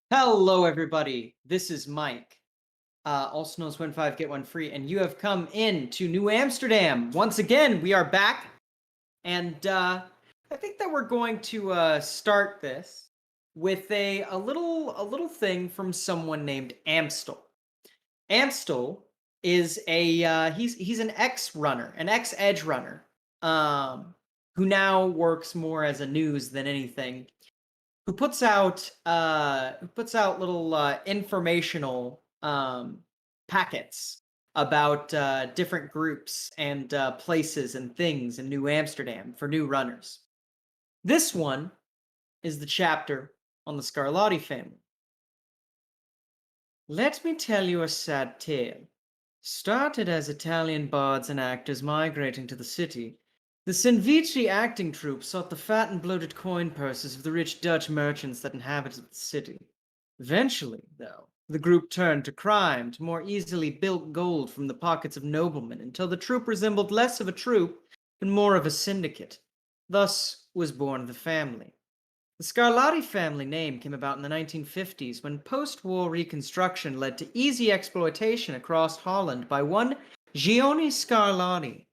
Hello, everybody. This is Mike, also known as Win 5 Get 1 Free, and you have come in to New Amsterdam. Once again, we are back, and I think that we're going to start this with a little thing from someone named Amstel. Amstel is a he's an ex-runner, an ex-edge runner, who now works more as a news than anything. Who puts out little informational packets about different groups and places and things in New Amsterdam for new runners. This one is the chapter on the Scarlatti family. Let me tell you a sad tale. Started as Italian bards and actors migrating to the city, the Senvici acting troupe sought the fat and bloated coin purses of the rich Dutch merchants that inhabited the city. Eventually, though, the group turned to crime to more easily bilk gold from the pockets of noblemen until the troupe resembled less of a troupe and more of a syndicate. Thus was born the family. The Scarlatti family name came about in the 1950s when post-war reconstruction led to easy exploitation across Holland by one Giovanni Scarlatti.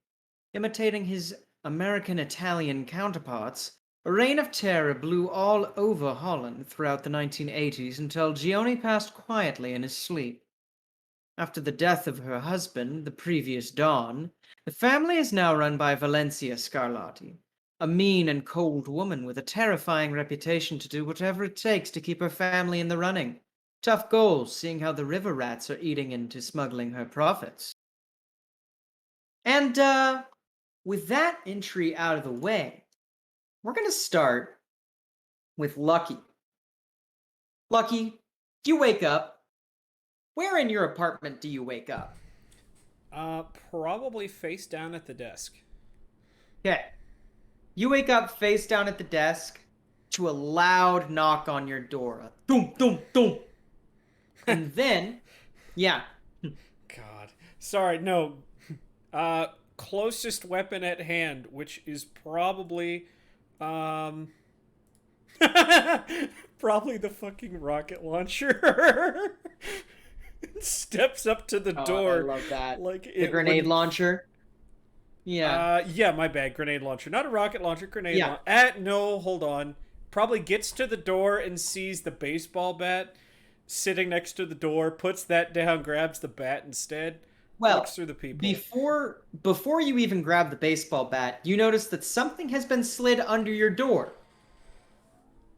Imitating his American-Italian counterparts, a reign of terror blew all over Holland throughout the 1980s until Gioni passed quietly in his sleep. After the death of her husband the previous dawn, the family is now run by Valencia Scarlatti, a mean and cold woman with a terrifying reputation to do whatever it takes to keep her family in the running. Tough goals, seeing how the river rats are eating into smuggling her profits. And, with that entry out of the way, we're going to start with Lucky. Lucky, you wake up. Where in your apartment do you wake up? Probably face down at the desk. Okay. You wake up face down at the desk to a loud knock on your door. A thump, thump, thump. And then, yeah. God. Sorry, no. Closest weapon at hand, which is probably, um, probably the fucking rocket launcher. Steps up to the Oh, I door love that. like The it grenade would. launcher. Yeah. Yeah, my bad. Grenade launcher, not a rocket launcher. Grenade Yeah. launcher. No, hold on. Probably gets to the door and sees the baseball bat sitting next to the door. Puts that down. Grabs the bat instead. Well, Looks through the people. before you even grab the baseball bat, you notice that something has been slid under your door.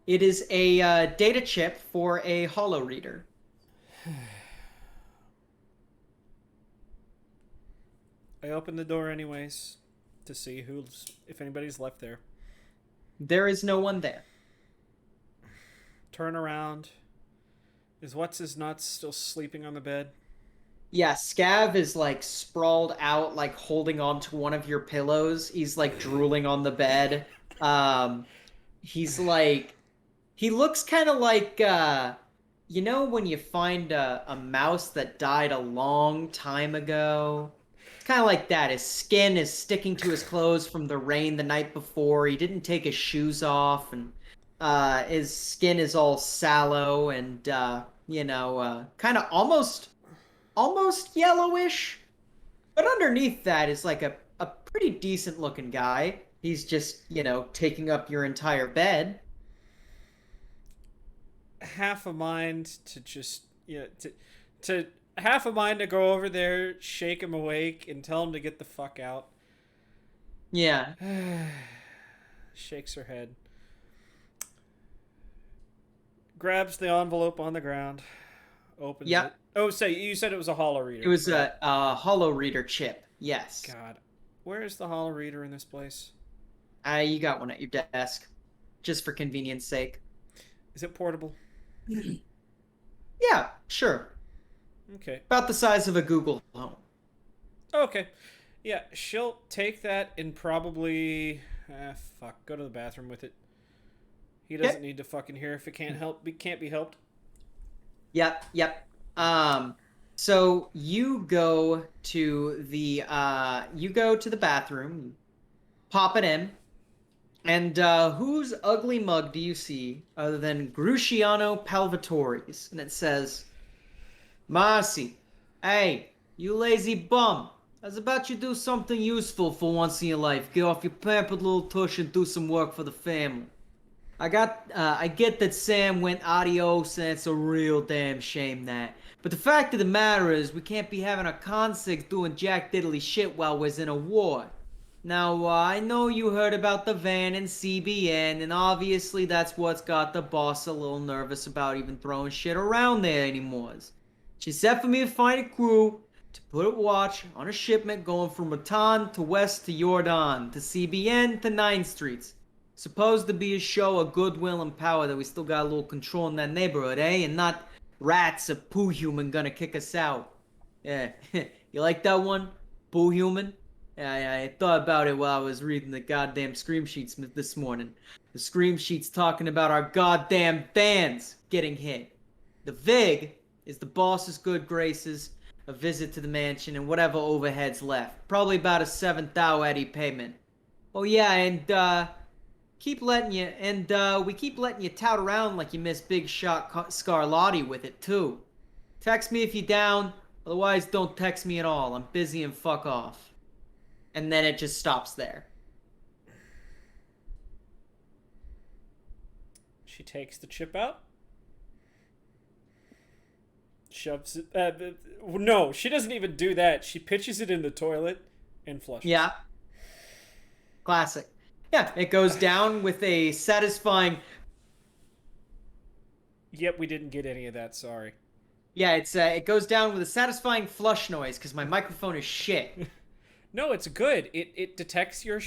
It is a data chip for a holo reader. I open the door anyways to see who's if anybody's left there. There is no one there. Turn around. Is what's his nuts still sleeping on the bed? Yeah, Scav is like sprawled out, like holding on to one of your pillows. He's like drooling on the bed. Um, he's like, he looks kind of like, you know, when you find a mouse that died a long time ago? It's kind of like that. His skin is sticking to his clothes from the rain the night before. He didn't take his shoes off, and his skin is all sallow and, kind of almost yellowish. But underneath that is like a pretty decent looking guy. He's just, taking up your entire bed. Half a mind to just to half a mind to go over there, shake him awake, and tell him to get the fuck out. Yeah. Shakes her head. Grabs the envelope on the ground. Opens Yep. it. Oh, say you said it was a holo reader. It was right? a holo reader chip. Yes. God, where is the holo reader in this place? You got one at your desk, just for convenience sake. Is it portable? Yeah, sure. Okay. About the size of a Google Home. Okay. Yeah, she'll take that and probably go to the bathroom with it. He doesn't need to fucking hear if it can't be helped. Yep, yep. So you go to the bathroom, pop it in, and whose ugly mug do you see other than Gruciano Palvatore's? And it says, Marcy, hey, you lazy bum. I was about you do something useful for once in your life. Get off your pampered little tush and do some work for the family. I get that Sam went adios, and it's a real damn shame that. But the fact of the matter is, we can't be having our consigs doing jack diddly shit while we're in a war. Now, I know you heard about the van and CBN, and obviously that's what's got the boss a little nervous about even throwing shit around there anymore. She said for me to find a crew to put a watch on a shipment going from Bataan to west to Jordan to CBN to 9th Streets. Supposed to be a show of goodwill and power that we still got a little control in that neighborhood, eh? And not rats or poo human gonna kick us out. Yeah, you like that one? Poo human? Yeah, I thought about it while I was reading the goddamn scream sheets this morning. The scream sheets talking about our goddamn fans getting hit. The VIG is the boss's good graces, a visit to the mansion, and whatever overheads left. Probably about a 7th hour Eddie payment. Oh yeah, and keep letting you, and we keep letting you tout around like you miss Big Shot Scarlatti with it too. Text me if you down, otherwise don't text me at all. I'm busy and fuck off. And then it just stops there. She takes the chip out, shoves it. No, she doesn't even do that. She pitches it in the toilet and flushes. Yeah, classic. Yeah, it goes down with a satisfying. Yep, we didn't get any of that. Sorry. Yeah, it goes down with a satisfying flush noise because my microphone is shit. No, it's good. It detects your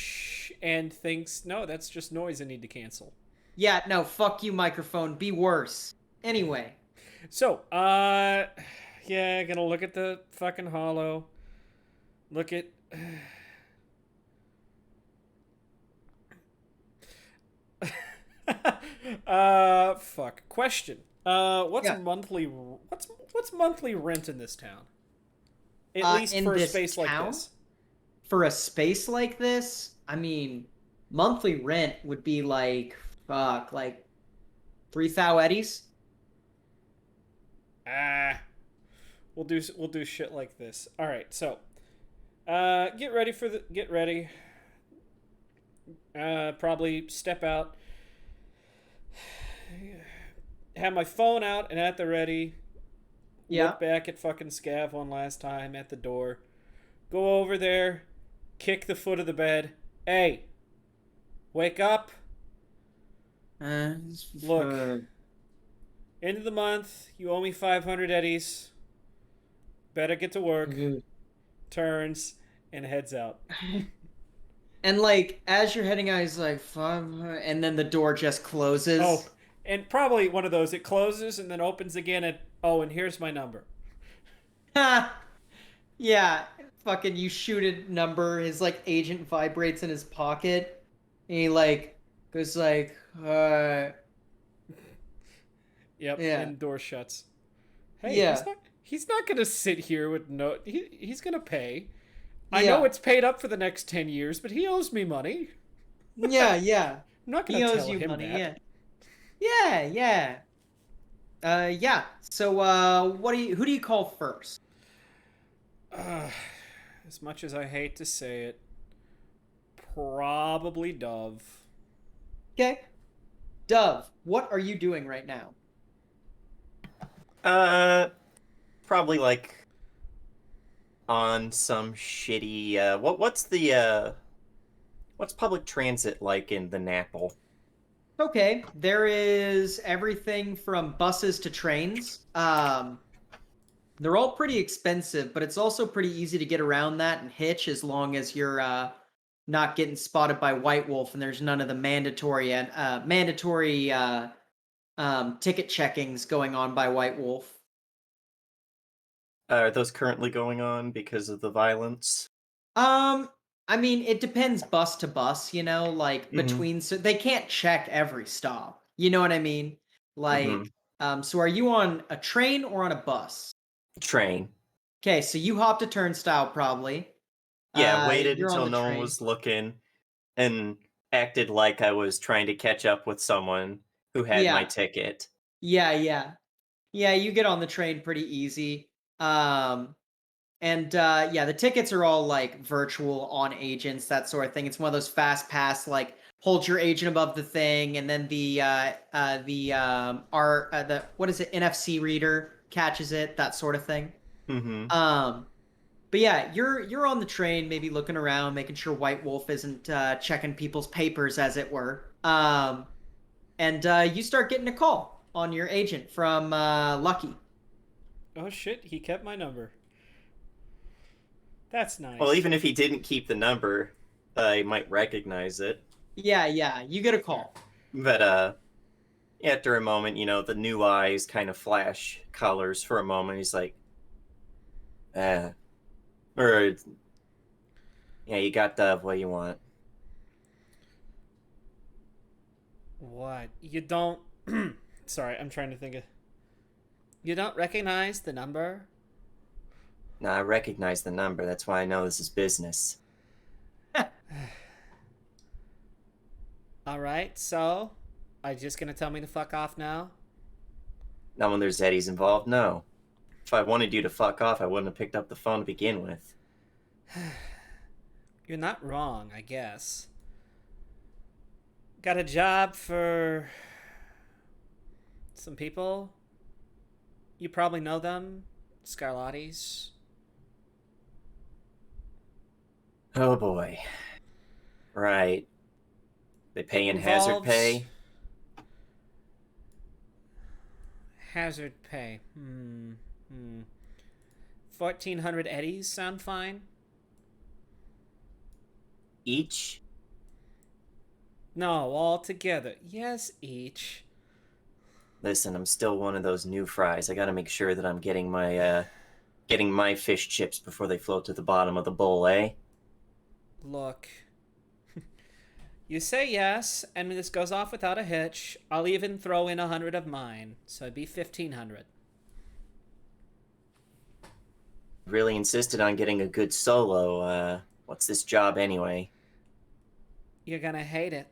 and thinks, no, that's just noise I need to cancel. Yeah, no, fuck you, microphone. Be worse. Anyway. So, yeah, gonna look at the fucking hollow. Look at. Fuck. Question. What's Yeah. what's monthly rent in this town? At least In for a this space like town? this. For a space like this, I mean, monthly rent would be like, fuck, like 3,000 eddies. Ah, we'll do shit like this. All right, so, get ready for the get ready. Probably step out. Have my phone out and at the ready. Yeah. Look back at fucking Scav one last time at the door. Go over there. Kick the foot of the bed. Hey, wake up. Look. End of the month. You owe me 500 eddies. Better get to work. Turns and heads out. And like as you're heading out, he's like, "Fuck," and then the door just closes. Oh, and probably one of those. It closes and then opens again. And oh, and here's my number. Ha! Yeah, fucking you shoot a number. His like agent vibrates in his pocket, and he like goes like, Yep. Yeah. And door shuts. Hey, Yeah. He's not gonna sit here with no. He's gonna pay. I Yeah. know it's paid up for the next 10 years, but he owes me money. Yeah, yeah. I'm not He gonna owes tell you him money. that. Yeah. Yeah, yeah. Yeah. So, who do you call first? As much as I hate to say it, probably Dove. Okay. Dove, what are you doing right now? Probably like on some shitty what's public transit like in the Napple? Okay, there is everything from buses to trains. They're all pretty expensive, but it's also pretty easy to get around that and hitch as long as you're not getting spotted by White Wolf and there's none of the mandatory ticket checkings going on by White Wolf. Are those currently going on because of the violence? I mean, it depends bus to bus, like between, so they can't check every stop. You know what I mean? Like, so are you on a train or on a bus? Train. Okay, so you hopped a turnstile probably. Yeah, waited You're on until the no one train. was looking and acted like I was trying to catch up with someone who had my Yeah, ticket. yeah. Yeah, you get on the train pretty easy. And yeah, the tickets are all like virtual on agents, that sort of thing. It's one of those fast pass, like hold your agent above the thing, and then the what is it, NFC reader catches it, that sort of thing. Mm-hmm. But yeah, you're on the train, maybe looking around, making sure White Wolf isn't checking people's papers, as it were. And you start getting a call on your agent from Lucky. Oh shit, he kept my number. That's nice. Well, even if he didn't keep the number, I might recognize it. Yeah, you get a call. But after a moment, the new eyes kind of flash colors for a moment. He's like, or yeah, you got Dove. What do you want? What? You don't. Sorry, I'm trying to think of. You don't recognize the number? Nah, I recognize the number. That's why I know this is business. All right, so are you just gonna tell me to fuck off now? Not when there's Eddies involved, no. If I wanted you to fuck off, I wouldn't have picked up the phone to begin with. You're not wrong, I guess. Got a job for some people. You probably know them, Scarlattis. Oh boy. Right. They pay in hazard Involves pay? hazard pay. 1,400 eddies sound fine? Each? No, all together. Yes, each. Listen, I'm still one of those new fries. I gotta make sure that I'm getting my fish chips before they float to the bottom of the bowl, eh? Look. You say yes, and this goes off without a hitch. I'll even throw in 100 of mine, so it'd be 1,500. Really insisted on getting a good solo. What's this job anyway? You're gonna hate it.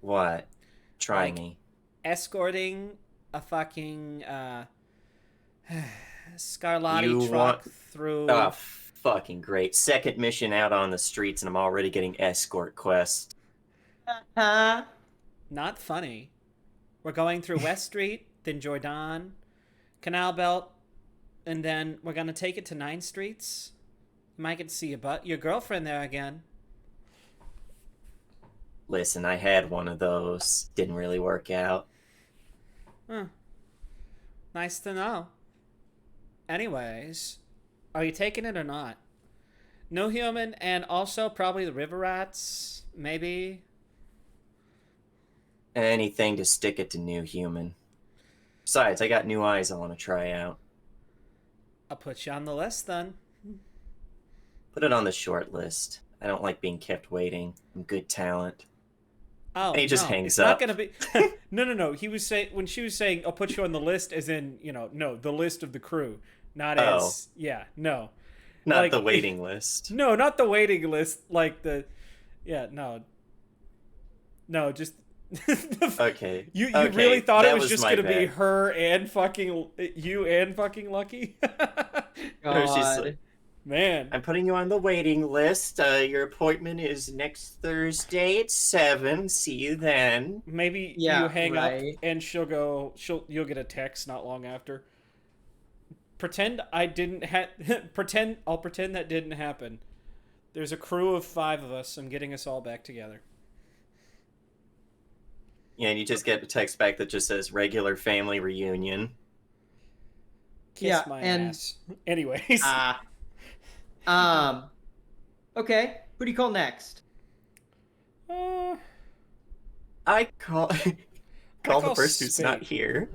What? Try Like, me. Escorting a fucking Scarlatti You truck want- through. Oh, fucking great. Second mission out on the streets and I'm already getting escort quests. Huh? Not funny. We're going through West Street, then Jordan, Canal Belt, and then we're gonna take it to 9 Streets. You might get to see your girlfriend there again. Listen, I had one of those. Didn't really work out. Huh. Nice to know. Anyways, are you taking it or not? No human, and also probably the river rats, maybe. Anything to stick it to new human. Besides, I got new eyes I want to try out. I'll put you on the list then. Put it on the short list. I don't like being kept waiting. I'm good talent. Oh, And he just no, hangs it's up. not gonna be. No. He was saying when she was saying, "I'll put you on the list," as in, no, the list of the crew, not as no, Not like, the waiting list. no, not the waiting list, like no, just. Okay. You Okay, really thought it that was just my gonna be bad. her and fucking you and fucking Lucky? Or she's God. like, Man, I'm putting you on the waiting list. Your appointment is next Thursday at 7. See you then. maybe Yeah, you hang up right. and you'll get a text not long after. Pretend I didn't I'll pretend that didn't happen. There's a crew of 5 of us. I'm getting us all back together. Yeah, and you just get a text back that just says regular family reunion. Kiss Yeah, my and- ass. Anyways. Okay. Who do you call next? I call the call person who's not Spade. here.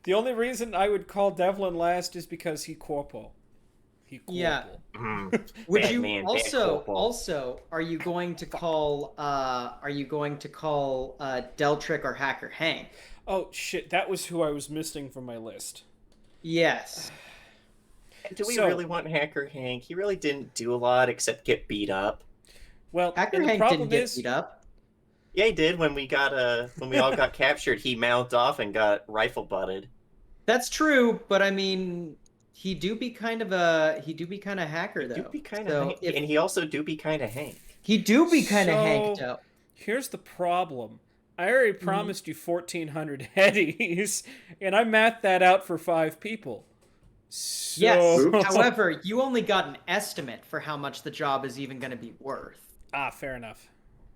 The only reason I would call Devlin last is because he corpo. He corpo. Yeah. Mm, Would bad you man, bad also corporal. are you going to call Deltrick or Hacker Hank? Oh shit, that was who I was missing from my list. Yes. Do we So- really want Hacker Hank? He really didn't do a lot except get beat up. Well, Hacker and the Hank problem didn't get is, beat up. Yeah, he did when we all got captured. He mouthed off and got rifle butted. That's true, but I mean, he do be kind of hacker though. Do be kind So of, if and he also do be kind of Hank. he do be kind of Hank So- though. here's the problem. I already promised you 1,400 headies, and I mathed that out for 5 people. So... Yes. However, you only got an estimate for how much the job is even going to be worth. fair enough.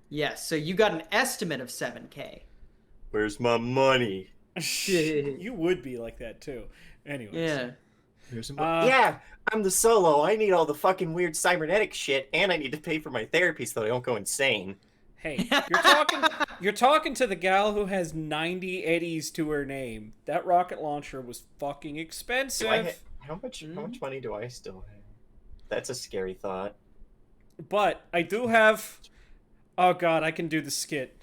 Yes, so you got an estimate of 7K. Where's my money? You would be like that too. Anyways. Yeah. Yeah, I'm the solo. I need all the fucking weird cybernetic shit, and I need to pay for my therapy so I don't go insane. Hey, you're talking to the gal who has 90 eddies to her name. That rocket launcher was fucking expensive. How much money do I still have? That's a scary thought. But I do have... Oh god, I can do the skit.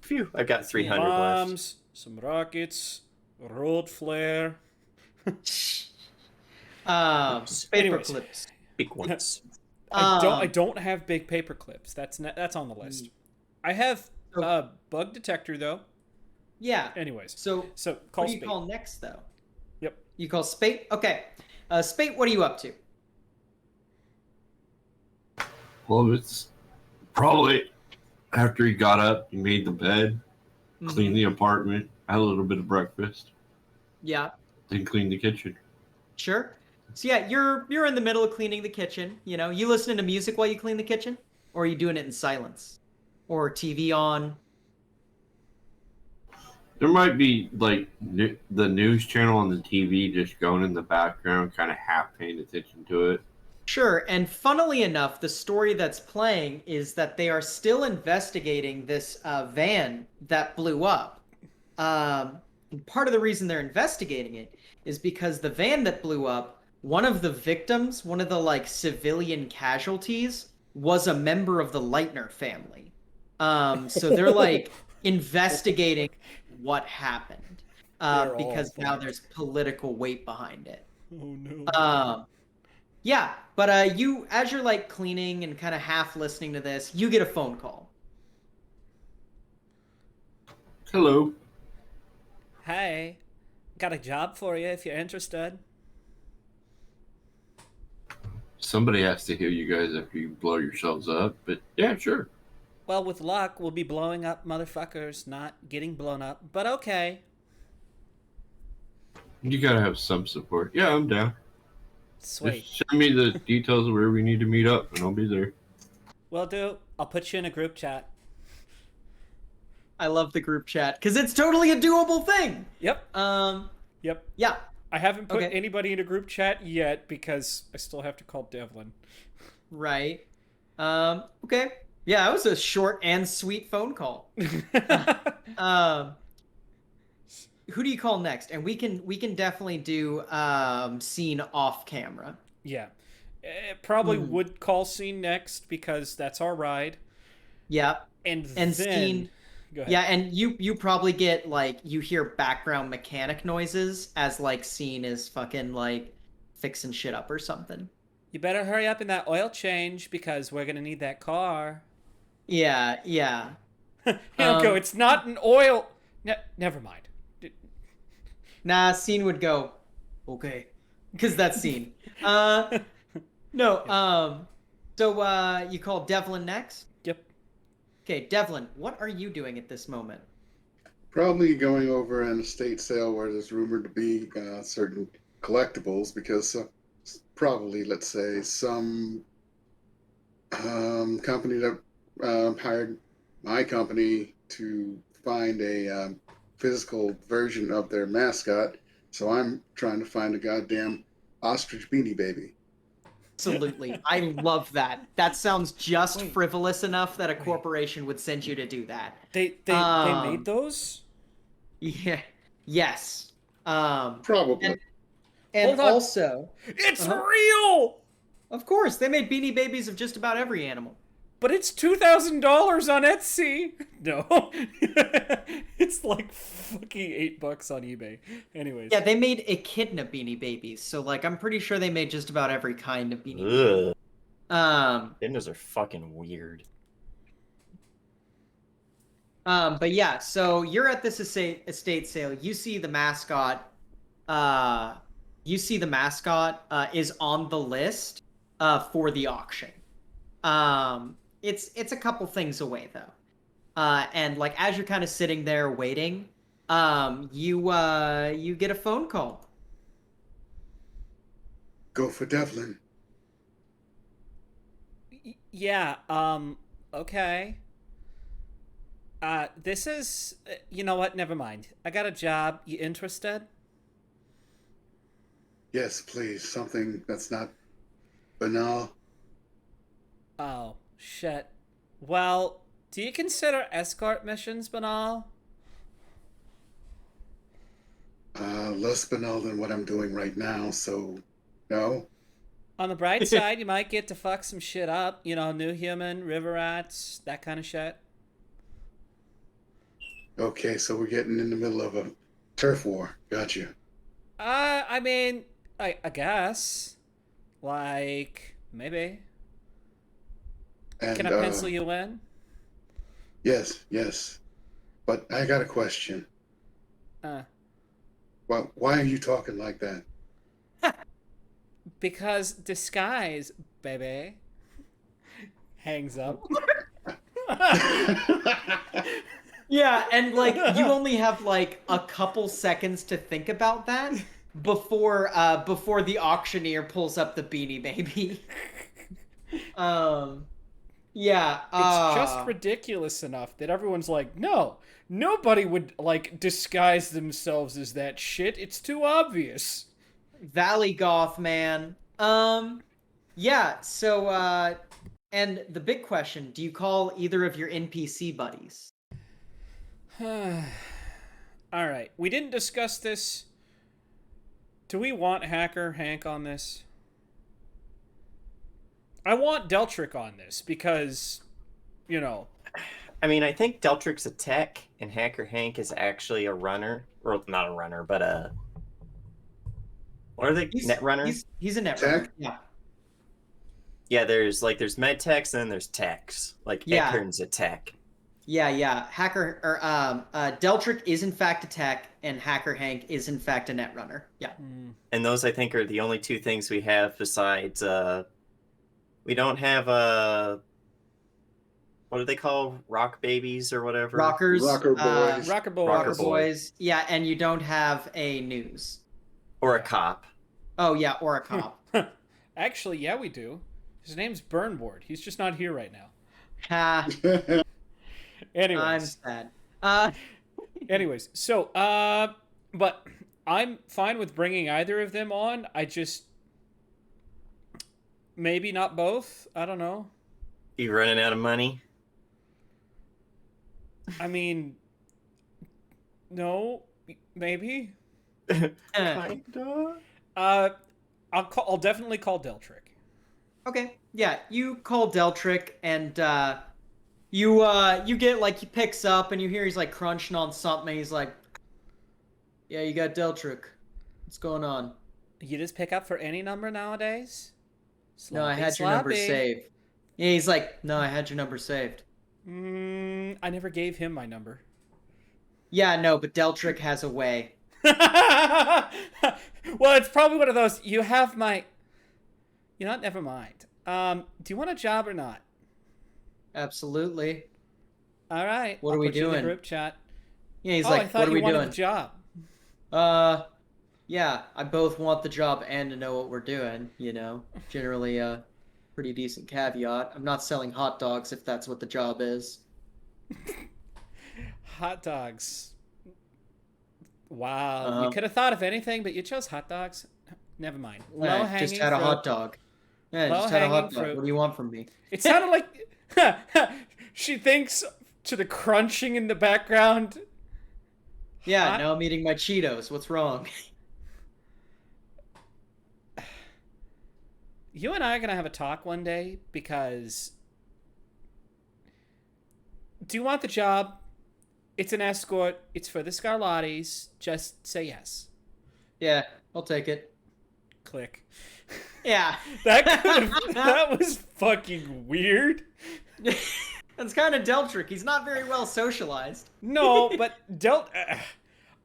Phew, I've got 300 left. Bombs, some rockets, a road flare. Paper Anyways. clips. Big ones. I don't have big paper clips. That's on the list. I have So- a bug detector though. Yeah. Anyways, So call what do you Spate. call next though? Yep. You call Spate? Okay. Spate, what are you up to? Well, it's probably after he got up, he made the bed, cleaned the apartment, had a little bit of breakfast, Yeah. then cleaned the kitchen. Sure. So yeah, you're in the middle of cleaning the kitchen. You know, you listening to music while you clean the kitchen, or are you doing it in silence, or TV on? There might be like the news channel on the TV just going in the background, kind of half paying attention to it. Sure. And funnily enough, the story that's playing is that they are still investigating this van that blew up. And part of the reason they're investigating it is because the van that blew up, one of the victims, one of the like civilian casualties, was a member of the Leitner family. So they're like investigating what happened They're because all now fucked. there's political weight behind it. Oh no. Yeah, but you, as you're like cleaning and kind of half listening to this, you get a phone call. Hello. Hey, got a job for you if you're interested. Somebody has to hear you guys after you blow yourselves up, but yeah, sure. Well, with luck, we'll be blowing up motherfuckers, not getting blown up. But okay. You gotta have some support. Yeah, I'm down. Sweet. Just send me the details of where we need to meet up, and I'll be there. Will do. I'll put you in a group chat. I love the group chat because it's totally a doable thing. Yep. Yep. Yeah. I haven't put Okay. anybody in a group chat yet because I still have to call Devlin. Right. Okay. Yeah, that was a short and sweet phone call. Um, who do you call next? And we can definitely do scene off camera. Yeah. It probably would call scene next because that's our ride. Yeah. And And then... scene. Go ahead. Yeah, and you probably get like you hear background mechanic noises as like scene is fucking like fixing shit up or something. You better hurry up in that oil change because we're going to need that car. Yeah, yeah. Go, it's not an oil... never mind. Nah, scene would go, okay. Because that's scene. No, so you call Devlin next? Yep. Okay, Devlin, what are you doing at this moment? Probably going over an estate sale where there's rumored to be certain collectibles because probably, let's say, some company that hired my company to find a physical version of their mascot. So I'm trying to find a goddamn ostrich beanie baby. Absolutely. I love that. That sounds just Wait. frivolous enough that a corporation would send you to do that. They Um, made those? Yeah. Yes. Probably. And Hold on. also, It's Uh-huh. real! of course, they made beanie babies of just about every animal. But it's $2,000 on Etsy. No. It's like fucking $8 on eBay. Anyways. Yeah, they made echidna beanie babies, so like I'm pretty sure they made just about every kind of beanie baby. Ugh. Ninjas are fucking weird. But yeah, so you're at this estate sale. You see the mascot. Is on the list for the auction. It's a couple things away though. And like as you're kind of sitting there waiting, you get a phone call. Go for Devlin. Yeah, okay. This is... you know what? Never mind. I got a job. You interested? Yes, please. Something that's not banal. Oh, shit. Well, do you consider escort missions banal? Less banal than what I'm doing right now, so no. On the bright side, you might get to fuck some shit up. You know, new human, river rats, that kind of shit. Okay, so we're getting in the middle of a turf war. Gotcha. I mean, I guess. Like, maybe. And Can I pencil you in? yes, yes. But I got a question. Uh, Why are you talking like that? because disguise, baby. Hangs up. Yeah, and like you only have like a couple seconds to think about that before the auctioneer pulls up the Beanie Baby. Yeah. It's just ridiculous enough that everyone's like, no, nobody would like disguise themselves as that shit. It's too obvious. Valley Goth, man. Yeah, so and the big question, do you call either of your NPC buddies? All right, we didn't discuss this. Do we want Hacker Hank on this? I want Deltrick on this because, you know. I mean, I think Deltric's a tech, and Hacker Hank is actually a runner. Or not a runner, but a... What are they? Net runner? He's a net Tech? runner. Yeah. Yeah, there's med techs, and then there's techs. Like, Yeah. Eckern's a tech. Yeah. Deltrick is in fact a tech, and Hacker Hank is in fact a net runner. Yeah. And those, I think, are the only two things we have besides... we don't have what do they call rock babies or whatever? Rockers. Rocker boys. Rocker Boy. Rocker boys. Yeah, and you don't have a news. Or a cop. Oh yeah, or a cop. Actually, yeah, we do. His name's Burnboard. He's just not here right now. Ha. Anyways. I'm sad. Anyways, so, but I'm fine with bringing either of them on. I just... Maybe not both. I don't know. You running out of money? I mean, no, maybe. Kinda. I'll definitely call Deltrick. Okay, yeah, you call Deltrick, and you get like he picks up, and you hear he's like crunching on something. He's like, "Yeah, you got Deltrick. What's going on?" You just pick up for any number nowadays? No, I had your number saved. Yeah, he's like, "No, I had your number saved." I never gave him my number. Yeah, no, but Deltrick has a way. Well, it's probably one of those. You have my. You know what? Never mind. Do you want a job or not? Absolutely. All right. What are we put you in the doing? group chat. Yeah, he's I like, thought "What are you we wanted doing?" the job. Yeah, I both want the job and to know what we're doing, you know. Generally a pretty decent caveat. I'm not selling hot dogs if that's what the job is. Hot dogs. Wow. Uh-huh. You could have thought of anything, but you chose hot dogs. Never mind. Yeah, Low-hanging just had a fruit. hot dog. Yeah, just had a hot Low-hanging dog. fruit. What do you want from me? It sounded like she thinks to the crunching in the background. Yeah, Hot- now I'm eating my Cheetos. What's wrong? You and I are going to have a talk one day because do you want the job? It's an escort. It's for the Scarlattis. Just say yes. Yeah, I'll take it. Click. Yeah. That was fucking weird. That's kind of Deltrick. He's not very well socialized. No, but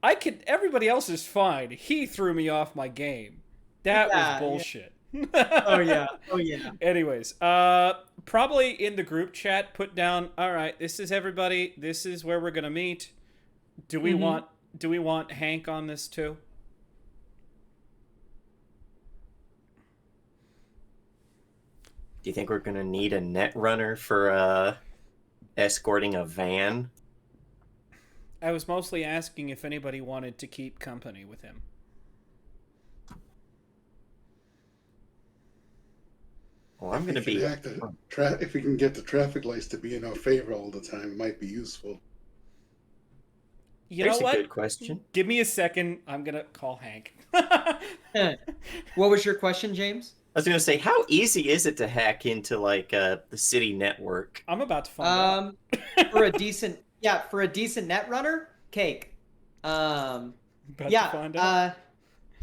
everybody else is fine. He threw me off my game. That was bullshit. Oh yeah. Oh yeah. Anyways, probably in the group chat, put down. All right, this is everybody. This is where we're gonna meet. Do we want Hank on this too? Do you think we're gonna need a net runner for escorting a van? I was mostly asking if anybody wanted to keep company with him. Well, I'm gonna be. If we can get the traffic lights to be in our favor all the time, it might be useful. You There's know what? a good question. Give me a second. I'm gonna call Hank. What was your question, James? I was gonna say, how easy is it to hack into like the city network? I'm about to find out. For a decent net runner, cake. About to Yeah. find out.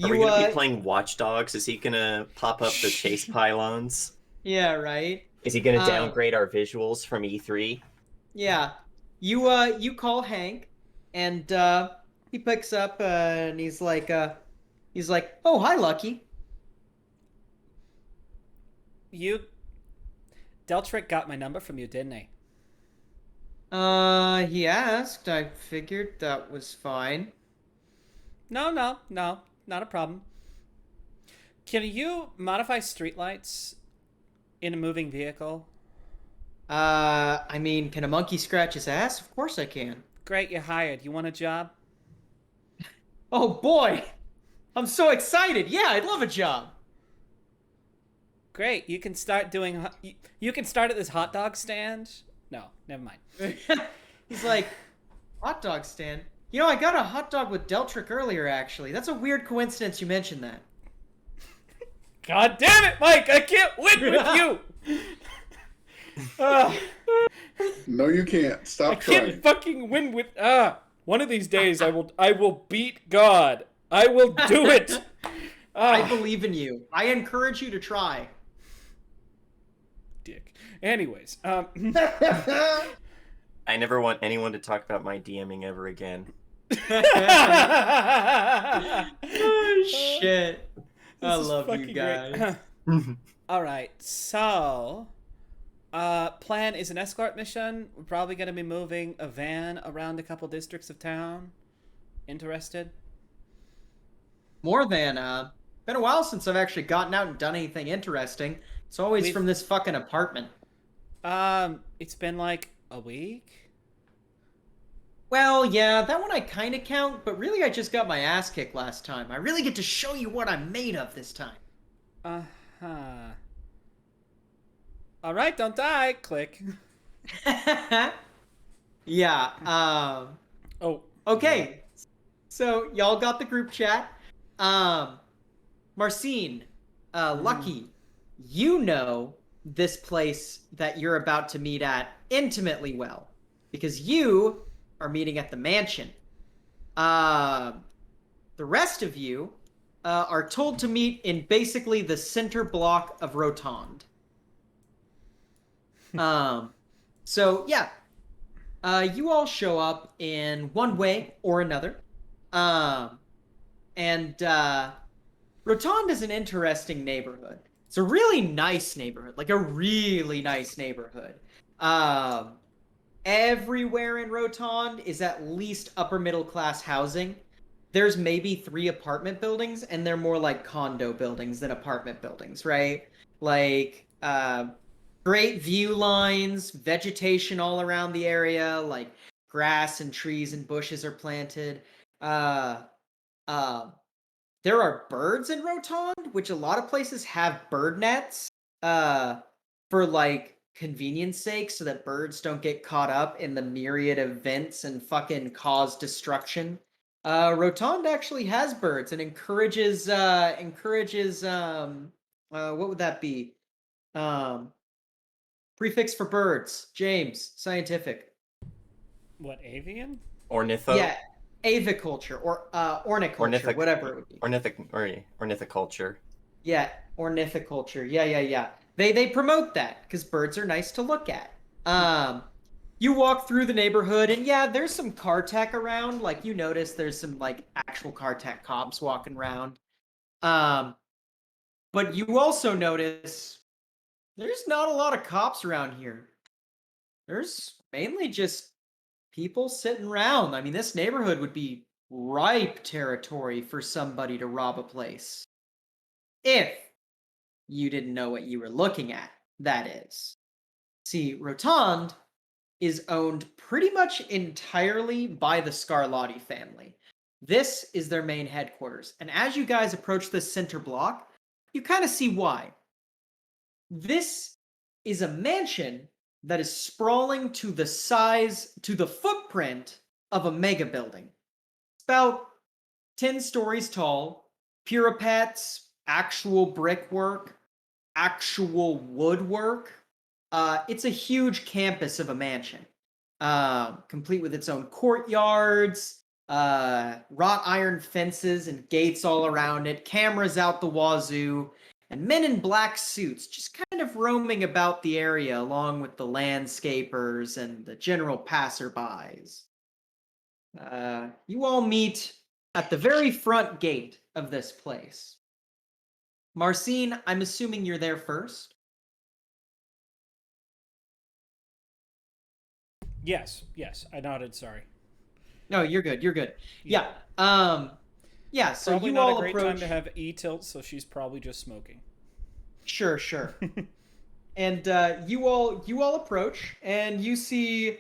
Are we gonna be playing Watch Dogs? Is he gonna pop up the chase pylons? Yeah, right. Is he going to Uh, downgrade our visuals from E3? Yeah. You call Hank, and he picks up and he's like, "Oh, hi, Lucky." Deltrick got my number from you, didn't he? He asked. I figured that was fine. No, not a problem. Can you modify streetlights in a moving vehicle? I mean, can a monkey scratch his ass? Of course I can. Great, you're hired. You want a job? Oh boy, I'm so excited. Yeah, I'd love a job. Great, you can start doing. You can start at this hot dog stand. No, never mind. He's like, hot dog stand. You know, I got a hot dog with Deltrick earlier, actually. That's a weird coincidence you mentioned that. God damn it, Mike! I can't win with you. No, you can't. Stop I can't trying. fucking win with. One of these days, I will beat God. I will do it. I believe in you. I encourage you to try. Dick. Anyways, I never want anyone to talk about my DMing ever again. Oh, shit. I This is love you fucking guys. great. All right, so plan is an escort mission. We're probably going to be moving a van around a couple districts of town. Interested? More than, been a while since I've actually gotten out and done anything interesting. It's always from this fucking apartment. It's been like a week. Well, yeah, that one I kind of count, but really I just got my ass kicked last time. I really get to show you what I'm made of this time. Uh-huh. All right, don't die. Click. Yeah, Oh. okay. So, y'all got the group chat. Marcine, Lucky, you know this place that you're about to meet at intimately well, because you are meeting at the mansion. The rest of you are told to meet in basically the center block of Rotond. So yeah, you all show up in one way or another. And Rotond is an interesting neighborhood. It's a really nice neighborhood, like a really nice neighborhood. Everywhere in Rotond is at least upper middle class housing. There's maybe 3 apartment buildings, and they're more like condo buildings than apartment buildings, right? Like, great view lines, vegetation all around the area, like grass and trees and bushes are planted. There are birds in Rotond, which a lot of places have bird nets, for like convenience sake, so that birds don't get caught up in the myriad of vents and fucking cause destruction. Rotond actually has birds and encourages what would that be? Prefix for birds. James, scientific. What, avian? Ornitho? Yeah, aviculture or orniculture, whatever it would be. Ornithiculture. Yeah, ornithiculture. Yeah. They promote that because birds are nice to look at. You walk through the neighborhood and yeah, there's some car tech around. Like you notice there's some like actual car tech cops walking around. But you also notice there's not a lot of cops around here. There's mainly just people sitting around. I mean, this neighborhood would be ripe territory for somebody to rob a place. If you didn't know what you were looking at, that is. See, Rotond is owned pretty much entirely by the Scarlatti family. This is their main headquarters. And as you guys approach this center block, you kind of see why. This is a mansion that is sprawling to the footprint of a mega building. It's about 10 stories tall, parapets, actual brickwork, actual woodwork. It's a huge campus of a mansion, complete with its own courtyards, wrought iron fences and gates all around it, cameras out the wazoo, and men in black suits just kind of roaming about the area along with the landscapers and the general passerbys. You all meet at the very front gate of this place. Marcine, I'm assuming you're there first. Yes, I nodded. Sorry. No, you're good. You're good. Yeah. Yeah. So Probably you not all a great approach. time to have e-tilt, so she's probably just smoking. Sure. And you all approach, and you see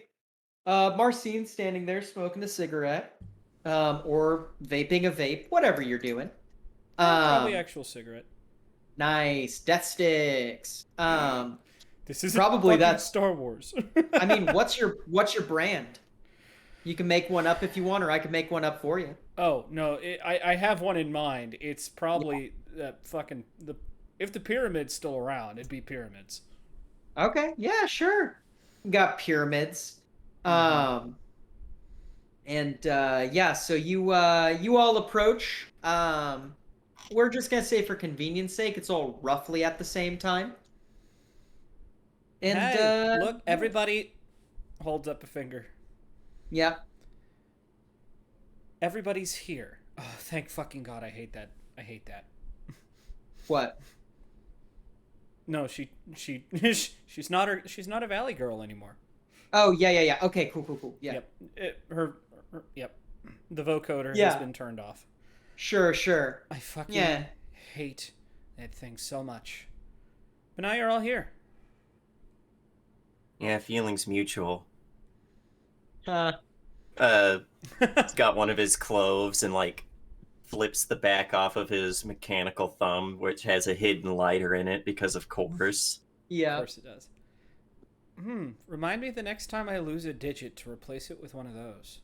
Marcine standing there smoking a cigarette, or vaping a vape, whatever you're doing. Probably actual cigarette. Nice death sticks. This is probably fucking that's. Star Wars. I mean, what's your brand? You can make one up if you want, or I can make one up for you. Oh no, I have one in mind. It's probably if the pyramid's still around, it'd be pyramids. Okay, yeah, sure. Got pyramids. And yeah, so you all approach. We're just gonna say for convenience sake, it's all roughly at the same time. And Hey, look, everybody holds up a finger. yeah. Everybody's here. Oh, thank fucking God, I hate that. What? No, she's not a valley girl anymore. Oh yeah. Okay, cool. Yeah. Yep. Yep. The vocoder has been turned off. Sure. I fucking hate that thing so much. But now you're all here. Yeah, feelings mutual. Uh, He's got one of his cloves and like flips the back off of his mechanical thumb, which has a hidden lighter in it because of course. yeah. Of course it does. Remind me the next time I lose a digit to replace it with one of those.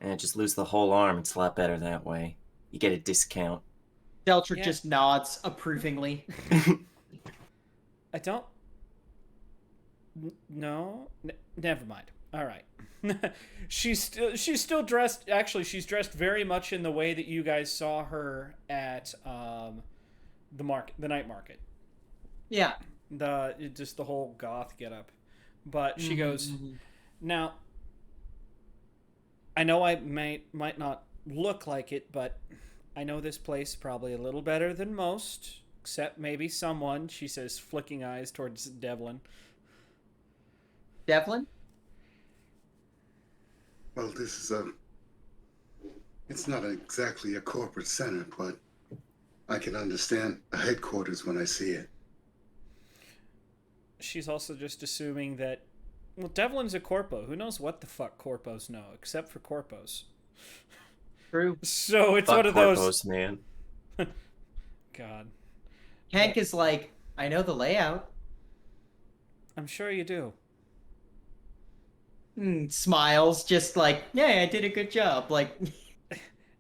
And just lose the whole arm. It's a lot better that way. You get a discount. Deltric just nods approvingly. I don't. No, never mind. All right. she's still dressed. Actually, she's dressed very much in the way that you guys saw her at the night market. Yeah. Just the whole goth getup. But she goes, now. I know I might not look like it, but I know this place probably a little better than most, except maybe someone. She says, flicking eyes towards Devlin. Devlin? Well, this is it's not exactly a corporate center, but I can understand a headquarters when I see it. She's also just assuming that, well, Devlin's a corpo. Who knows what the fuck corpos know, except for corpos. True. So it's Fuck one of those... corpos, man. God. Hank is like, I know the layout. I'm sure you do. Smiles, just like, yeah, I did a good job. Like,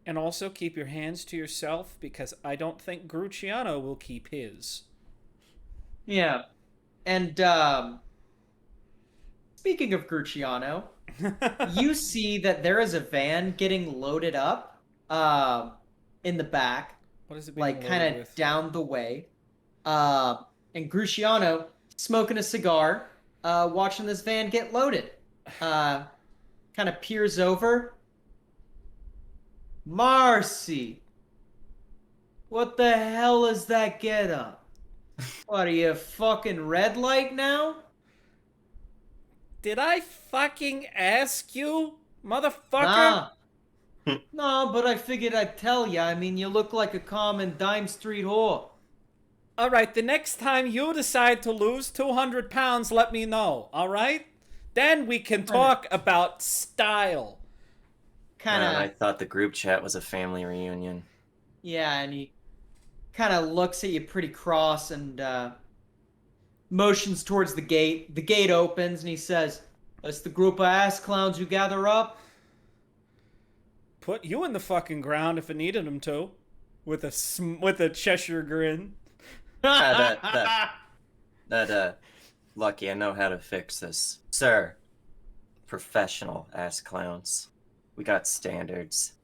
and also keep your hands to yourself, because I don't think Gruciano will keep his. Yeah. And, speaking of Gruciano, you see that there is a van getting loaded up in the back. What is it being like, kind loaded of with? down the way. And Gruciano smoking a cigar, watching this van get loaded. Kind of peers over. Marcy! What the hell is that get up? What, are you fucking red light now? Did I fucking ask you, motherfucker? Nah. No, but I figured I'd tell ya. I mean, you look like a common dime street whore. All right, the next time you decide to lose 200 pounds, let me know, all right? Then we can talk about style. Kind Man, I of, thought the group chat was a family reunion. yeah, and he kind of looks at you pretty cross and motions towards the gate. The gate opens and he says, "That's the group of ass clowns you gather up." Put you in the fucking ground if it needed him to, with a Cheshire grin. Lucky, I know how to fix this. Sir, professional ass clowns. We got standards.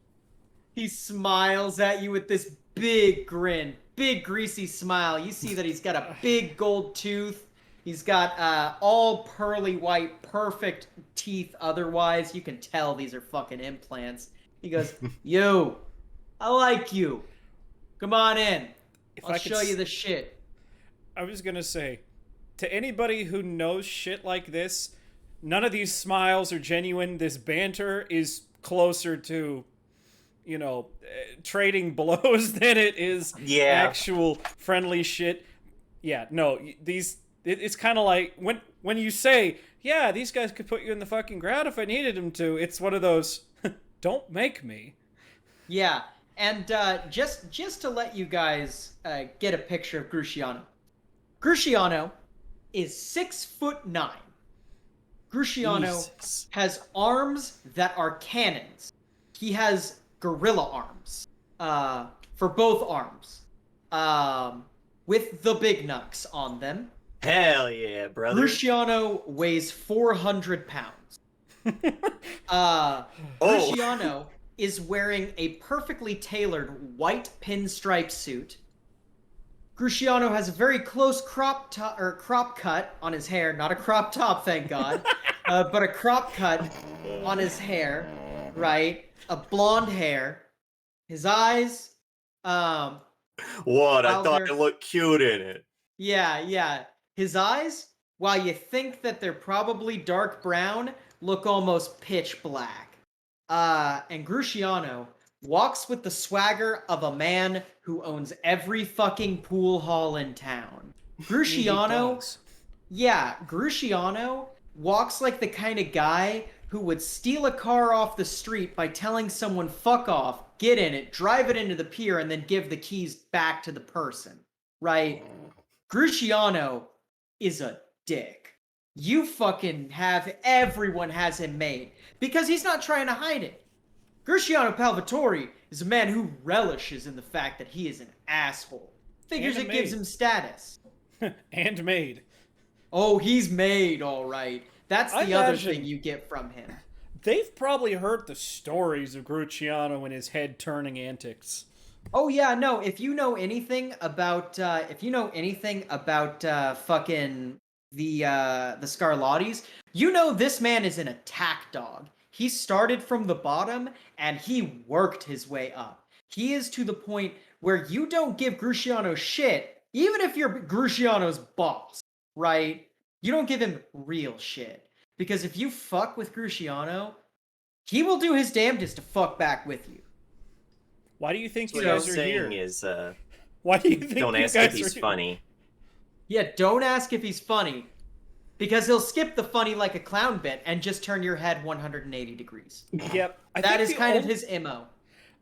He smiles at you with this big grin, big greasy smile. You see that he's got a big gold tooth. He's got all pearly white, perfect teeth otherwise. You can tell these are fucking implants. He goes, "You, I like you. Come on in. I'll show you the shit." I was gonna say, to anybody who knows shit like this, none of these smiles are genuine. This banter is closer to, trading blows than it is actual friendly shit. Yeah, no, it's kind of like when you say, yeah, these guys could put you in the fucking ground if I needed them to. It's one of those, don't make me. Yeah, and just to let you guys get a picture of Gruciano. Gruciano is 6'9". Gruciano has arms that are cannons. He has gorilla arms for both arms, with the big knucks on them. Hell yeah, brother. Gruciano weighs 400 pounds. Gruciano is wearing a perfectly tailored white pinstripe suit. Gruciano has a very close crop cut on his hair. Not a crop top, thank God. But a crop cut on his hair, right? A blonde hair. His eyes, What? I thought it looked cute in it. Yeah. His eyes, while you think that they're probably dark brown, look almost pitch black. And Gruciano walks with the swagger of a man who owns every fucking pool hall in town. Gruciano walks like the kind of guy who would steal a car off the street by telling someone fuck off, get in it, drive it into the pier, and then give the keys back to the person, right? Gruciano is a dick. Everyone has him made because he's not trying to hide it. Gruciano Palvatore is a man who relishes in the fact that he is an asshole. Figures it gives him status. And made. Oh, he's made, all right. That's the other thing you get from him. They've probably heard the stories of Gruciano and his head-turning antics. Oh yeah, no. If you know anything about, fucking the Scarlattis, you know this man is an attack dog. He started from the bottom and he worked his way up. He is to the point where you don't give Gruciano shit, even if you're Gruciano's boss, right? You don't give him real shit. Because if you fuck with Gruciano, he will do his damnedest to fuck back with you. Why do you think you What I'm guys are here? saying is, Why do you think don't you ask guys if he's are funny. Yeah, don't ask if he's funny. Because he'll skip the funny like a clown bit and just turn your head 180 degrees. Yep. That is kind of his MO.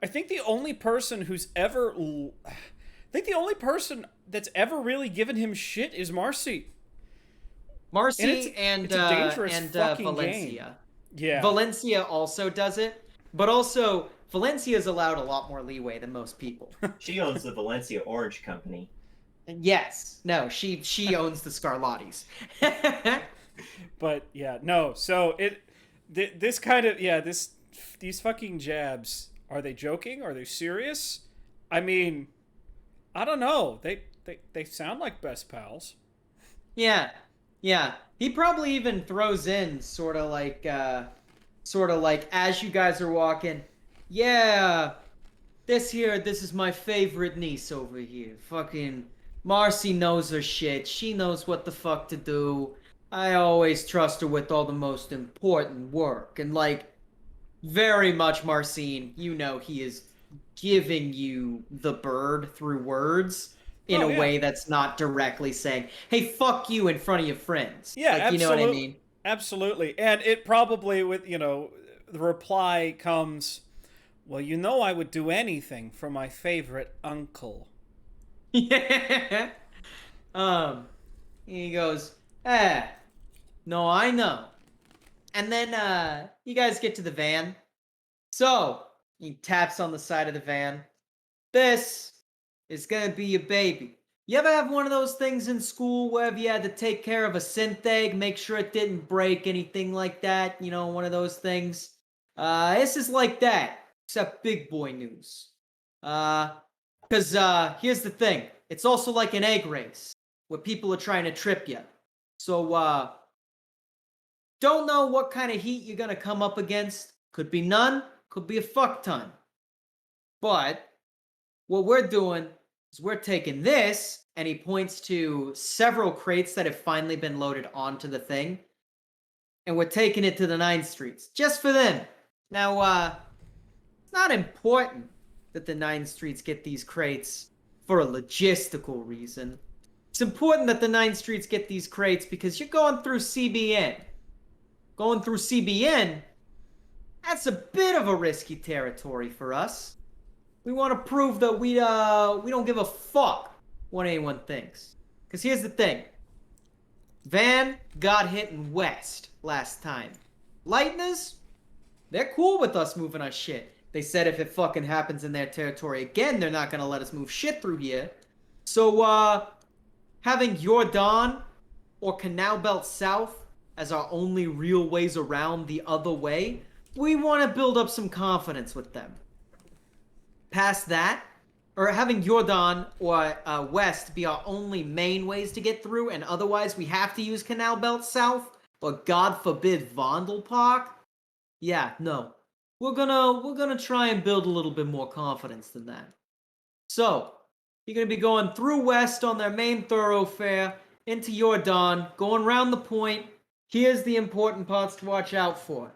I think the only person that's ever really given him shit is Marcy. Marcy and it's a dangerous fucking Valencia. game. Yeah. Valencia also does it, but also Valencia's allowed a lot more leeway than most people. She owns the Valencia Orange Company. Yes. No, she owns the Scarlattis. But yeah, no. So these fucking jabs, are they joking? Are they serious? I mean, I don't know. They sound like best pals. Yeah. He probably even throws in sort of like as you guys are walking, yeah, this is my favorite niece over here. Fucking Marcy knows her shit. She knows what the fuck to do. I always trust her with all the most important work. And like, very much Marcine, you know he is giving you the bird through words in a way that's not directly saying, hey, fuck you in front of your friends. Yeah, like, absolutely. You know what I mean? Absolutely. And it probably, with, the reply comes, well, I would do anything for my favorite uncle. Yeah. He goes, no, I know. And then, you guys get to the van. So, he taps on the side of the van. This is gonna be your baby. You ever have one of those things in school where you had to take care of a synth egg, make sure it didn't break, anything like that? One of those things? This is like that, except big boy news. Because here's the thing. It's also like an egg race where people are trying to trip you. So, don't know what kind of heat you're going to come up against. Could be none. Could be a fuck ton. But what we're doing is we're taking this, and he points to several crates that have finally been loaded onto the thing, and we're taking it to the 9th Streets, just for them. Now, it's not important that the 9th Streets get these crates for a logistical reason. It's important that the 9th Streets get these crates because you're going through CBN. Going through CBN, that's a bit of a risky territory for us. We want to prove that we don't give a fuck what anyone thinks. Because here's the thing. Van got hit in West last time. Lightners, they're cool with us moving our shit. They said if it fucking happens in their territory again, they're not going to let us move shit through here. So, having Jordan or Canal Belt South as our only real ways around the other way, we want to build up some confidence with them. Past that, or having Jordan or West be our only main ways to get through, and otherwise we have to use Canal Belt South, or God forbid Vondel Park. Yeah, no. We're gonna try and build a little bit more confidence than that. So, you're gonna be going through West on their main thoroughfare, into Jordan, going around the point. Here's the important parts to watch out for.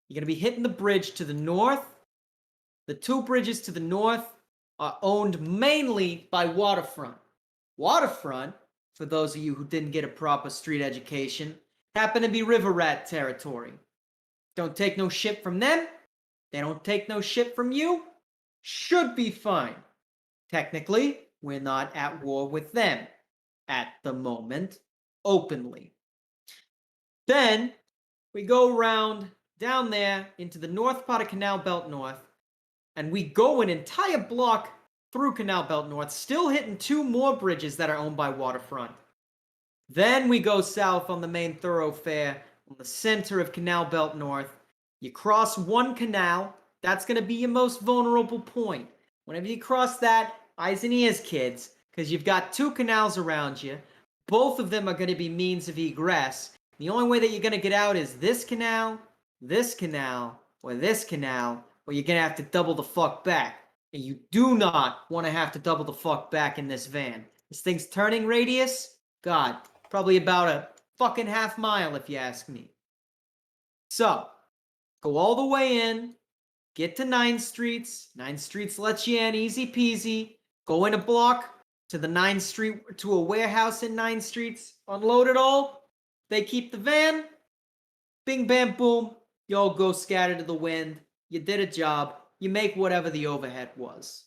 You're gonna be hitting the bridge to the north. The 2 bridges to the north are owned mainly by Waterfront. Waterfront, for those of you who didn't get a proper street education, happen to be River Rat territory. Don't take no shit from them. They don't take no shit from you. Should be fine. Technically, we're not at war with them. At the moment, openly. Then, we go around down there into the north part of Canal Belt North, and we go an entire block through Canal Belt North, still hitting 2 more bridges that are owned by Waterfront. Then we go south on the main thoroughfare, on the center of Canal Belt North. You cross 1 canal, that's going to be your most vulnerable point. Whenever you cross that, eyes and ears, kids, because you've got 2 canals around you. Both of them are going to be means of egress. The only way that you're going to get out is this canal, or this canal, or you're going to have to double the fuck back. And you do not want to have to double the fuck back in this van. This thing's turning radius, God, probably about a fucking half mile if you ask me. So, go all the way in, get to 9th Streets. 9th Streets lets you in, easy peasy. Go in a block to the 9th Street, to a warehouse in 9th Streets. Unload it all. They keep the van. Bing, bam, boom. You all go scatter to the wind. You did a job. You make whatever the overhead was.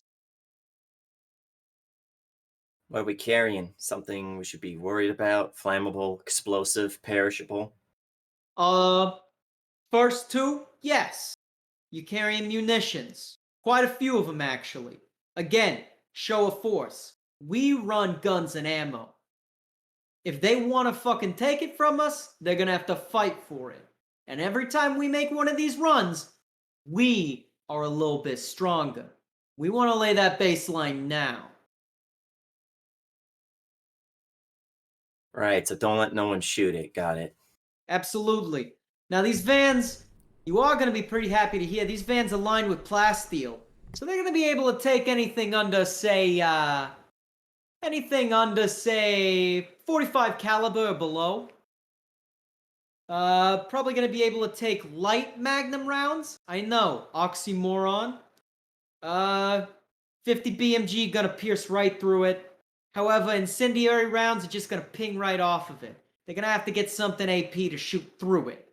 What are we carrying? Something we should be worried about? Flammable, explosive, perishable? First 2, yes. You carrying munitions. Quite a few of them, actually. Again, show of force. We run guns and ammo. If they want to fucking take it from us, they're gonna have to fight for it. And every time we make one of these runs, we are a little bit stronger. We want to lay that baseline now. Right, so don't let no one shoot it. Got it. Absolutely. Now these vans, you are going to be pretty happy to hear, these vans are lined with plasteel. So they're going to be able to take anything under, say, 45 caliber or below. Probably going to be able to take light magnum rounds. I know, oxymoron. 50 BMG gonna pierce right through it. However, incendiary rounds are just gonna ping right off of it. They're gonna have to get something AP to shoot through it.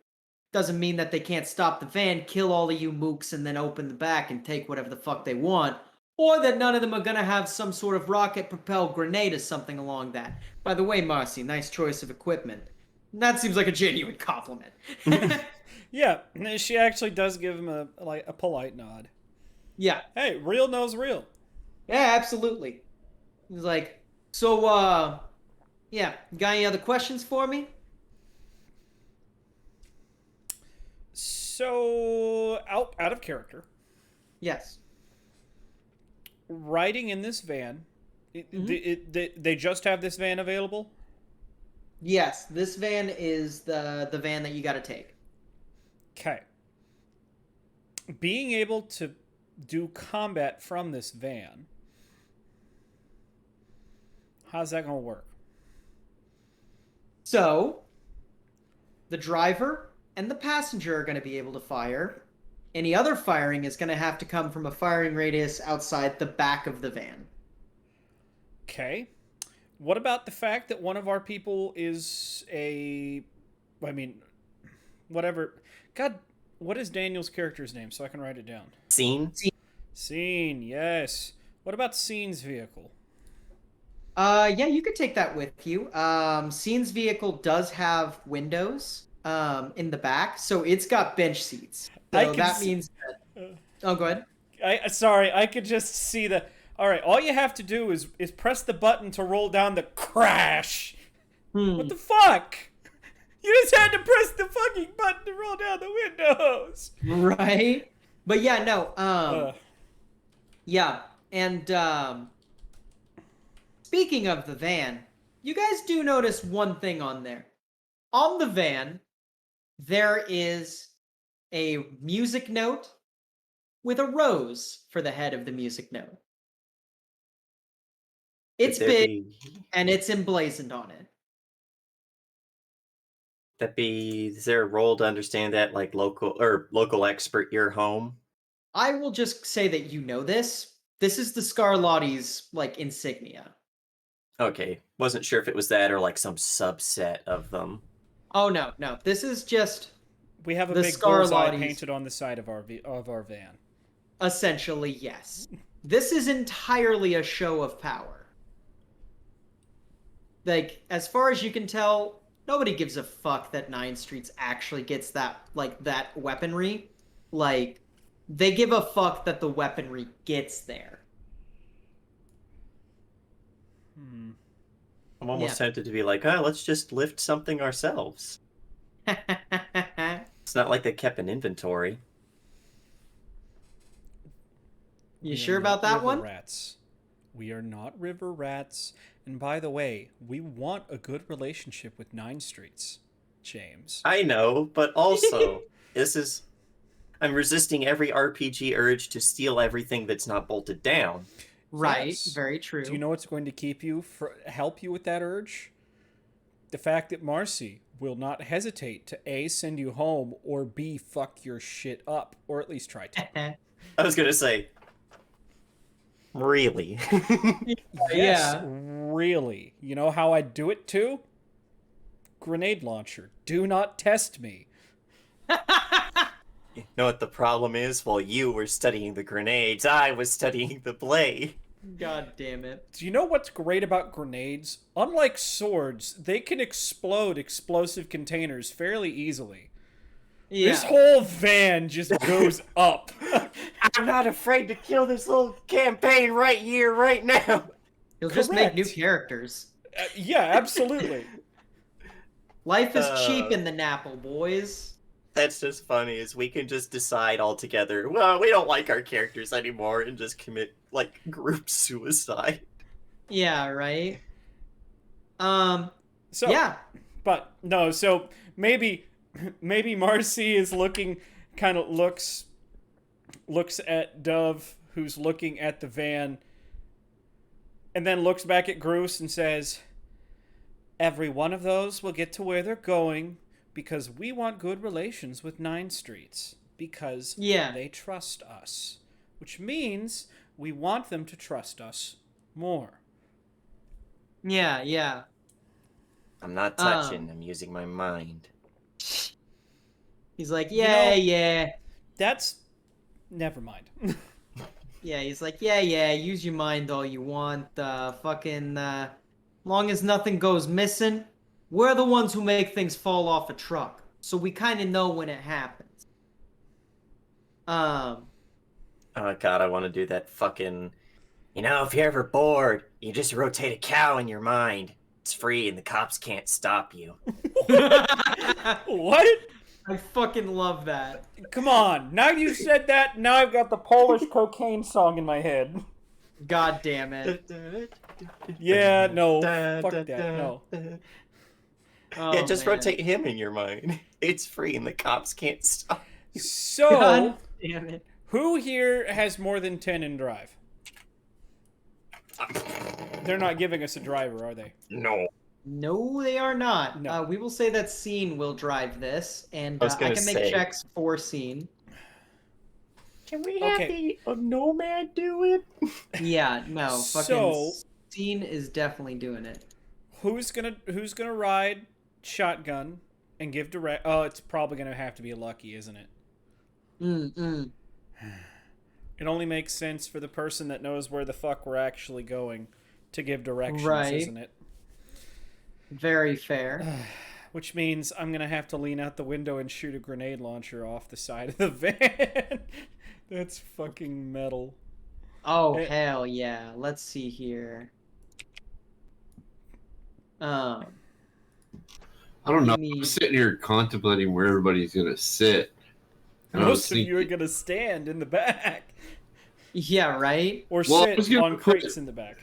Doesn't mean that they can't stop the van, kill all of you mooks, and then open the back and take whatever the fuck they want. Or that none of them are gonna have some sort of rocket-propelled grenade or something along that. By the way, Marcy, nice choice of equipment. That seems like a genuine compliment. Yeah, she actually does give him a polite nod. Yeah. Hey, real knows real. Yeah, absolutely. He's like, so, yeah, got any other questions for me? So, out of character. Yes. riding in this van. They just have this van available? Yes, this van is the van that you got to take. Okay. Being able to do combat from this van, how's that going to work? So, the driver and the passenger are going to be able to fire. Any other firing is going to have to come from a firing radius outside the back of the van. Okay. What about the fact that one of our people is whatever. God, what is Daniel's character's name so I can write it down? Scene? Scene, yes. What about Scene's vehicle? Yeah, you could take that with you. Scene's vehicle does have windows in the back, so it's got bench seats. So that means that... Oh, go ahead. I could just see the... All right, all you have to do is press the button to roll down the crash. What the fuck? You just had to press the fucking button to roll down the windows. Right? But yeah, no. Yeah, and speaking of the van, you guys do notice one thing on there. On the van, there is a music note with a rose for the head of the music note. It's big, and it's emblazoned on it. Is there a role to understand that, like local expert your home? I will just say that you know this. This is the Scarlatti's, like, insignia. Okay, wasn't sure if it was that or like some subset of them. Oh, no. This is just... We have a the big bullseye Scarlatti's. painted on the side of our van. Essentially, yes. This is entirely a show of power. Like, as far as you can tell, nobody gives a fuck that 9 Streets actually gets that weaponry. Like, they give a fuck that the weaponry gets there. I'm almost tempted to be like, let's just lift something ourselves. It's not like they kept an inventory. You sure about that one? Rats. We are not river rats. And by the way, we want a good relationship with 9 Streets, James. I know, but also, I'm resisting every RPG urge to steal everything that's not bolted down. Right, Yes. very true. Do you know what's going to help you with that urge? The fact that Marcy will not hesitate to A, send you home, or B, fuck your shit up, or at least try to. I was gonna say, really? Yes, Yeah. really. You know how I do it too? Grenade launcher. Do not test me. You know what the problem is? While you were studying the grenades, I was studying the blade. God damn it. Do you know what's great about grenades? Unlike swords, they can explode explosive containers fairly easily. Yeah. This whole van just goes up. I'm not afraid to kill this little campaign right here, right now. You'll just make Correct. new characters. Yeah, absolutely. Life is cheap in the Napple, boys. That's just funny, is we can just decide all together, well, we don't like our characters anymore, and just commit, like, group suicide. Yeah, right? So, yeah. But, no, so maybe Marcy is looks at Dove, who's looking at the van, and then looks back at Groose and says, every one of those will get to where they're going because we want good relations with 9 Streets because they trust us, which means we want them to trust us more. Yeah. I'm not touching, I'm using my mind. He's like, yeah. That's... Never mind. Yeah, he's like, yeah, use your mind all you want. Long as nothing goes missing, we're the ones who make things fall off a truck. So we kind of know when it happens. Oh god, I want to do that fucking... if you're ever bored, you just rotate a cow in your mind. It's free and the cops can't stop you. What? I fucking love that. Come on. Now you said that, now I've got the Polish cocaine song in my head. God damn it. Yeah, no. Fuck that. No. Oh, Yeah, just man. rotate him in your mind. It's free and the cops can't stop. So, God damn it. who here has more than 10 in drive? They're not giving us a driver, are they? No. No, they are not. No. We will say that Scene will drive this, and I was I gonna can make say. checks for Scene. Can we Okay. a nomad do it? Yeah, no, fucking So- Scene is definitely doing it. Who's gonna ride shotgun and give direct? Oh, it's probably gonna have to be a Lucky, isn't it? Mm-mm. It only makes sense for the person that knows where the fuck we're actually going to give directions, Right. isn't it? Very fair. Which means I'm gonna have to lean out the window and shoot a grenade launcher off the side of the van. That's fucking metal. Oh, Eh. hell yeah. Let's see here. I don't know. Me- I'm sitting here contemplating where everybody's gonna sit. And I was Most of you are thinking- gonna stand in the back yeah, right? or Well, I was sit gonna on put- crates in the back.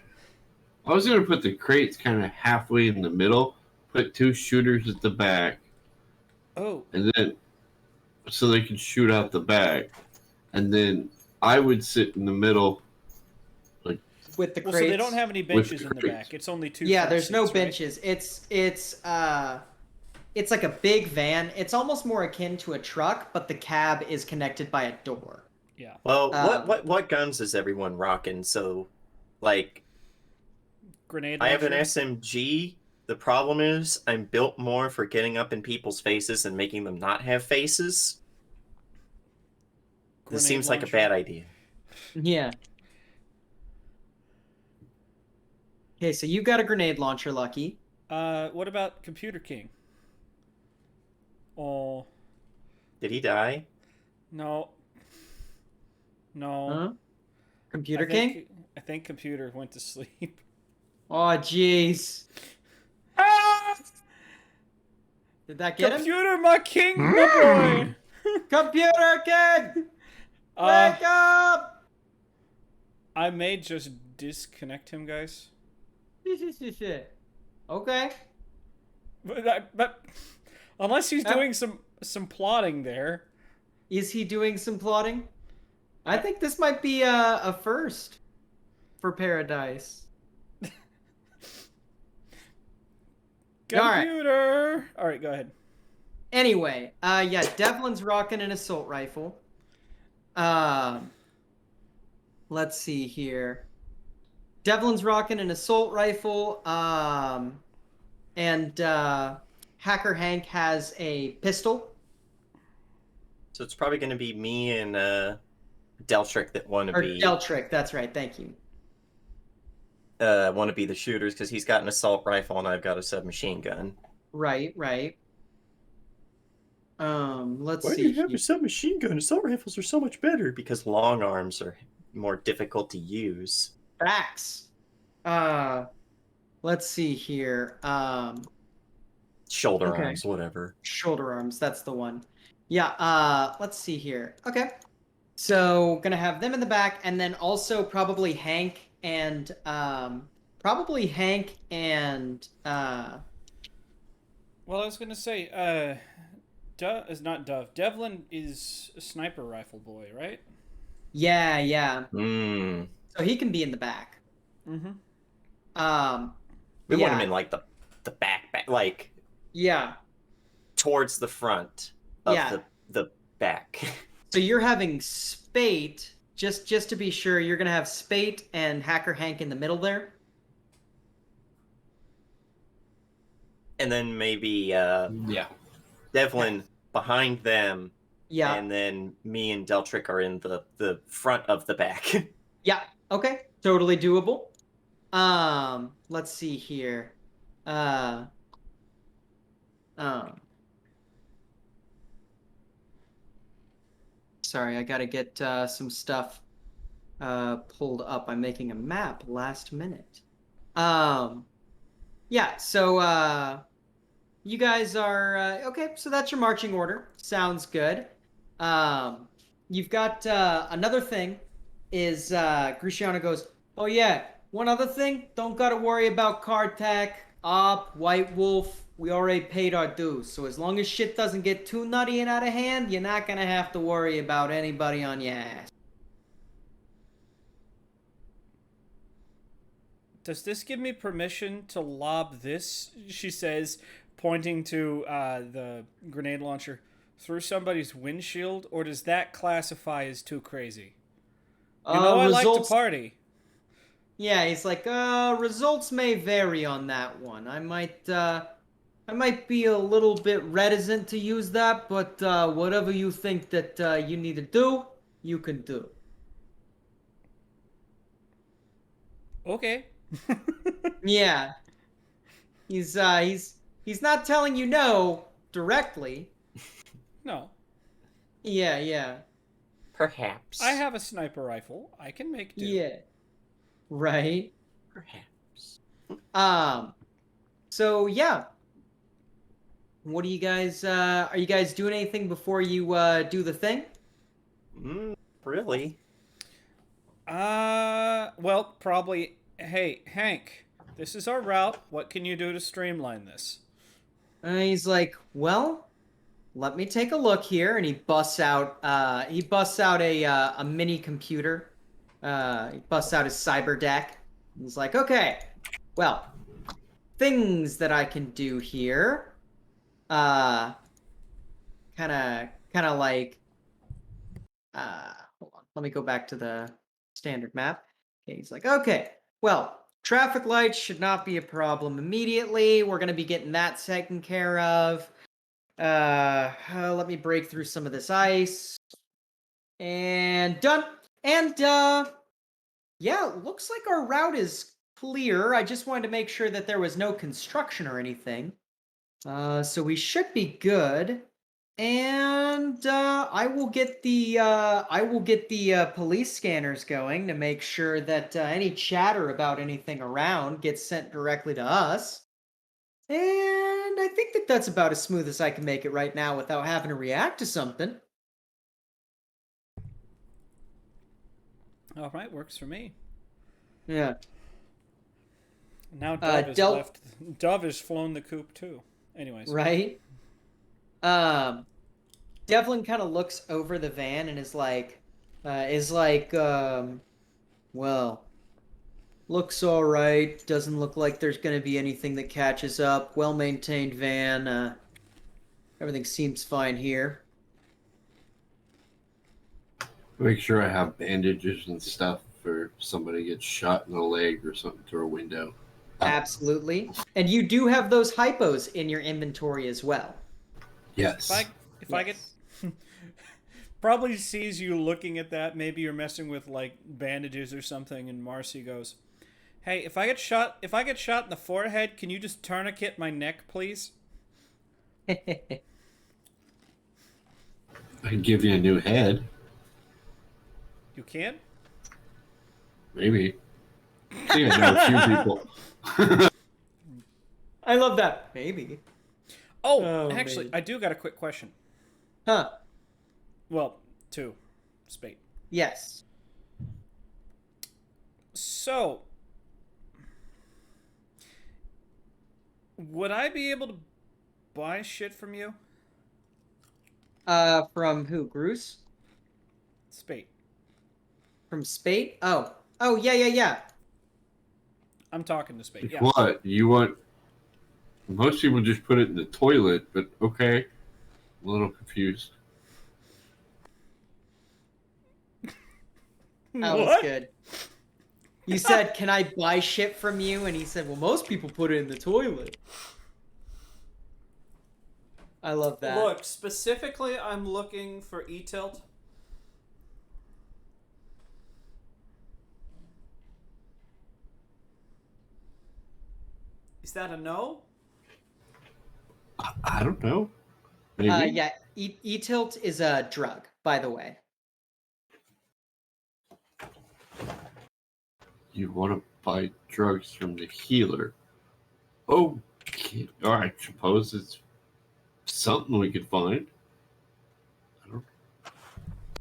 I was gonna put the crates kind of halfway in the middle, put 2 shooters at the back, Oh, and then so they can shoot out the back, and then I would sit in the middle. With the well, crates. so they don't have any With benches in the crates. back. It's only 2. Yeah, front there's no seats, right? benches. It's like a big van. It's almost more akin to a truck, but the cab is connected by a door. Yeah. Well, Um, what guns is everyone rocking? So, like, Grenade I have an launcher? SMG. The problem is I'm built more for getting up in people's faces and making them not have faces. This Grenade seems like a launcher. bad idea. Yeah. Okay, so you got a grenade launcher, Lucky. What about Computer King? Oh, Did he die? no. No. Huh? Computer I think, King? I think Computer went to sleep. Oh, jeez. Did that get him? Computer, my king, my boy! Computer King! Uh, Wake up! I may just disconnect him, guys. Okay. But unless he's Uh, doing some plotting there. Is he doing some plotting? I think this might be a first for Paradise. Alright. Computer! Alright, go ahead. Anyway, yeah, Devlin's rocking an assault rifle. Let's see here. Devlin's rocking an assault rifle. And Hacker Hank has a pistol. So it's probably going to be me and Deltrick that want to Or be Deltrick, that's right, thank you. the shooters because he's got an assault rifle and I've got a submachine gun. Right, right. Let's Why see. do you have here. a submachine gun? Assault rifles are so much better because long arms are more difficult to use. Facts. Let's see here. Shoulder Okay. arms, whatever. Shoulder arms, that's the one. Yeah, let's see here. Okay. So gonna have them in the back, and then also probably Hank and Well, I was gonna say, Dove is not Dove. Devlin is a sniper rifle boy, right? yeah. Hmm. So he can be in the back. Mm-hmm. We want him Yeah. in like the back, like Yeah. towards the front of Yeah. the back. So you're having Spate, just to be sure, you're gonna have Spate and Hacker Hank in the middle there. And then maybe Yeah. Devlin behind them, Yeah. and then me and Deltrick are in the front of the back. Yeah. Okay. Totally doable. Let's see here. Sorry, I gotta get some stuff pulled up. I'm making a map last minute. Yeah, so you guys are okay, so that's your marching order. Sounds good. You've got another thing is Cruciano goes, Oh yeah, one other thing. Don't gotta worry about Cartac, Op, White Wolf. We already paid our dues, so as long as shit doesn't get too nutty and out of hand, you're not gonna have to worry about anybody on your ass. Does this give me permission to lob this? She says, pointing to the grenade launcher, through somebody's windshield, or does that classify as too crazy? You know, I like to Results. party. Yeah, he's like, results may vary on that one. I might be a little bit reticent to use that, but whatever you think that you need to do, you can do. Okay. Yeah, he's not telling you no directly. No. Yeah, yeah, Perhaps. I have a sniper rifle. I can make do. yeah. Right. Perhaps. So yeah. What are you guys doing anything before you do the thing? Really? Well, probably. Hey, Hank, this is our route. What can you do to streamline this? He's like, well, let me take a look here, and he busts out a mini computer. He busts out his cyber deck. He's like, okay, well, things that I can do here. Kind of like, hold on, let me go back to the standard map. Okay, he's like, okay, well, traffic lights should not be a problem immediately. We're gonna be getting that taken care of. Let me break through some of this ice. And done. And, yeah, looks like our route is clear. I just wanted to make sure that there was no construction or anything. So we should be good. And, I will get the police scanners going to make sure that, any chatter about anything around gets sent directly to us. And I think that that's about as smooth as I can make it right now without having to react to something. All right, works for me. Yeah. Now Dove has Del- left. Dove has flown the coop too. Anyways. Right? Devlin kind of looks over the van and is like, well, looks all right. Doesn't look like there's going to be anything that catches up. Well-maintained van. Everything seems fine here. Make sure I have bandages and stuff for somebody gets shot in the leg or something through a window. Absolutely. And you do have those hypos in your inventory as well. Yes. If I get probably sees you looking at that, maybe you're messing with like bandages or something, and Marcy goes, "Hey, if I get shot in the forehead, can you just tourniquet my neck, please?" I can give you a new head. You can? Maybe. I think I know a few people. I love that. Maybe. Oh, actually, maybe. I do got a quick question. Huh. Well, two. Spate. Yes. So, would I be able to buy shit from you? From who? Bruce? Spate. From Spate? Oh. Oh, yeah. I'm talking to Spate. Like Yeah. what? You want. Most people just put it in the toilet, but okay. I'm a little confused. That was good. You said, can I buy shit from you? And he said, well, most people put it in the toilet. I love that. Look, specifically, I'm looking for E-Tilt. Is that a no? I don't know. Maybe. Yeah, E-Tilt is a drug, by the way. You want to buy drugs from the healer. Okay. All right. Suppose it's something we could find. I don't.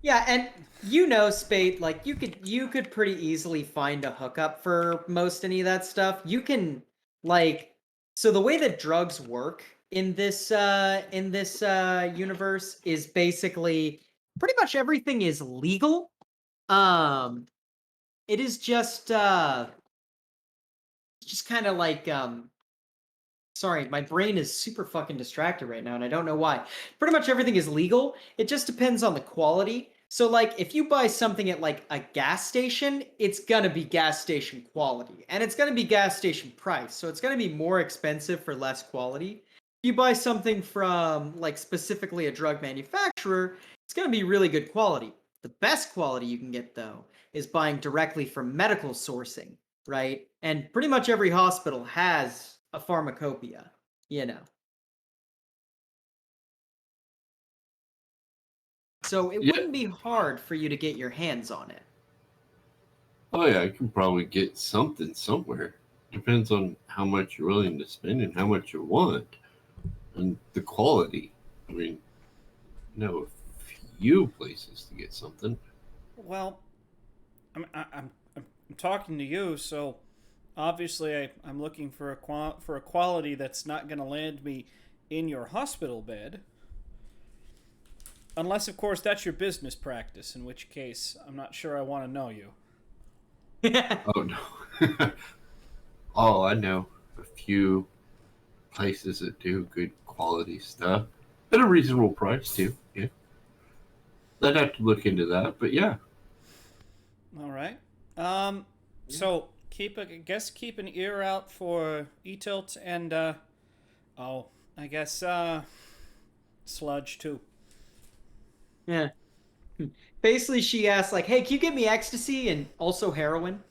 Yeah, and you know, Spade, like you could pretty easily find a hookup for most any of that stuff. You can like so the way that drugs work in this universe is basically pretty much everything is legal. It is just kind of like sorry, my brain is super fucking distracted right now, and I don't know why. Pretty much everything is legal. It just depends on the quality. So, like, if you buy something at like a gas station, it's gonna be gas station quality, and it's gonna be gas station price. So it's gonna be more expensive for less quality. If you buy something from like specifically a drug manufacturer, it's gonna be really good quality. The best quality you can get though is buying directly from medical sourcing, right? And pretty much every hospital has a pharmacopoeia, you know. So it Yeah. wouldn't be hard for you to get your hands on it. Oh yeah, I can probably get something somewhere. Depends on how much you're willing to spend and how much you want, and the quality. I mean, I know a few places to get something. Well, I'm talking to you, so obviously I'm looking for a quality that's not going to land me in your hospital bed. Unless, of course, that's your business practice, in which case I'm not sure I want to know you. Oh no. Oh, I know a few places that do good quality stuff at a reasonable price too. Yeah, I'd have to look into that, but yeah. All right. So keep an ear out for E-Tilt and I guess Sludge too. Yeah. Basically, she asked, like, hey, can you get me ecstasy and also heroin?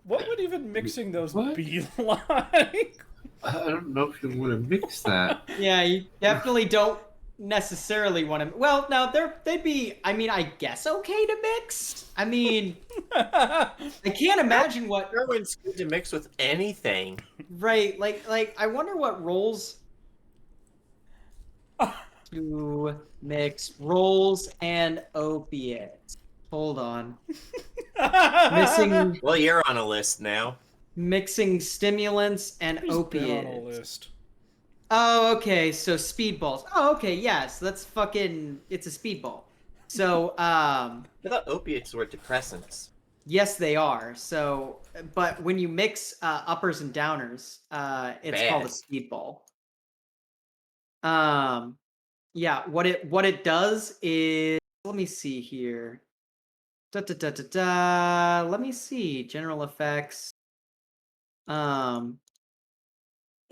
What would even mixing those What? be like? I don't know if you want to mix that. Yeah, you definitely don't necessarily want to. Well, now they'd be. I mean, I guess okay to mix. I mean, I can't imagine what. Heroin's good to mix with anything. Right, like I wonder what rolls to mix rolls and opiates. Hold on, Well, you're on a list now. mixing stimulants and He's been on a opiates. list. Oh, okay. So speedballs. Oh, okay. Yeah. So that's fucking. It's a speedball. So, I thought opiates were depressants. yes, they are. So, but when you mix uppers and downers, it's called a Bad. speedball. Yeah. What it does is, let me see here. Da da da da da. Let me see. General effects. Um,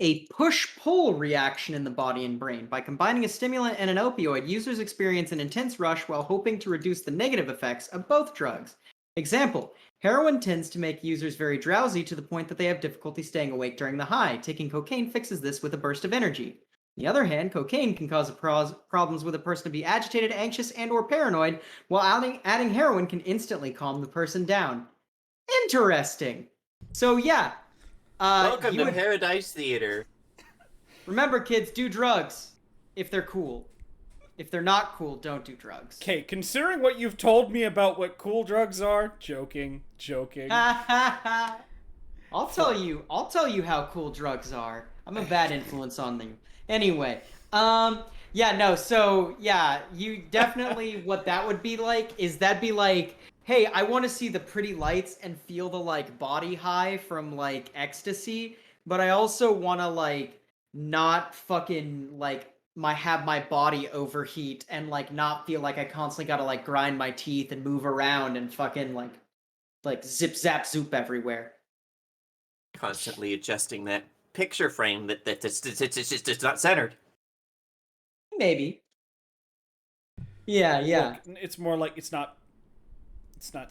a push-pull reaction in the body and brain. By combining a stimulant and an opioid, users experience an intense rush while hoping to reduce the negative effects of both drugs. Example, heroin tends to make users very drowsy to the point that they have difficulty staying awake during the high. Taking cocaine fixes this with a burst of energy. On the other hand, cocaine can cause problems with a person to be agitated, anxious, and or paranoid, while adding heroin can instantly calm the person down. Interesting. So yeah, Welcome you to would- Paradise Theater. Remember, kids, do drugs if they're cool. If they're not cool, don't do drugs. Okay, considering what you've told me about what cool drugs are, joking. I'll tell you how cool drugs are. I'm a bad influence on them. Anyway, yeah, no, so yeah, you definitely what that would be like is that'd be like, hey, I want to see the pretty lights and feel the like body high from like ecstasy, but I also want to like not fucking like have my body overheat and like not feel like I constantly gotta like grind my teeth and move around and fucking like zip zap zoop everywhere. Constantly adjusting that picture frame that's it's not centered. Maybe. Yeah. Look, it's more like it's not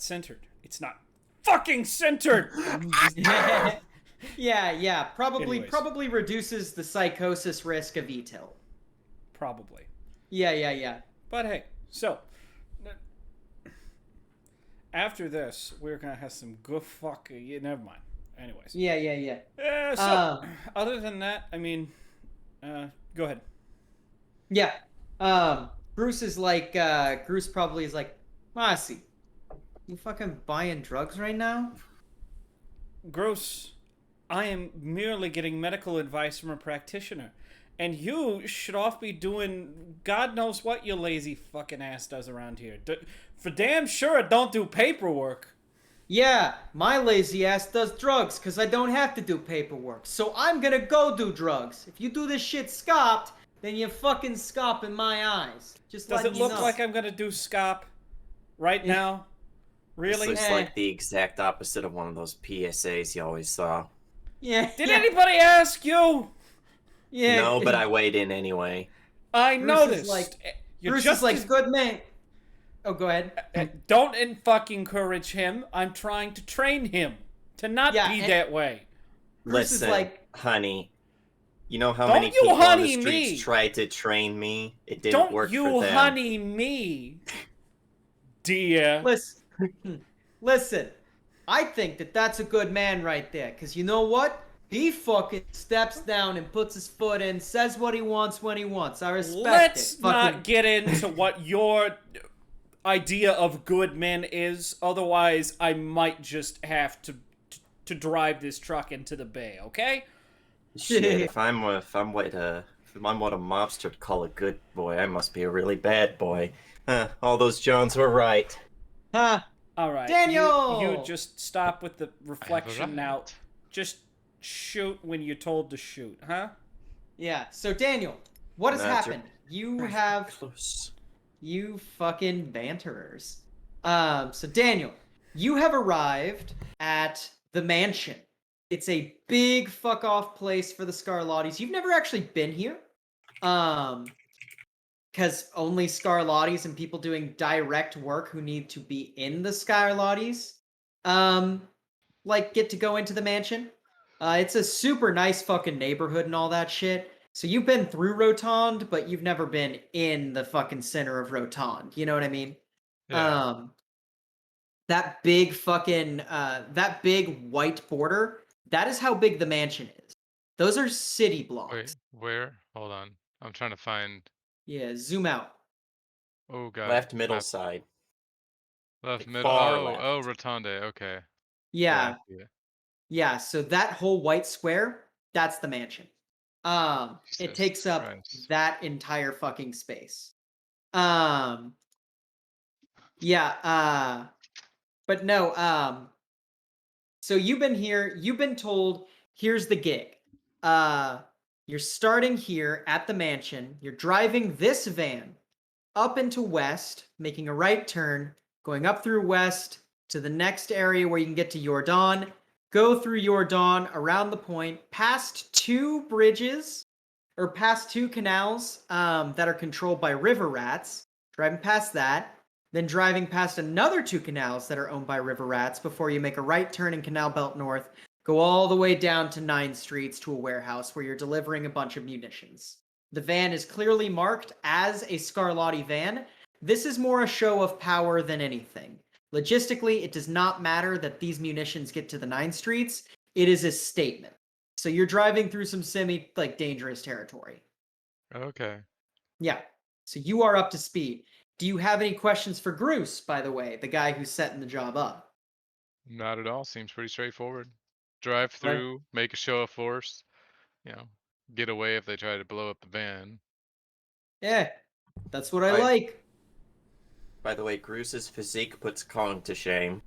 centered. It's not fucking centered. yeah. Probably Anyways. probably reduces the psychosis risk of E-Tilt. Probably. Yeah. But hey, so after this, we're gonna have some good fuck. Never mind. Anyways. Yeah. So other than that, I mean, go ahead. Yeah. Bruce is like, Bruce probably is like, Marcy, you fucking buying drugs right now? Gross. I am merely getting medical advice from a practitioner. And you should off be doing God knows what your lazy fucking ass does around here. For damn sure, don't do paperwork. Yeah, my lazy ass does drugs because I don't have to do paperwork. So I'm gonna go do drugs. If you do this shit scopped, then you fucking scop in my eyes. Just Does letting it you look know. like I'm gonna do scop right now? This Really? looks Eh. like the exact opposite of one of those PSAs you always saw. Yeah. Did yeah, anybody ask you? Yeah. No, but I weighed in anyway. I Bruce is noticed. like- You're Bruce just is like, as good man. Oh, go ahead. don't fucking encourage him. I'm trying to train him to not Yeah, be and- that way. Bruce is Listen, like, honey, you know how Don't many you people on honey the streets me. tried to train me? It didn't Don't work you for them. honey me, dear. listen, listen. I think that that's a good man right there. Because you know what? He fucking steps down and puts his foot in, says what he wants when he wants. I respect Let's it. not Fucking- get into what your idea of good men is. Otherwise, I might just have to drive this truck into the bay. Okay? Shit, if I'm what a mobster would call a good boy, I must be a really bad boy. Huh, all those Jones were right. Huh. All right, Daniel! You just stop with the reflection now. right. Just shoot when you're told to shoot, huh? Yeah. So Daniel, what has That's happened? You have Close. you fucking banterers. So Daniel, you have arrived at the mansion. It's a big fuck off place for the Scarlattis. You've never actually been here. Because only Scarlattis and people doing direct work who need to be in the Scarlattis, like get to go into the mansion. It's a super nice fucking neighborhood and all that shit. So you've been through Rotond, but you've never been in the fucking center of Rotond. You know what I mean? Yeah. That big fucking that big white border, that is how big the mansion is. Those are city blocks. Wait, where? Hold on. I'm trying to find. Yeah, zoom out. Oh god. Left middle map. side. Left like middle. far Oh, left. Rotonde. Okay. Yeah, I see it. yeah, so that whole white square, that's the mansion. It Jesus takes up Christ. that entire fucking space. Yeah, but no, so you've been here, you've been told, here's the gig. You're starting here at the mansion, you're driving this van up into west, making a right turn, going up through west to the next area where you can get to Jordan, go through Jordan, around the point, past two bridges, or past two canals that are controlled by river rats, driving past that, then driving past another two canals that are owned by river rats before you make a right turn in Canal Belt North, go all the way down to 9 streets to a warehouse where you're delivering a bunch of munitions. The van is clearly marked as a Scarlatti van. This is more a show of power than anything. Logistically, it does not matter that these munitions get to the 9 streets. It is a statement. So you're driving through some dangerous territory. Okay. Yeah. So you are up to speed. Do you have any questions for Groose, by the way, the guy who's setting the job up? Not at all. Seems pretty straightforward. Drive Right. through, make a show of force. Get away if they try to blow up the van. Yeah. That's what I Right. like. By the way, Gruce's physique puts Kong to shame.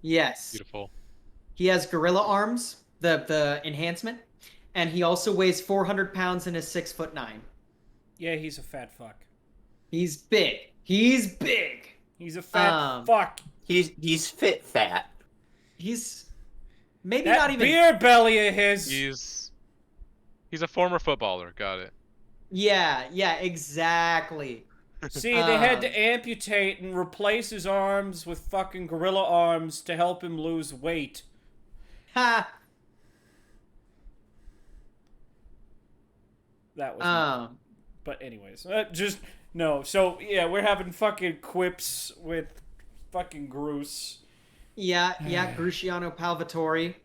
Yes. Beautiful. He has gorilla arms, the enhancement, and he also weighs 400 pounds and is 6'9". Yeah, he's a fat fuck. He's big. He's big. He's a fat Um, fuck. He's fit fat. He's maybe That not even. beer belly of his. He's a former footballer. Got it. Yeah, exactly. See, they had Um, to amputate and replace his arms with fucking gorilla arms to help him lose weight. Ha. That was. But anyways, just no. So yeah, we're having fucking quips with fucking Groose. Yeah, Cruciano Palvatori.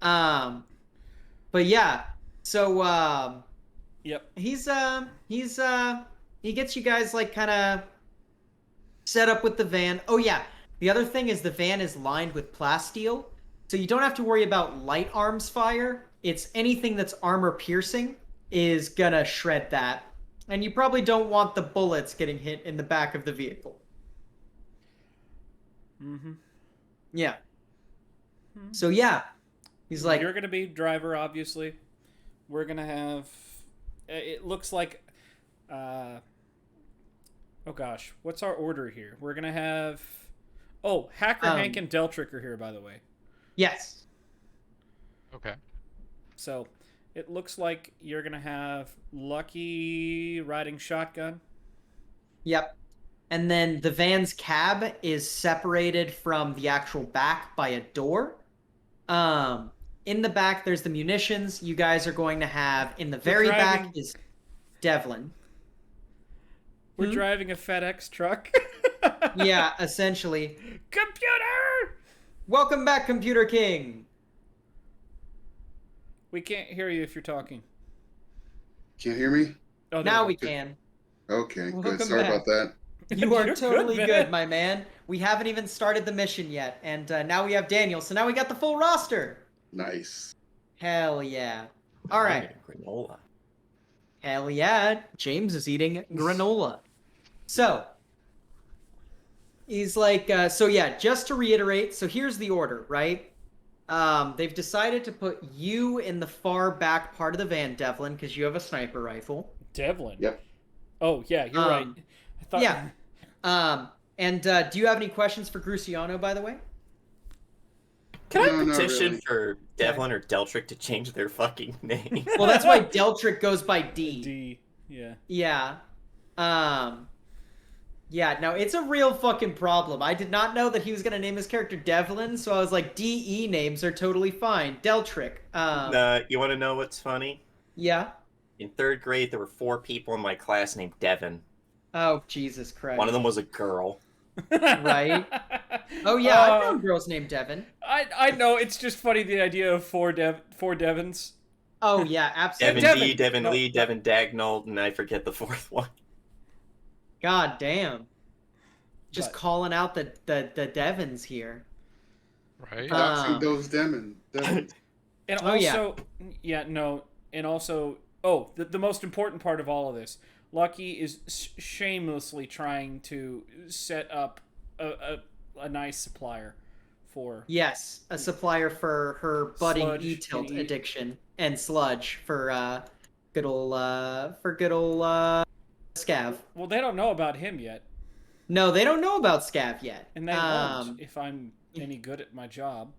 But yeah, so Yep. he's He gets you guys like kind of set up with the van. Oh yeah, the other thing is the van is lined with plasteel, so you don't have to worry about light arms fire. It's anything that's armor piercing is gonna shred that, and you probably don't want the bullets getting hit in the back of the vehicle. Mm-hmm. Yeah. So yeah, he's like, You're gonna be driver, obviously. We're gonna have. It looks like. Oh gosh, what's our order here? We're gonna have. Oh, Hacker Hank and Deltrick are here, by the way. yes. Okay. So, it looks like you're gonna have Lucky riding shotgun. Yep. And then the van's cab is separated from the actual back by a door. In the back, there's the munitions you guys are going to have. In the very back is Devlin. We're driving a FedEx truck. Yeah, essentially. Computer! Welcome back, Computer King. We can't hear you if you're talking. Can't hear me? Oh, there Now we we go. can. Okay, good. Welcome Sorry back. about that. You are You're totally man. good, my man. We haven't even started the mission yet, and now we have Daniel. So now we got the full roster. Nice. Hell yeah! All right. Granola. Hell yeah! James is eating granola. So he's like, so yeah. Just to reiterate, so here's the order, right? They've decided to put you in the far back part of the van, Devlin, because you have a sniper rifle. Devlin. Yep. Oh yeah, you're right. I thought. Yeah. And do you have any questions for Gruciano, by the way? Can No, I not petition really. for Devlin or Deltrick to change their fucking name? Well, that's why Deltrick goes by D. D. Yeah. Yeah. Yeah, no, it's a real fucking problem. I did not know that he was gonna name his character Devlin, so I was like, DE names are totally fine. Deltrick. You want to know what's funny? Yeah. In 3rd grade, there were 4 people in my class named Devin. Oh, Jesus Christ. One of them was a girl. Right. Oh yeah, I've known girls named Devin. I know. It's just funny the idea of four Devons. Oh yeah, absolutely. Devin Devin. D, Devin No. Lee, Devin Dagnall, and I forget the 4th one. God damn. Just But- calling out the Devons here. Right? Boxing those demons. And Oh, yeah. also, and also, the most important part of all of this, Lucky is shamelessly trying to set up a nice supplier for. Yes, a supplier for her budding Sludge e-tilt and addiction and sludge for good old Scav. Well, they don't know about him yet, No, they don't know about Scav yet. and they won't if I'm any good at my job.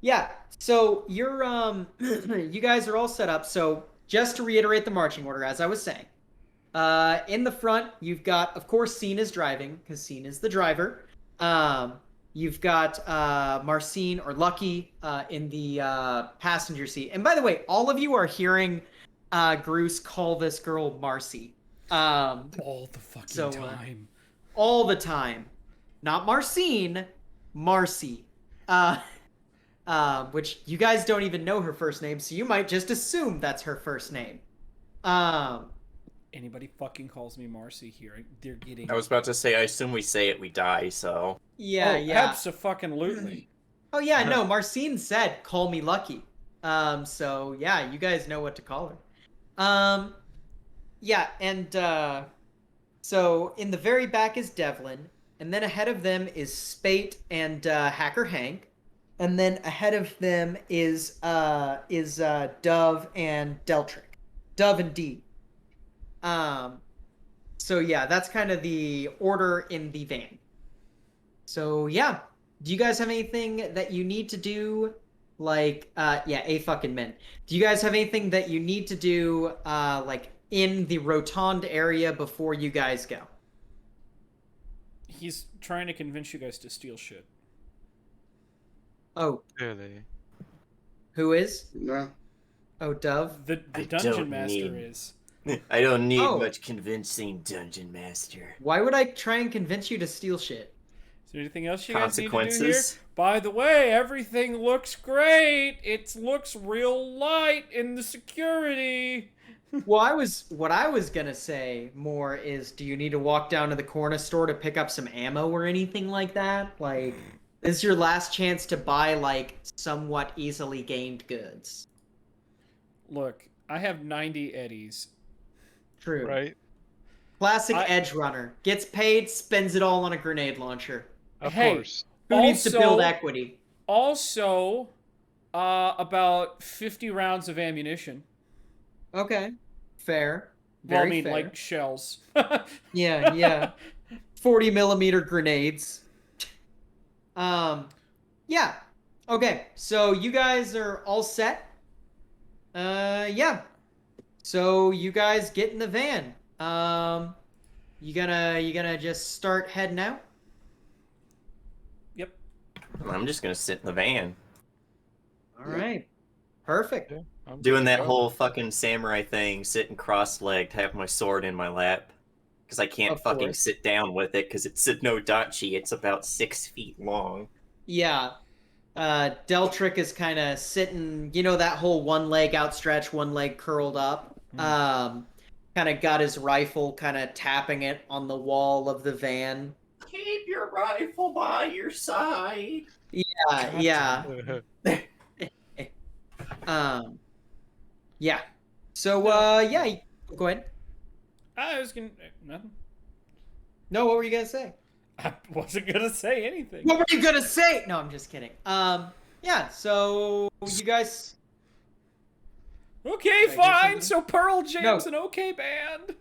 Yeah. So you're you guys are all set up. So just to reiterate the marching order, as I was saying, in the front you've got, of course, Scene is driving because Scene is the driver. You've got Marcine or Lucky in the passenger seat. And by the way, all of you are hearing Bruce call this girl Marcy. All the fucking So, time. all the time. Not Marcine, Marcy. Which you guys don't even know her first name, so you might just assume that's her first name. Anybody fucking calls me Marcy here, they're getting. I was about to say, I assume we say it, we die, so. Yeah, yeah. Abso-fucking-lutely. Oh yeah, no, Marcine said, call me Lucky. So yeah, you guys know what to call her. Yeah, and so in the very back is Devlin, and then ahead of them is Spate and Hacker Hank, and then ahead of them is Dove and Deltrick. Dove and D. So yeah, that's kind of the order in the van. So yeah, do you guys have anything that you need to do? Like, yeah, a fucking men. Do you guys have anything that you need to do, like, in the rotund area before you guys go? He's trying to convince you guys to steal shit. Oh, Really? who is? No. Oh, Dove? The I dungeon don't master need- is. I don't need Oh. much convincing, Dungeon Master. Why would I try and convince you to steal shit? Is there anything else you guys need to do here? Consequences? By the way, everything looks great. It looks real light in the security. Well, what I was gonna say more is, do you need to walk down to the corner store to pick up some ammo or anything like that? Like, this is your last chance to buy like somewhat easily gained goods. Look, I have 90 eddies. True. Right? Classic I- edge runner. Gets paid, spends it all on a grenade launcher. Of Hey, course. Who needs to build Also- equity? Also, about 50 rounds of ammunition. Okay. Fair. Well, I Very mean, fair. like shells. Yeah, yeah. 40 millimeter grenades. Yeah. Okay, so you guys are all set. Yeah. So you guys get in the van. You gonna just start heading out? Yep. I'm just gonna sit in the van, All Yeah. right. Perfect. Yeah, I'm good doing to that go. whole fucking samurai thing, sitting cross-legged, have my sword in my lap, because I can't Of fucking course. sit down with it because it's a no dachi. It's about 6 feet long. Yeah. Deltrick is kind of sitting, that whole one leg outstretched, one leg curled up. Kind of got his rifle, kind of tapping it on the wall of the van. Keep your rifle by your side. Yeah. Yeah. So, yeah, go ahead. I was gonna nothing. No, what were you gonna say? I wasn't gonna say anything. What were you gonna say? No, I'm just kidding. Yeah. So you guys. Okay, Did I hear fine. something? So Pearl Jam's No. an okay band.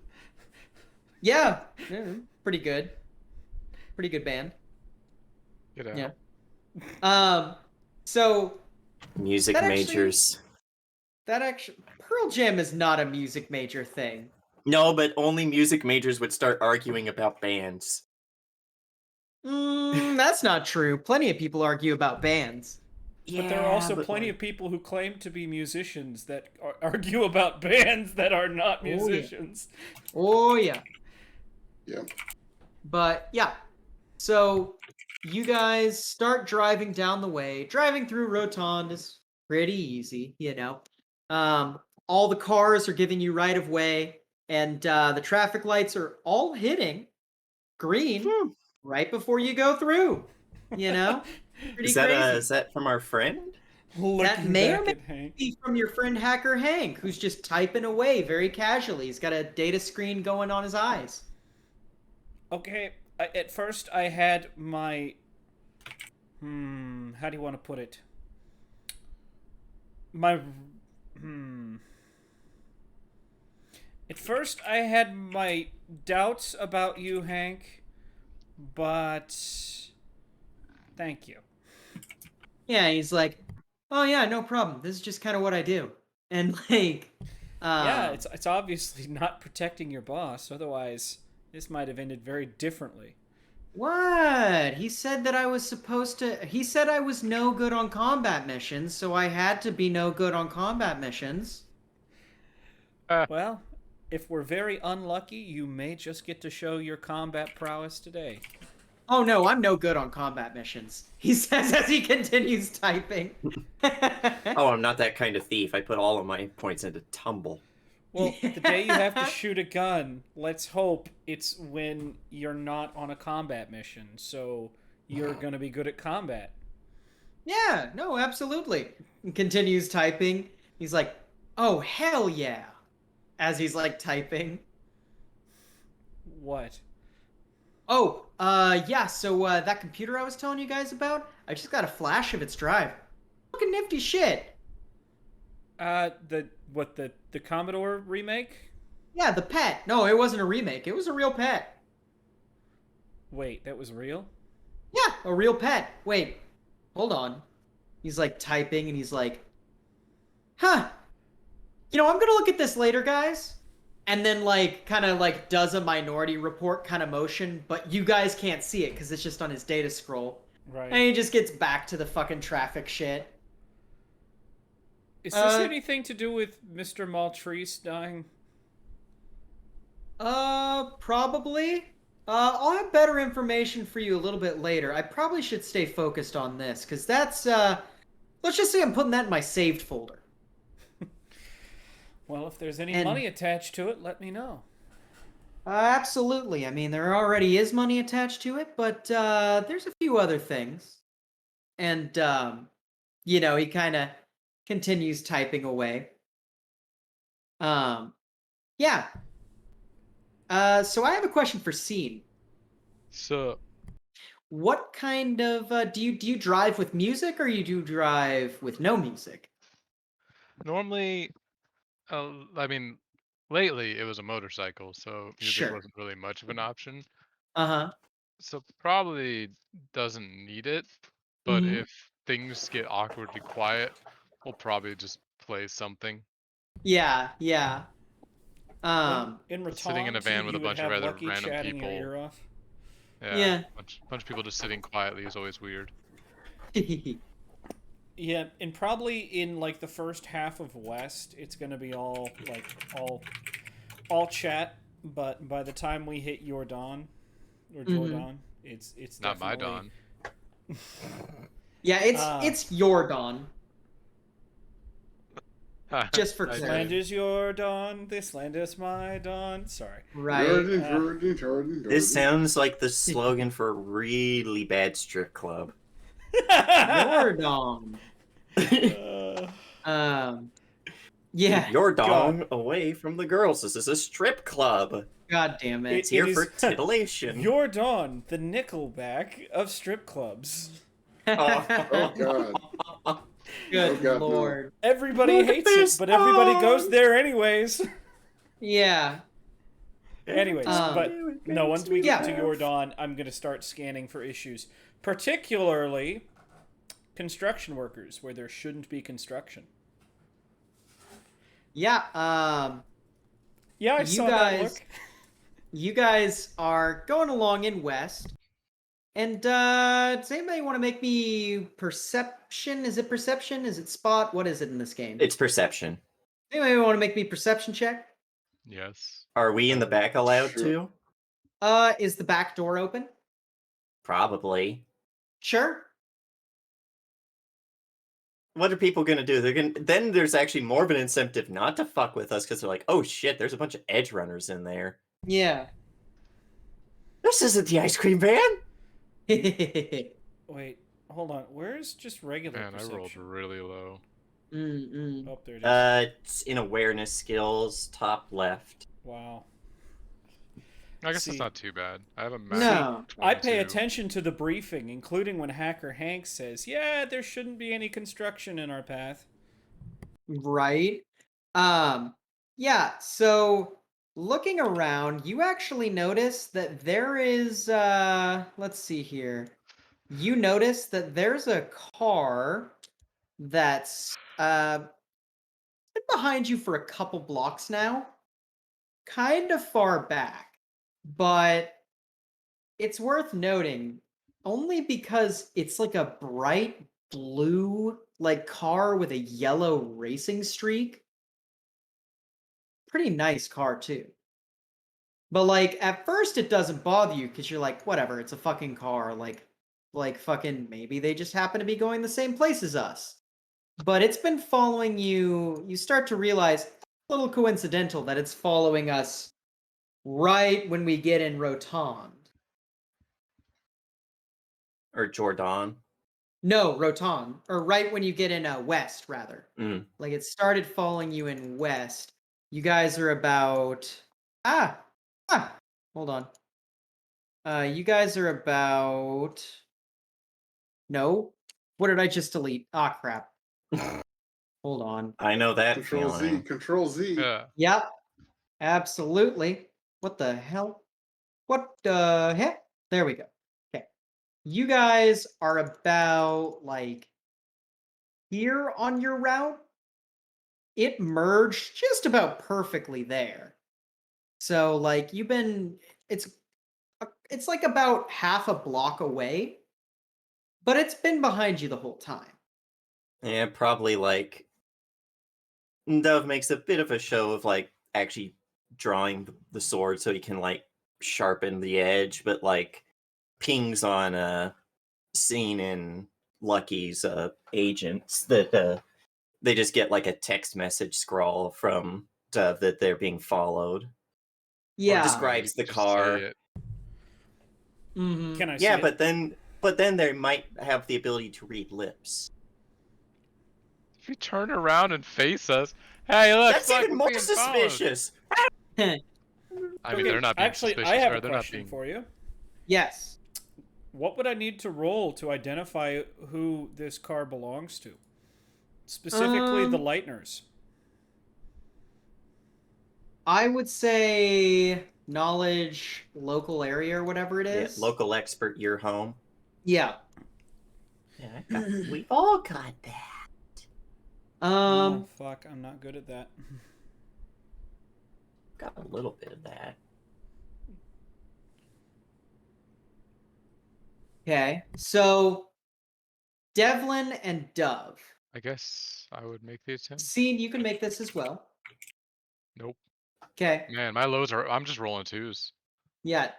Yeah. Pretty good. Pretty good band. Get out. Yeah. So Music That actually- majors. Pearl Jam is not a music major thing. No, but only music majors would start arguing about bands. That's not true. Plenty of people argue about bands. But there are also plenty of people who claim to be musicians that argue about bands that are not Oh, yeah. musicians. Oh yeah. Yeah. But yeah. So you guys start driving down the way. Driving through Rotond is pretty easy, all the cars are giving you right of way, and the traffic lights are all hitting green right before you go through. Pretty Is that crazy. is that from our friend? Looking may or back may at Hank. Be from your friend Hacker Hank, who's just typing away very casually. He's got a data screen going on his eyes. Okay, at first I had my... how do you want to put it? At first I had my doubts about you, Hank, but... Thank you. Yeah, he's like, oh yeah, no problem. This is just kind of what I do. And like, Yeah, it's obviously not protecting your boss, otherwise this might have ended very differently. what? He said that I was supposed to. He said I was no good on combat missions, so I had to be no good on combat missions. Well, if we're very unlucky, you may just get to show your combat prowess today. Oh no, I'm no good on combat missions. He says as he continues typing. Oh, I'm not that kind of thief. I put all of my points into tumble. Well, the day you have to shoot a gun, let's hope it's when you're not on a combat mission, so you're gonna be good at combat. Yeah, no, absolutely. And continues typing. He's like, oh hell yeah, as he's like typing. What? Oh, yeah, so, that computer I was telling you guys about, I just got a flash of its drive. Fucking nifty shit. The Commodore remake? Yeah, the pet. No, it wasn't a remake. It was a real pet. Wait, that was real? Yeah, a real pet. Wait, hold on. He's, like, typing, and he's like, huh. I'm gonna look at this later, guys. And then, like, kind of, like, does a Minority Report kind of motion, but you guys can't see it, because it's just on his data scroll. Right. And he just gets back to the fucking traffic shit. Is this anything to do with Mr. Maltese dying? Probably. I'll have better information for you a little bit later. I probably should stay focused on this, because that's, let's just say I'm putting that in my saved folder. Well, if there's any And- money attached to it, let me know. Absolutely. I mean, there already is money attached to it, but there's a few other things. And, he kind of continues typing away. Yeah. So I have a question for Scene. So What kind of do you drive with music, or you do drive with no music? normally, I mean, lately it was a motorcycle, so music Sure. wasn't really much of an option. Uh-huh. So probably doesn't need it. But Mhm. if things get awkwardly quiet, we'll probably just play something. Yeah, yeah. In Sitting in a Raton's, van with a you would bunch of have other Lucky random chatting your people. ear off. Yeah, Yeah. bunch of people just sitting quietly is always weird. Yeah, and probably in like the first half of West, it's gonna be all all chat. But by the time we hit your dawn or Jordan, it's Not my definitely Dawn. Yeah, it's your dawn. Just for I This did. land clarity. is your dawn. This land is my dawn. Sorry. Right. Jordan. This sounds like the slogan for a really bad strip club. Your dawn. Uh, Yeah. Keep your God. dong away from the girls. This is a strip club. God damn it. It's here it for is titillation. Your dawn, the Nickelback of strip clubs. Oh God. Good Oh, God, no. lord. Everybody Look at hates this it, but everybody goes dong. there anyways. Yeah. Anyways, but no, once we get to Yeah. your dawn, I'm going to start scanning for issues, particularly construction workers where there shouldn't be construction. Yeah. Yeah, I You saw that guys- look. You guys are going along in West. And does anybody want to make me perception? Is it perception? Is it spot? What is it in this game? It's perception. Anybody want to make me perception check? Yes. Are we in the back allowed Sure. to? Is the back door open? Probably. Sure. What are people gonna do? They're gonna then there's actually more of an incentive not to fuck with us because they're like, oh shit, there's a bunch of edge runners in there. Yeah. This isn't the ice cream van. Wait, hold on. Where's just regular Man, I rolled perception? really low. Mm-mm. Oh, there it is. It's in awareness skills, top left. Wow. I guess See- it's not too bad. I have a max. No. I pay 22. attention to the briefing, including when Hacker Hank says, yeah, there shouldn't be any construction in our path. Right. Yeah, so looking around, you actually notice that there is let's see here. You notice that there's a car that's been behind you for a couple blocks now. Kind of far back. But it's worth noting only because it's like a bright blue like car with a yellow racing streak. Pretty nice car too. But like at first it doesn't bother you because you're like, whatever, it's a fucking car. Like fucking maybe they just happen to be going the same place as us. But it's been following you. You start to realize it's a little coincidental that it's following us right when we get in Rotond. Or Jordan. No, Rotond. Or right when you get in West, rather. Mm. Like it started following you in West. You guys are about hold on. You guys are about no. What did I just delete? Ah crap. Hold on. I know that Control Z. feeling. Control Z. Yeah. Yep. Absolutely. What the hell? What the heck? There we go. Okay. You guys are about like here on your route. It merged just about perfectly there. So like it's like about half a block away, but it's been behind you the whole time. Yeah, probably like Dove makes a bit of a show of like actually drawing the sword so he can like sharpen the edge, but like pings on Scene and Lucky's agents that they just get like a text message scrawl from that they're being followed. Or Yeah. describes You the just say car. it. Mm-hmm. Can I see Yeah, it? but then they might have the ability to read lips. If you turn around and face us, hey, look, That's fuck, even we're more being followed. suspicious. I mean, Okay, they're not being actually, suspicious. I have or a they're not question being. for you. Yes. What would I need to roll to identify who this car belongs to? Specifically, the Lightners. I would say knowledge, local area, or whatever it Yeah, is. local expert, your home. Yeah. Yeah, we've all got that. Oh, fuck, I'm not good at that. Got a little bit of that. Okay. So Devlin and Dove. I guess I would make the attempt. Scene, you can make this as well. Nope. Okay. Man, my lows are. I'm just rolling twos. Yeah.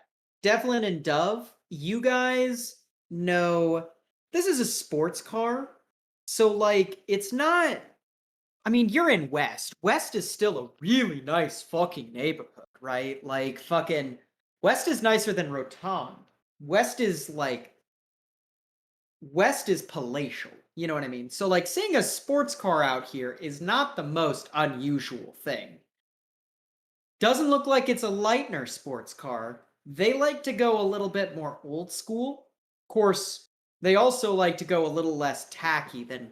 Devlin and Dove, you guys know this is a sports car. So, like, it's not. I mean, you're in West. West is still a really nice fucking neighborhood, right? Like, fucking. West is nicer than Rotond. West is like. West is palatial. You know what I mean? So, like, seeing a sports car out here is not the most unusual thing. Doesn't look like it's a Lightner sports car. They like to go a little bit more old school. Of course, they also like to go a little less tacky than,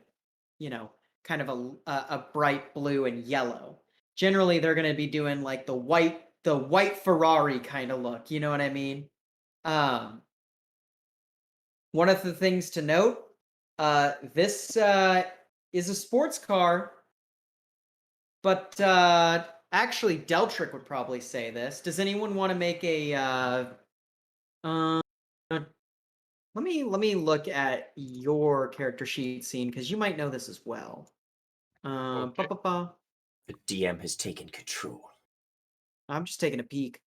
you know, kind of a bright blue and yellow. Generally, they're going to be doing like the white Ferrari kind of look. You know what I mean? One of the things to note, this is a sports car, but actually, Deltrick would probably say this. Does anyone want to make a? Let me look at your character sheet scene because you might know this as well. Okay. The DM has taken control. I'm just taking a peek.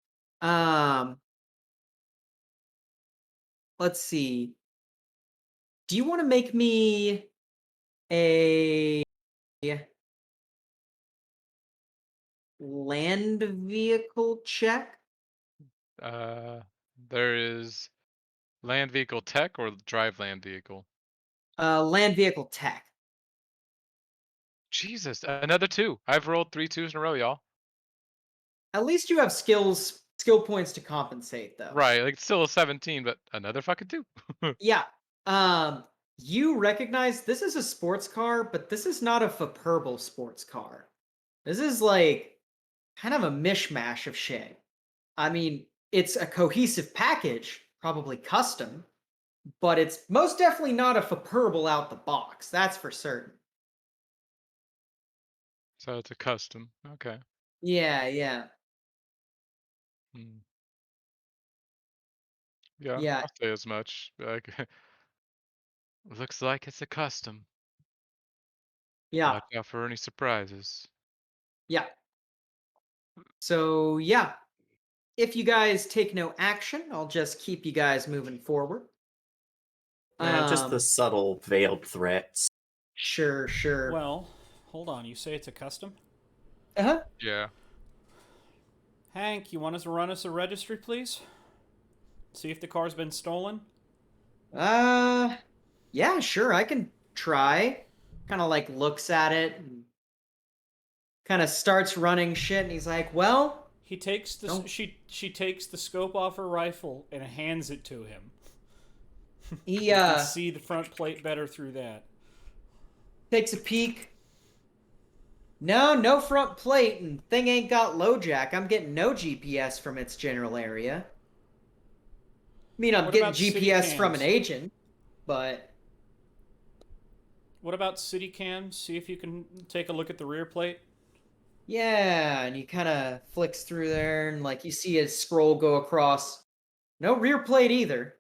Let's see. Do you want to make me a land vehicle check? There is land vehicle tech or drive land vehicle. Land vehicle tech. Jesus, another two. I've rolled 3 twos in a row, y'all. At least you have skill points to compensate, though. Right, like it's still a 17, but another fucking two. Yeah. You recognize this is a sports car, but this is not a Superbal sports car. This is like kind of a mishmash of shit. I mean, it's a cohesive package, probably custom, but it's most definitely not a Superbal out the box. That's for certain. So it's a custom. Okay. Yeah, yeah, Hmm. Yeah, yeah, I'll say as much. Like, looks like it's a custom. yeah, Watch out for any surprises. yeah. So, yeah. If you guys take no action, I'll just keep you guys moving forward. Just the subtle, veiled threats. Sure, sure. Well, hold on. You say it's a custom? Uh-huh. Yeah. Hank, you want us to run us a registry, please? See if the car's been stolen? Yeah, sure, I can try. Kind of like looks at it and kind of starts running shit, and he's like, well, He takes the Oh. she takes the scope off her rifle and hands it to him. he You can see the front plate better through that. takes a peek. No front plate, and thing ain't got low jack. I'm getting no GPS from its general area. I mean, I'm What getting about city GPS from an cams? agent, but What about city cams? See if you can take a look at the rear plate. yeah, and he kind of flicks through there, and like you see his scroll go across. No rear plate either.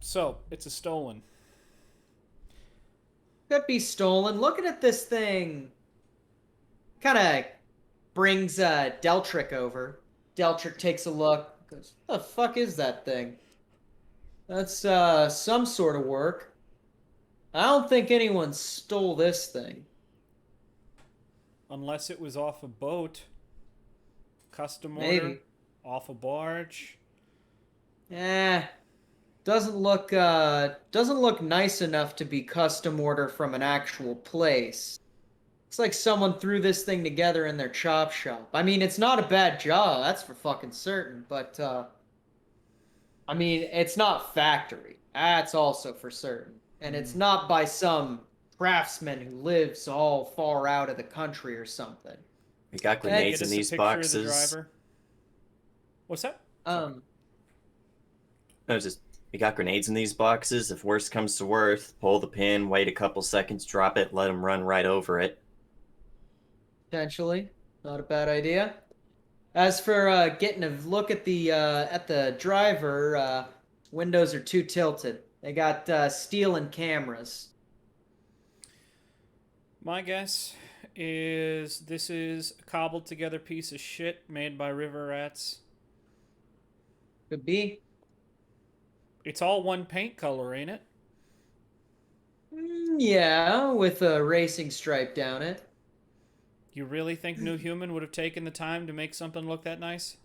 So, it's a stolen. Could be stolen. Looking at this thing, kind of brings Deltrick over. Deltrick takes a look. Goes, "The fuck is that thing? That's some sort of work. I don't think anyone stole this thing." Unless it was off a boat. Custom order. Maybe. Off a barge. Doesn't look nice enough to be custom order from an actual place. It's like someone threw this thing together in their chop shop. I mean, it's not a bad job, that's for fucking certain, but I mean, it's not factory. That's also for certain. And it's not by some craftsman who lives all far out of the country or something. We got Get grenades us in a these picture of the boxes. driver. What's that? No, it's just we got grenades in these boxes. If worst comes to worst, pull the pin, wait a couple seconds, drop it, let them run right over it. Potentially. Not a bad idea. As for getting a look at the driver, windows are too tilted. They got steel and cameras. My guess is this is a cobbled together piece of shit made by river rats. Could be. It's all one paint color, ain't it? Yeah, with a racing stripe down it. You really think New Human would have taken the time to make something look that nice?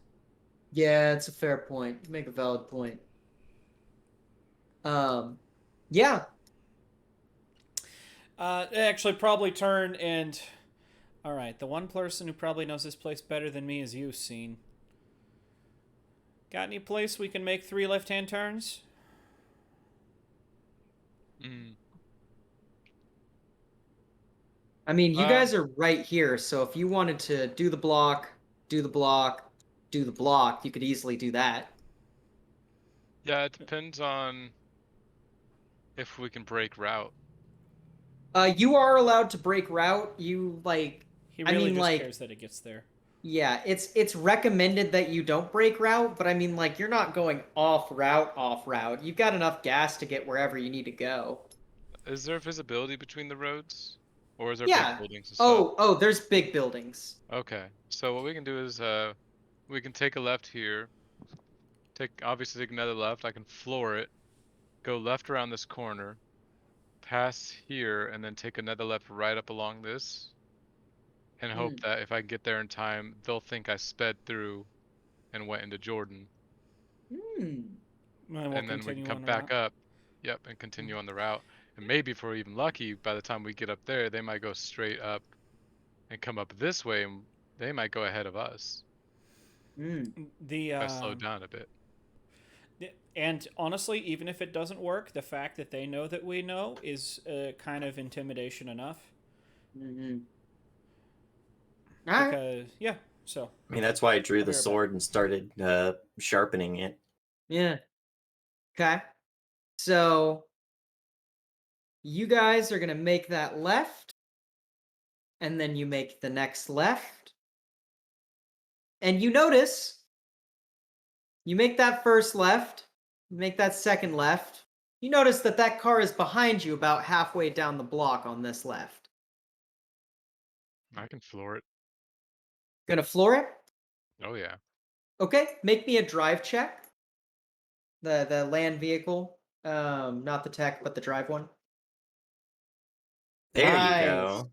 Yeah, it's a fair point. You make a valid point. Yeah. Actually, probably turn and... Alright, the one person who probably knows this place better than me is you, Scene. Got any place we can make 3 left-hand turns? I mean, you guys are right here, so if you wanted to do the block, do the block, do the block, you could easily do that. Yeah, it depends on if we can break route. You are allowed to break route. You like He I really mean, just like- cares that it gets there. Yeah, it's recommended that you don't break route, but I mean, like, you're not going off route. You've got enough gas to get wherever you need to go. Is there visibility between the roads? Or is there Yeah. big buildings and stuff? Oh, there's big buildings. Okay. So what we can do is we can take a left here. Obviously take another left. I can floor it. Go left around this corner. Pass here and then take another left right up along this. And hope that if I get there in time, they'll think I sped through and went into Jordan. And we'll And then we continue can come on back route. up. Yep, and continue on the route. And maybe if we're even lucky, by the time we get up there, they might go straight up and come up this way, and they might go ahead of us. The If I slow down a bit. And honestly, even if it doesn't work, the fact that they know that we know is kind of intimidation enough. All right. Because, yeah, so. I mean, that's why I drew I'll be the right sword and started sharpening it. Yeah. Okay. So you guys are gonna make that left, and then you make the next left, and you notice you make that first left, you make that second left. You notice that that car is behind you about halfway down the block on this left. I can floor it. Gonna floor it? Oh yeah. Okay, make me a drive check. The land vehicle, not the tech, but the drive one. There Nice. you go.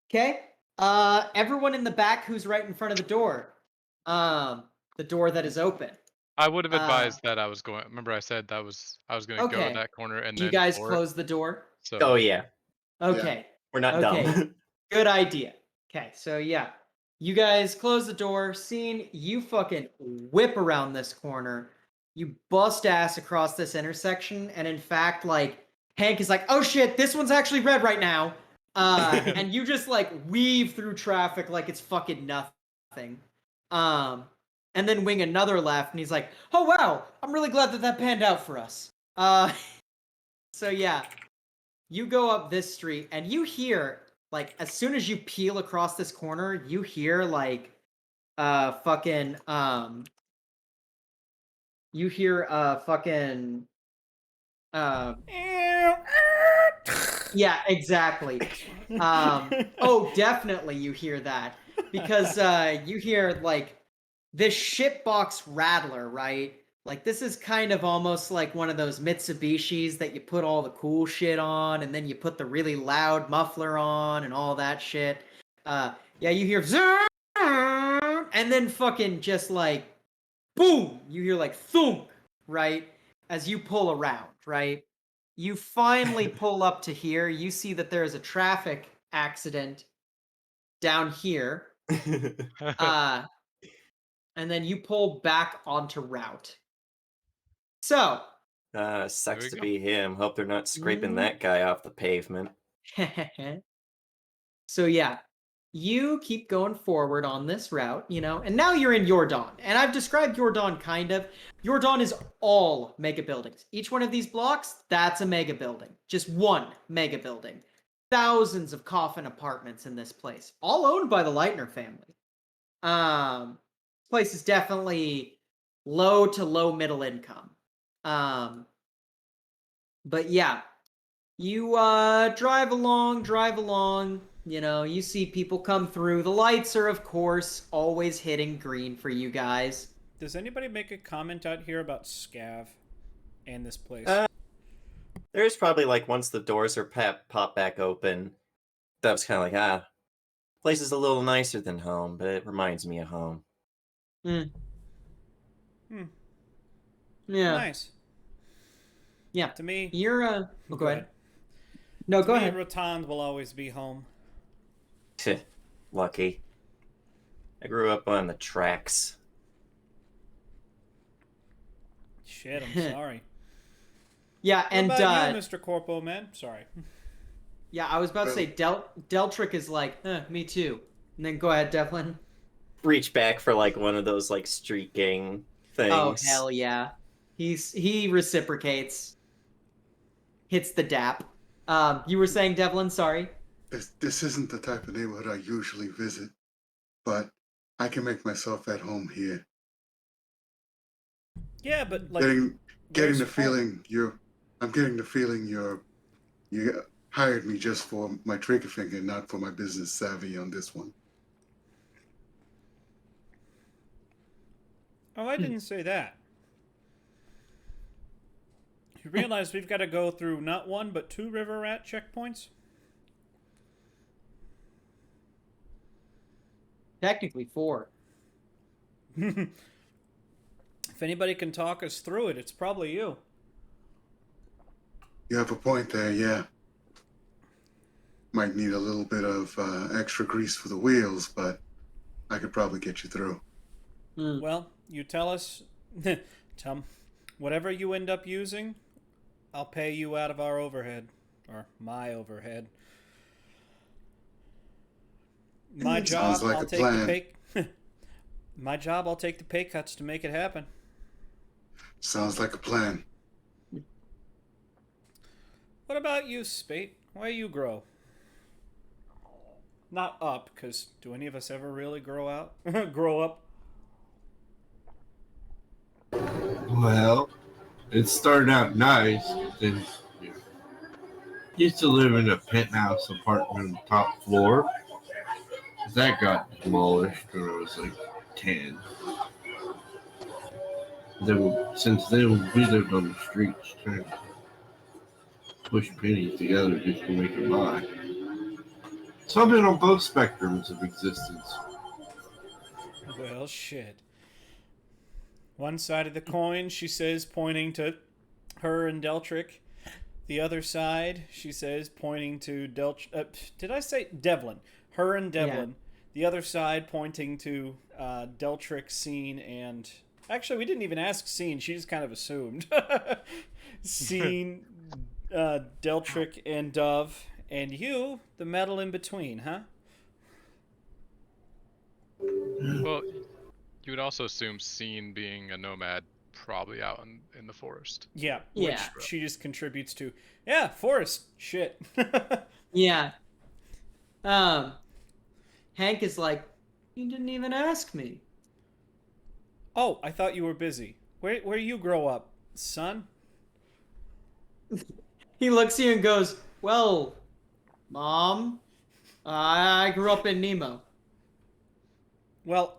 Okay. Everyone in the back who's right in front of the door. The door that is open. I would have advised that I was going. Remember, I said I was going to go Okay. to that corner and Do you then guys floor it? close the door? So Oh yeah, Okay. we're not Okay. dumb. Good idea. Okay, so yeah. You guys close the door. Scene, you fucking whip around this corner. You bust ass across this intersection, and in fact, like, Hank is like, oh shit, this one's actually red right now. And you just like weave through traffic like it's fucking nothing. And then wing another left, and he's like, oh wow, I'm really glad that panned out for us. So yeah, you go up this street, and you hear, like, as soon as you peel across this corner, you hear, like, fucking, you hear, fucking, yeah, exactly. Oh, definitely you hear that. Because, you hear, like, this shitbox rattler, right? Like, this is kind of almost like one of those Mitsubishis that you put all the cool shit on, and then you put the really loud muffler on and all that shit. You Yeah, you hear "Zzzz," and then fucking just like boom, you hear like thunk, right? As you pull around, right? You finally pull up to here. You see that there is a traffic accident down here. And then you pull back onto route. So, Sucks we to go. be him. Hope they're not scraping Mhm. that guy off the pavement. so yeah, you keep going forward on this route, and now you're in Jordan. And I've described Jordan kind of. Jordan is all mega buildings. Each one of these blocks, that's a mega building. Just one mega building. Thousands of coffin apartments in this place, all owned by the Leitner family. This place is definitely low to low middle income. But yeah, you drive along, you see people come through. The lights are, of course, always hitting green for you guys. Does anybody make a comment out here about Scav and this place? There's probably like once the doors are pop back open, Dove's kind of like, place is a little nicer than home, but it reminds me of home. Hmm. Hmm. Yeah. Nice. Yeah. To me, You're go ahead. No, to go me, ahead. Ratand will always be home. Lucky. I grew up on the tracks. Shit, I'm sorry. Yeah, What and about you, Mr. Corpo, man? Sorry. yeah, I was about to say Deltrick is like, me too. And then go ahead, Devlin. Reach back for like one of those like street gang things. Oh hell yeah. He reciprocates. Hits the dap. You were saying, Devlin, sorry? This isn't the type of neighborhood I usually visit, but I can make myself at home here. Yeah, but like, Getting where's the home? feeling I'm getting the feeling you hired me just for my trigger finger, not for my business savvy on this one. Oh, I didn't say that. You realize we've got to go through not one but 2 river rat checkpoints? Technically 4. If anybody can talk us through it, it's probably you. You have a point there, yeah. Might need a little bit of extra grease for the wheels, but I could probably get you through. Well, you tell us, Tom, whatever you end up using, I'll pay you out of our overhead, or my overhead. My job, Sounds like I'll a take plan. the pay. My job, I'll take the pay cuts to make it happen. Sounds like a plan. What about you, Spate? Why you grow? Not up, because do any of us ever really grow out? Grow up? Well, it started out nice, but then used to live in a penthouse apartment on the top floor. That got demolished when I was like 10. Since then, we lived on the streets trying to push pennies together just to make it by. So I've been on both spectrums of existence. Well, shit. One side of the coin, she says, pointing to her and Deltrick. The other side, she says, pointing to did I say Devlin? Her and Devlin. Yeah. The other side, pointing to Deltrick, Scene, and... Actually, we didn't even ask Scene. She just kind of assumed. Scene, Deltrick, and Dove. And you, the metal in between, huh? Well, you would also assume Scene being a nomad, probably out in the forest. Yeah, yeah. Which she just contributes to. Yeah, forest. Shit. Yeah. Hank is like, you didn't even ask me. Oh, I thought you were busy. Where you grow up, son? He looks at you and goes, well, Mom, I grew up in Nemo. Well,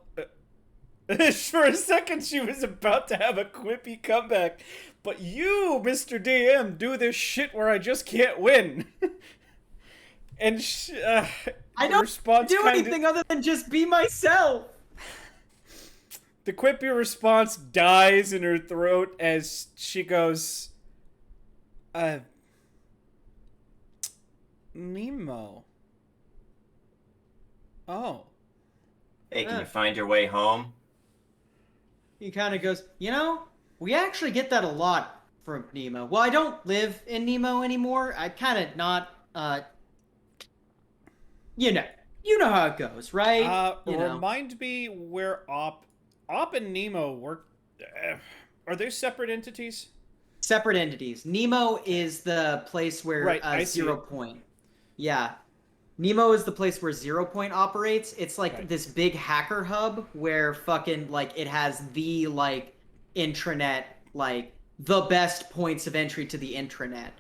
for a second she was about to have a quippy comeback. But you, Mr. DM, do this shit where I just can't win. And I the don't response do kind anything other than just be myself. the quippy response dies in her throat as she goes, Nemo. Oh. Hey, can Uh. you find your way home? He kind of goes, we actually get that a lot from Nemo. Well, I don't live in Nemo anymore. I kind of not, you know how it goes, right? Remind me where Op and Nemo work. Are they separate entities? Separate entities. Nemo is the place where Right, I see 0 it. Point. Yeah. Nemo is the place where 0 Point operates. It's like Right. this big hacker hub where fucking like it has the like intranet, like the best points of entry to the intranet.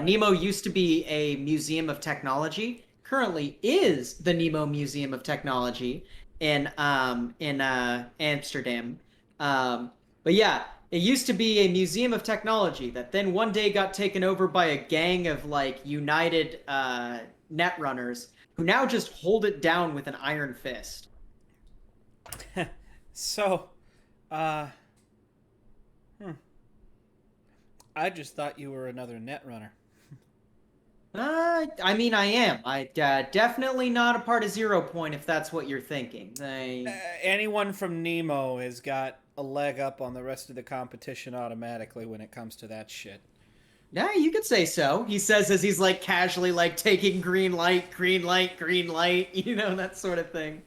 Nemo used to be a museum of technology. Currently is the Nemo Museum of Technology in Amsterdam. But yeah, it used to be a museum of technology that then one day got taken over by a gang of like united net runners who now just hold it down with an iron fist. So, I just thought you were another net runner. I mean, I am. I definitely not a part of 0 Point if that's what you're thinking. Anyone from Nemo has got a leg up on the rest of the competition automatically when it comes to that shit. Yeah, you could say so. He says as he's like casually like taking green light, green light, green light, that sort of thing.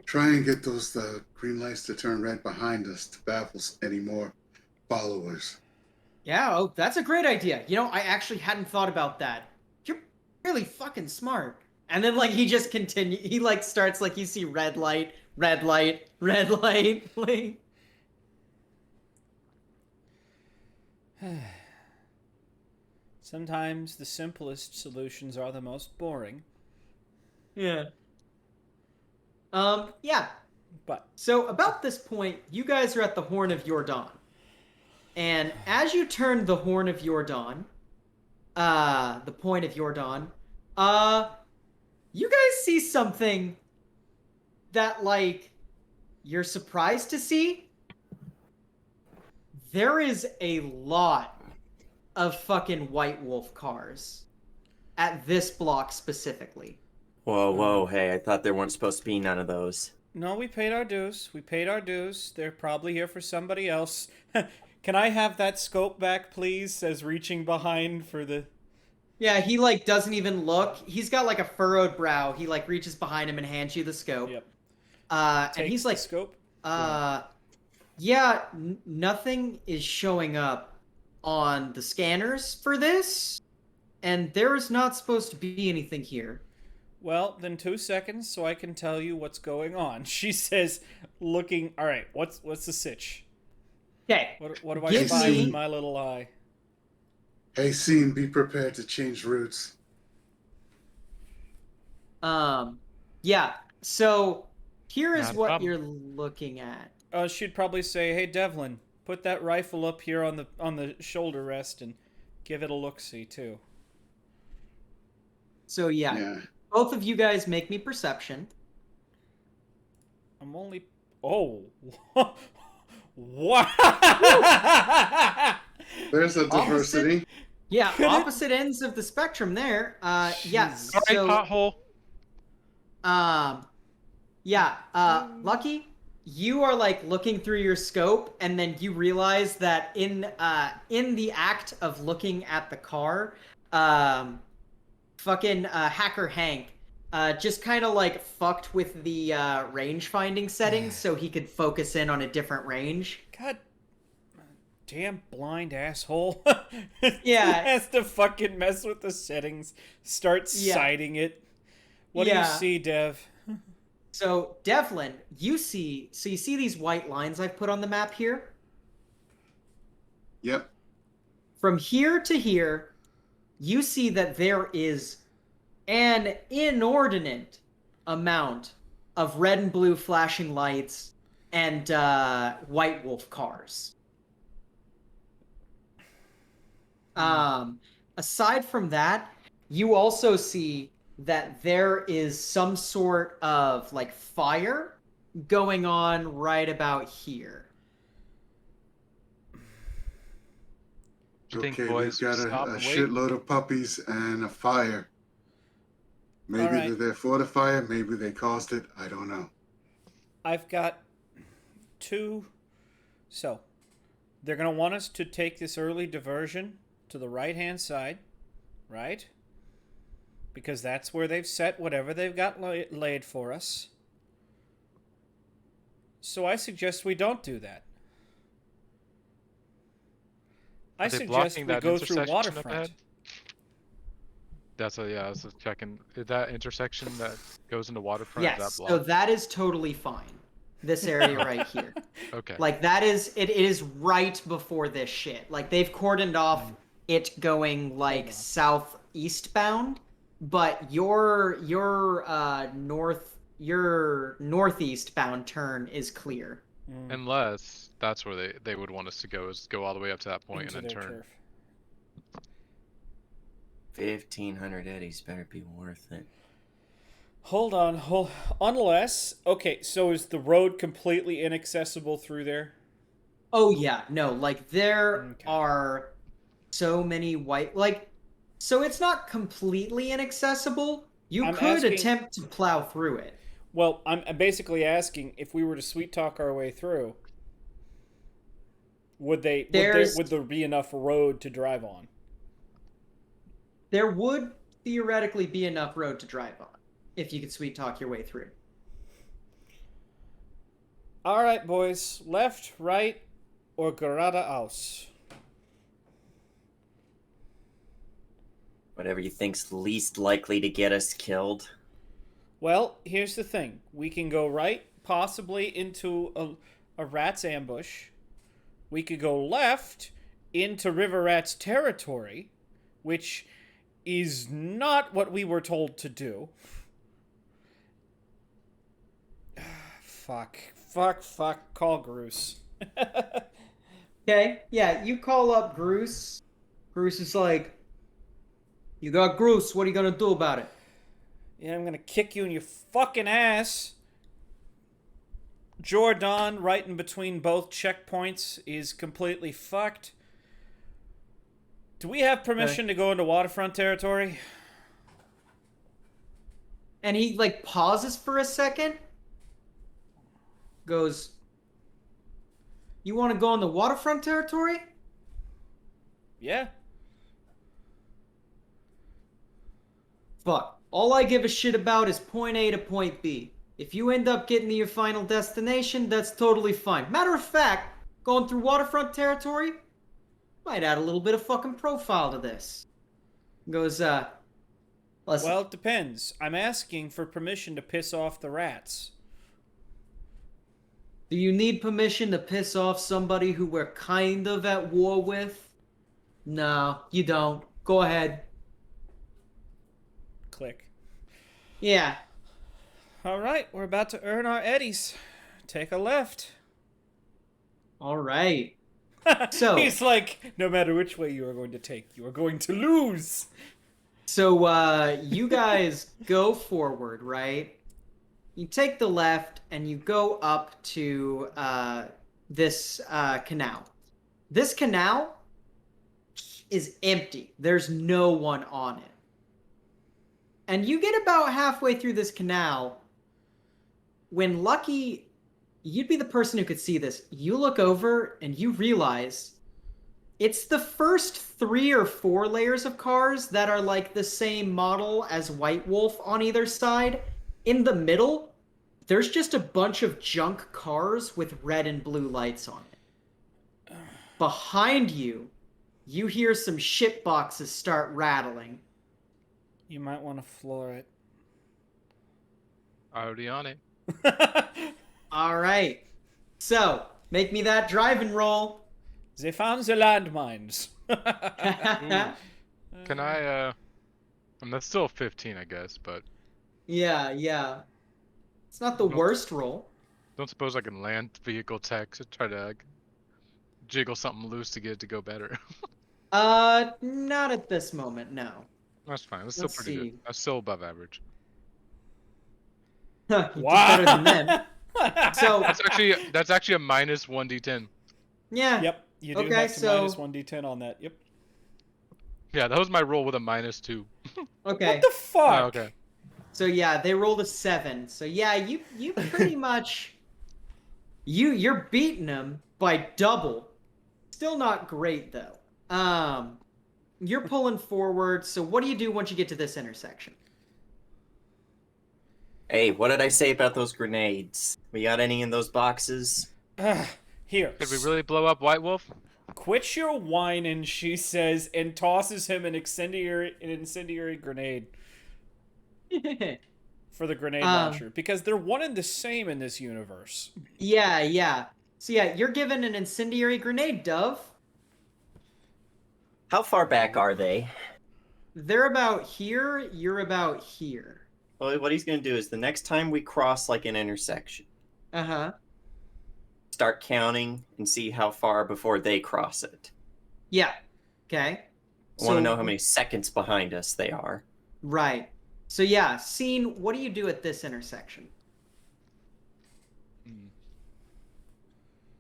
Try and get those green lights to turn red behind us to baffle any more followers. Yeah, oh, that's a great idea. I actually hadn't thought about that. You're really fucking smart. And then like he just he like starts like you see red light, red light, red light. Like Sometimes the simplest solutions are the most boring. yeah. Yeah. But So about this point, you guys are at the Horn of Jordan. And as you turn the Horn of Jordan, the point of Jordan, you guys see something that, like, you're surprised to see. There is a lot of fucking White Wolf cars at this block specifically. Whoa, hey, I thought there weren't supposed to be none of those. no, we paid our dues. We paid our dues. They're probably here for somebody else. Can I have that scope back, please? Says reaching behind for the... Yeah, he, like, doesn't even look. He's got, like, a furrowed brow. He, like, reaches behind him and hands you the scope. Yep. And he's like, the scope. yeah, nothing is showing up on the scanners for this, and there is not supposed to be anything here. Well, then 2 seconds so I can tell you what's going on. She says, looking... All right, what's the sitch? Okay. What do I Give spy me- with my little eye? Hey, Scene, be prepared to change routes. Yeah, so here is Not a what problem. you're looking at. She'd probably say, "Hey, Devlin, put that rifle up here on the shoulder rest and give it a look-see too." So yeah, both of you guys make me perception. I'm only... Oh. What? There's a diversity. Yeah, Could it- opposite ends of the spectrum there. Yes. Jesus. All right, So, pothole. Lucky, you are like looking through your scope, and then you realize that in the act of looking at the car, fucking Hacker Hank just kind of like fucked with the range finding settings so he could focus in on a different range. God damn blind asshole. Yeah. Has to fucking mess with the settings. Start Yeah. citing it. What do you Yeah. see, Dev? So Devlin, you see these white lines I've put on the map here? Yep. From here to here, you see that there is an inordinate amount of red and blue flashing lights and White Wolf cars. Aside from that, you also see that there is some sort of like fire going on right about here. Do you think Okay, boys we've got stop a and wait? shitload of puppies and a fire. Maybe Alright. they're there for the fire, maybe they caused it. I don't know. I've got 2. So, they're going to want us to take this early diversion to the right-hand side, right? Because that's where they've set whatever they've got laid for us. So I suggest we don't do that. I Are they suggest blocking we that go through intersection up waterfront. ahead? I was just checking. Is that intersection that goes into waterfront, is Yes, that so blocked? that is totally fine. This area right here. Okay. Like that is it is right before this shit. Like they've cordoned off it going like on. southeast bound, but your northeast bound turn is clear. Unless that's where they would want us to go, is go all the way up to that point Into and then their turn. turf. 1,500 eddies better be worth it. Hold on, unless okay, so is the road completely inaccessible through there? Oh yeah, no, like there Okay. are so many so it's not completely inaccessible. You I'm could asking- attempt to plow through it. Well, I'm basically asking if we were to sweet talk our way through, would there be enough road to drive on? There would theoretically be enough road to drive on if you could sweet talk your way through. All right, boys, left, right, or geradeaus? Whatever you think's least likely to get us killed. Well, here's the thing: we can go right, possibly into a rat's ambush. We could go left into River Rat's territory, which is not what we were told to do. Fuck. Call Groose. Okay, yeah, you call up Bruce. Bruce is like, "You got Bruce, what are you gonna do about it?" Yeah, I'm gonna kick you in your fucking ass. Jordan, right in between both checkpoints, is completely fucked. Do we have permission to go into waterfront territory? And he like pauses for a second. Goes, "You want to go on the waterfront territory?" Yeah. Fuck. All I give a shit about is point A to point B. If you end up getting to your final destination, that's totally fine. Matter of fact, going through waterfront territory might add a little bit of fucking profile to this. Goes, listen. Well, it depends. I'm asking for permission to piss off the rats. Do you need permission to piss off somebody who we're kind of at war with? No, you don't. Go ahead. Click. Yeah. All right, we're about to earn our eddies. Take a left. All right. So He's like, no matter which way you are going to take, you are going to lose. So you guys go forward, right? You take the left and you go up to this canal. This canal is empty. There's no one on it. And you get about halfway through this canal when Lucky, you'd be the person who could see this. You look over and you realize it's the first 3 or 4 layers of cars that are like the same model as White Wolf on either side. In the middle, there's just a bunch of junk cars with red and blue lights on it. Behind you, you hear some shit boxes start rattling. You might want to floor it. Already on it. All right. So, make me that driving roll. They found the landmines. Can I, that's still 15, I guess, but Yeah. It's not the Nope. worst roll. don't suppose I can land vehicle tech to try to jiggle something loose to get it to go better. Not at this moment, no. That's fine. That's still Let's pretty see. good. That's still above average. You did better than them. So That's actually a minus 1d10. yeah. Yep, you do Okay, have to so- minus 1d10 on that. Yep. Yeah, that was my roll with a -2. Okay. What the fuck? Oh, okay. So yeah, they rolled a 7. So yeah, you pretty much you're beating them by double. Still not great though. You're pulling forward. So what do you do once you get to this intersection? Hey, what did I say about those grenades? We got any in those boxes? Here. Did we really blow up White Wolf? Quit your whining, she says, and tosses him an incendiary grenade for the grenade launcher. Because they're one and the same in this universe. Yeah. So yeah, you're given an incendiary grenade, Dove. How far back are they? They're about here. You're about here. Well, what he's gonna do is the next time we cross like an intersection, Uh-huh. start counting and see how far before they cross it. Yeah. Okay. I want to know how many seconds behind us they are. Right. So yeah, Scene, what do you do at this intersection?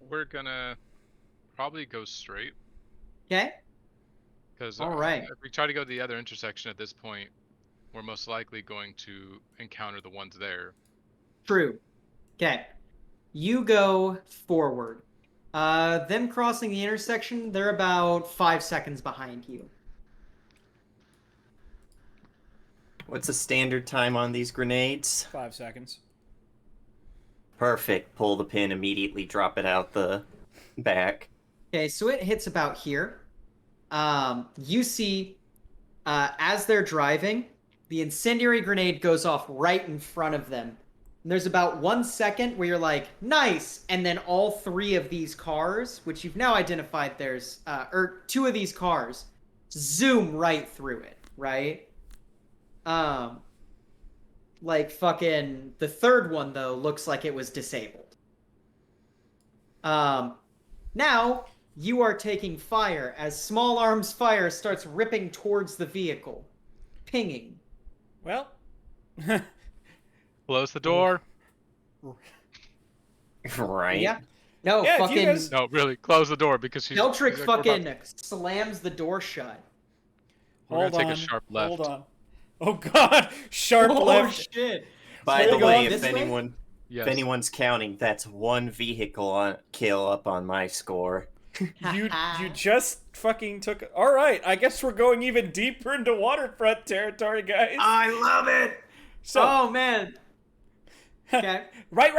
We're gonna probably go straight. Okay. Because All right. if we try to go to the other intersection at this point, we're most likely going to encounter the ones there. True. Okay. You go forward. Them crossing the intersection, they're about 5 seconds behind you. What's the standard time on these grenades? 5 seconds. Perfect. Pull the pin immediately, drop it out the back. Okay, so it hits about here. You see, as they're driving, the incendiary grenade goes off right in front of them. And there's about 1 second where you're like, nice! And then all 3 of these cars, which you've now identified there's, or 2 of these cars, zoom right through it, right? Like fucking, the third one, though, looks like it was disabled. Now, you are taking fire as Small Arms Fire starts ripping towards the vehicle. Pinging. Well. Close the door. Right? Yeah. No, Yeah, if you fucking... guys- No, really, close the door because she's. Eldrick we're about- fucking slams the door shut. We're Hold gonna on. take a sharp left. Hold on. Oh god! Sharp Oh, left. shit. By So the we're way, going if this way? anyone Yes. if anyone's counting, that's 1 vehicle on kill up on my score. You just fucking took. All right, I guess we're going even deeper into waterfront territory, guys. I love it. So Oh, man. Okay. right,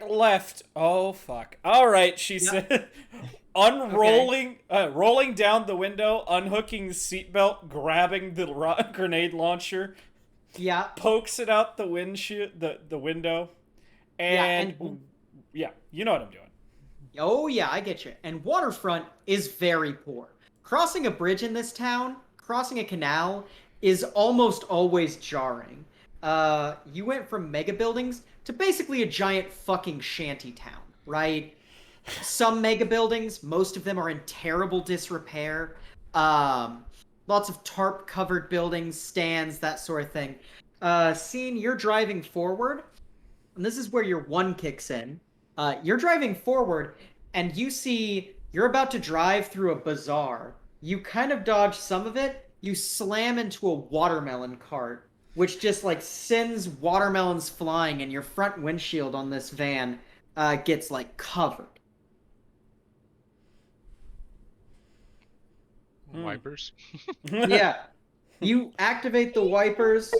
left. Oh fuck. All right, she said. Unrolling, rolling down the window, unhooking the seatbelt, grabbing the grenade launcher, Yeah. pokes it out the windshield, the window, and yeah, you know what I'm doing. Oh, yeah, I get you. And waterfront is very poor. Crossing a bridge in this town, crossing a canal, is almost always jarring. You went from mega buildings to basically a giant fucking shanty town, right? Some mega buildings, most of them are in terrible disrepair. Lots of tarp-covered buildings, stands, that sort of thing. Seeing you're driving forward, and this is where your 1 kicks in. You're driving forward, and you see you're about to drive through a bazaar. You kind of dodge some of it. You slam into a watermelon cart, which just like sends watermelons flying, and your front windshield on this van gets like covered. Wipers. Yeah. You activate the wipers.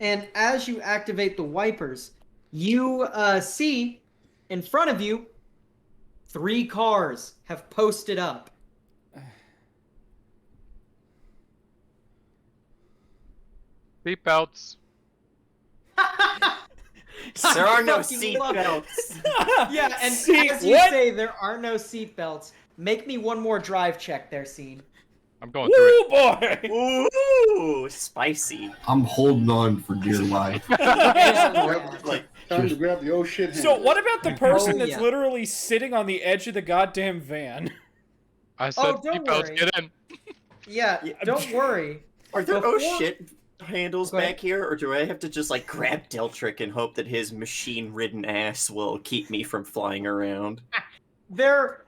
And as you activate the wipers, you see in front of you 3 cars have posted up. Seatbelts. There are no Fucking love it. seatbelts. Yeah, and See, as you what? say there are no seatbelts, make me one more drive check there, Scene. I'm going through Woo boy! Ooh, spicy. I'm holding on for dear life. Like, Time to grab the old shit hand. So what about the person Oh, that's yeah. literally sitting on the edge of the goddamn van? I said Oh, don't seatbelts, worry. get in. Yeah, Yeah, don't worry. Are there oh Before- shit handles Go ahead. back here, or do I have to just like grab Deltrick and hope that his machine-ridden ass will keep me from flying around? There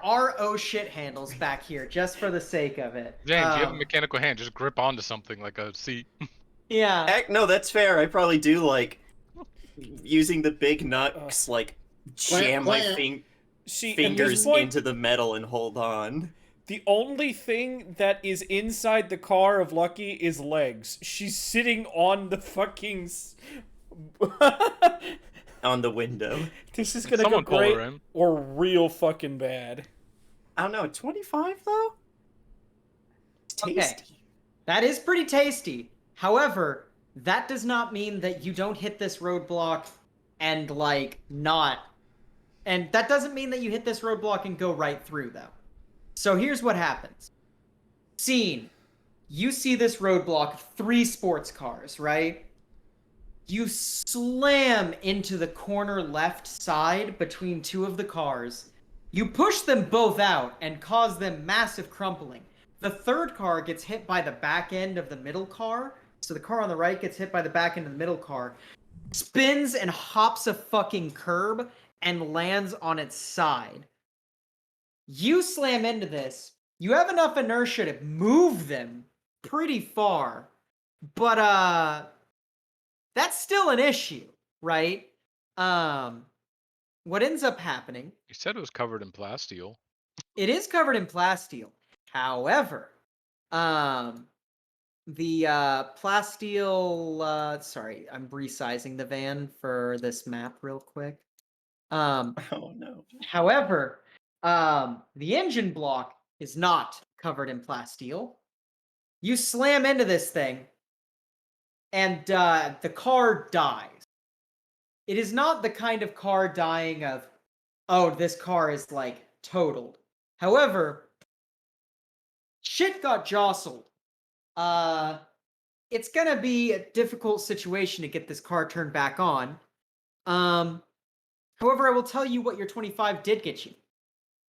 are oh shit handles back here, just for the sake of it. James, you have a mechanical hand. Just grip onto something like a seat. Yeah. Heck, no, that's fair. I probably do like using the big nuts, like jam my See, at this fingers point, into the metal and hold on. the only thing that is inside the car of Lucky is legs. She's sitting on the fucking. On the window. This is gonna Someone go pull great her in. or real fucking bad. I don't know, 25 though? It's Okay. tasty. That is pretty tasty. However, that does not mean that you don't hit this roadblock and like not. And that doesn't mean that you hit this roadblock and go right through though. So here's what happens. Scene. You see this roadblock, 3 sports cars, right? You slam into the corner left side between 2 of the cars. You push them both out and cause them massive crumpling. The 3rd car gets hit by the back end of the middle car. So the car on the right gets hit by the back end of the middle car. Spins and hops a fucking curb and lands on its side. You slam into this. You have enough inertia to move them pretty far. But that's still an issue, right? What ends up happening, You said it was covered in plasteel. it is covered in plasteel. However, the plasteel, sorry, I'm resizing the van for this map real quick. Oh no. However, the engine block is not covered in plasteel. You slam into this thing, and the car dies. It is not the kind of car dying of, oh, this car is like totaled. However, shit got jostled. It's gonna be a difficult situation to get this car turned back on. However, I will tell you what your 25 did get you.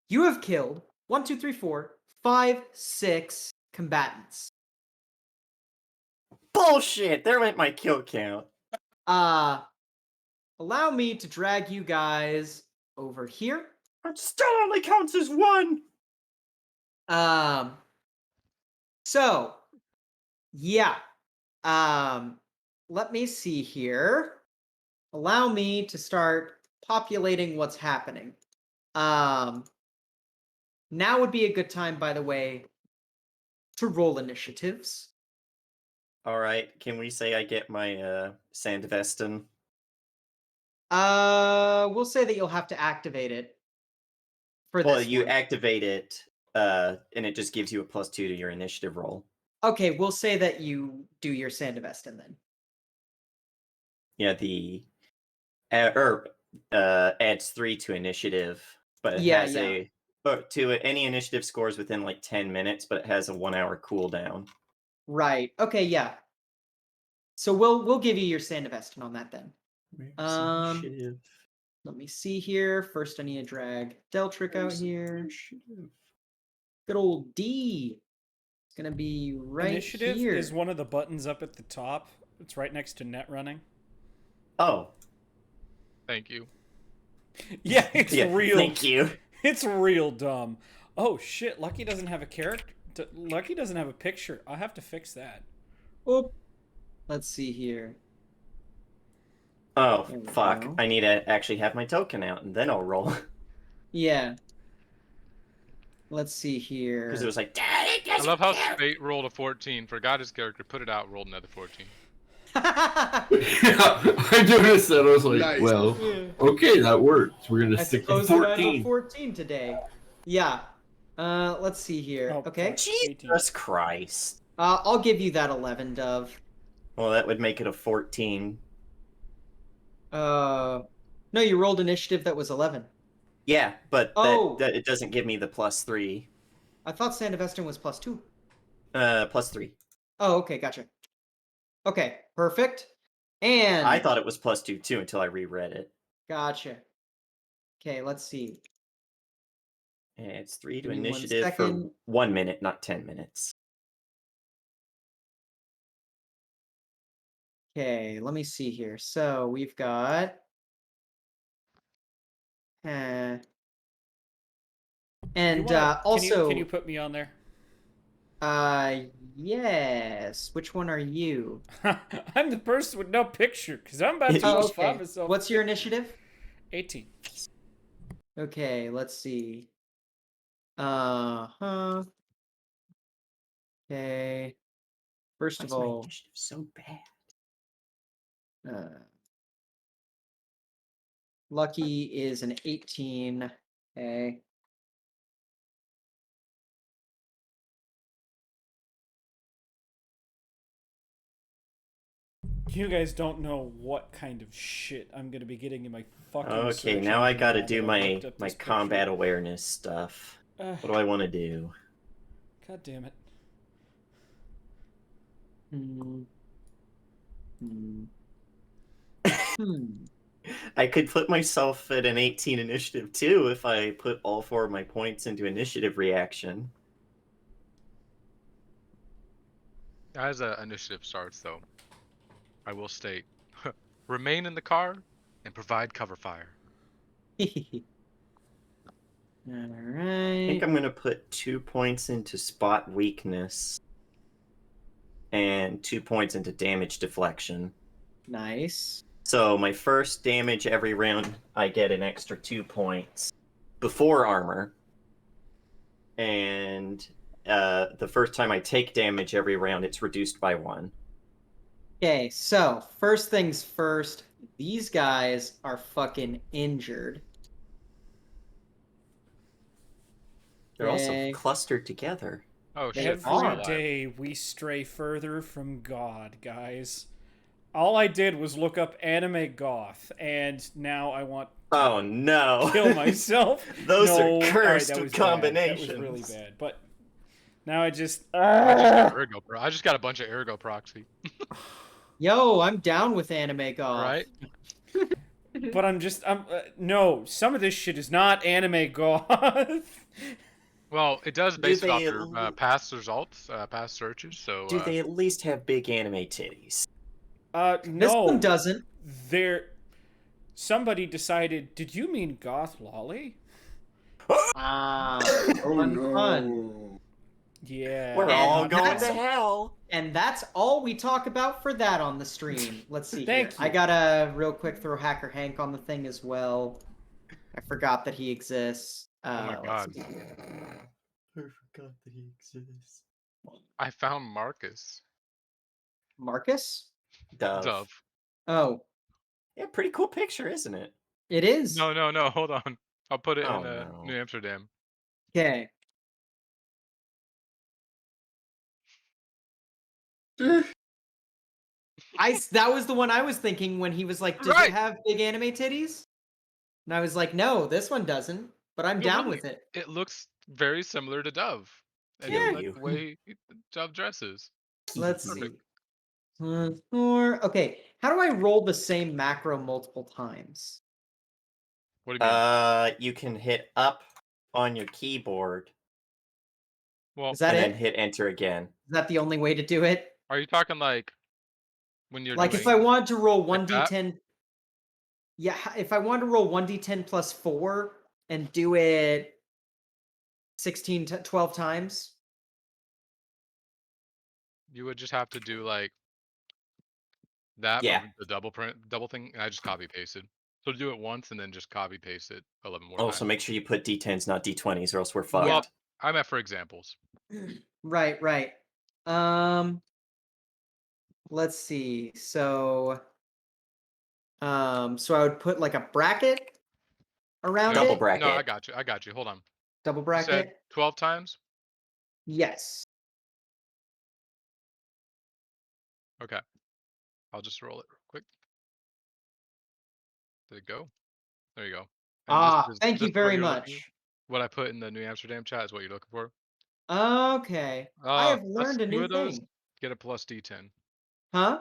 You have killed 1, 2, 3, 4, 5, 6 combatants. Bullshit! There went my kill count. Allow me to drag you guys over here. It still only counts as 1! So, yeah. Let me see here. Allow me to start populating what's happening. Now would be a good time, by the way, to roll initiatives. Alright, can we say I get my Sandvesten? We'll say that you'll have to activate it for Well, this you one. activate it, and it just gives you a +2 to your initiative roll. Okay, we'll say that you do your Sandevesten then. Yeah, the adds 3 to initiative, but it Yeah, has any initiative scores within like 10 minutes, but it has a 1-hour cooldown. Right. Okay, yeah. So we'll give you your Sandevesten on that then. Initiative. Let me see here. First I need to drag Deltrick out here. Initiative. Good old D. It's gonna be right Initiative here. is one of the buttons up at the top. It's right next to net running. Oh. Thank you. Yeah, it's Yeah, real. thank you. It's real dumb. Oh shit! Lucky doesn't have a character. Lucky doesn't have a picture. I'll have to fix that. Oop. Let's see here. Oh, There we fuck. go. I need to actually have my token out, and then I'll roll. Yeah. Let's see here. Because it was like, I love how Spate rolled a 14. Forgot his character, put it out, rolled another 14. Yeah, I noticed that. I was like, Nice. well, Yeah. okay, that works. We're gonna I stick to suppose that I have 14. 14 today. Yeah. Let's see here. Oh, Okay. fuck. Jesus Christ. I'll give you that 11, Dove. Well, that would make it a 14. No, you rolled initiative that was 11. Yeah, but Oh. that it doesn't give me the +3. I thought Sandevesten was +2. +3. Oh, okay, gotcha. Okay, perfect. And I thought it was +2 too until I reread it. gotcha. Okay, let's see. And it's 3 to Give me 1 initiative for second. 1 minute, not 10 minutes. Okay, let me see here. So we've got. And also, can you put me on there? yes. Which one are you? I'm the person with no picture because I'm about to Oh, just find okay. myself. What's your initiative? 18. Okay, let's see. Uh-huh. Okay. First Why of is my all, initiative so bad? Lucky is an 18. Okay. You guys don't know what kind of shit I'm gonna be getting in my fucking Okay, search now I engine gotta that do I my looked up my this combat picture. awareness stuff. Ugh. What do I want to do? God damn it. Hmm. Hmm. Hmm. I could put myself at an 18 initiative too if I put all 4 of my points into initiative reaction. As an initiative starts, though, I will state: remain in the car and provide cover fire. All I right. think I'm gonna put 2 points into spot weakness and 2 points into damage deflection. Nice. So my first damage every round, I get an extra 2 points before armor. And the first time I take damage every round, it's reduced by 1. Okay, so first things first, these guys are fucking injured. They're also Okay. clustered together. Oh They shit! They're are. still Every alive. day we stray further from God, guys. All I did was look up anime goth, and now I want Oh no! kill myself. Those No, are all right, cursed that was combinations. bad. That was really bad. But now I just I just got a bunch of ergo proxy. Yo, I'm down with anime goth. Right? but I'm no, some of this shit is not anime goth. Well, it does Do base it they off at your le- past results, past searches. So Do they at least have big anime titties? This one No. doesn't. Somebody decided, did you mean goth lolly? Ah, Oh fun, no. fun. Yeah. We're And all going that's- to hell. And that's all we talk about for that on the stream. Let's see Thank here. I you. gotta real quick throw Hacker Hank on the thing as well. I forgot that he exists. Oh my let's God. see. I forgot that he exists. I found Marcus. Marcus? Dove. Oh, Yeah, pretty cool picture, isn't it? it is. No, hold on. I'll put it Oh, in no. New Amsterdam. Okay. That was the one I was thinking when he was like, "Does Right. it have big anime titties?" And I was like, "No, this one doesn't." But I'm No, down really, with it. it looks very similar to Dove. And Yeah. like the way Dove dresses. Let's Perfect. see. Okay, how do I roll the same macro multiple times? What do you mean? You can hit up on your keyboard Well, Is that and it? then hit enter again. Is that the only way to do it? are you talking like when you're Like doing if I wanted to roll like that? 1d10, yeah, if I wanted to roll 1d10 plus 4 and do it 12 times. You would just have to do like that, Yeah. but the double thing, and I just copy pasted. So do it once and then just copy paste it 11 more Also, times. make sure you put D10s, not D20s, or else we're fucked. Well, I meant for examples. Right. Let's see. So I would put like a bracket around Double it. bracket. No, I got you. Hold on. Double You said bracket. 12 times? Yes. Okay. I'll just roll it real quick. Did it go? There you go. And Thank you this is what very you're looking. much. What I put in the New Amsterdam chat is what you're looking for. Okay. I have Plus learned a 2 new of those thing. get a plus D10. Huh?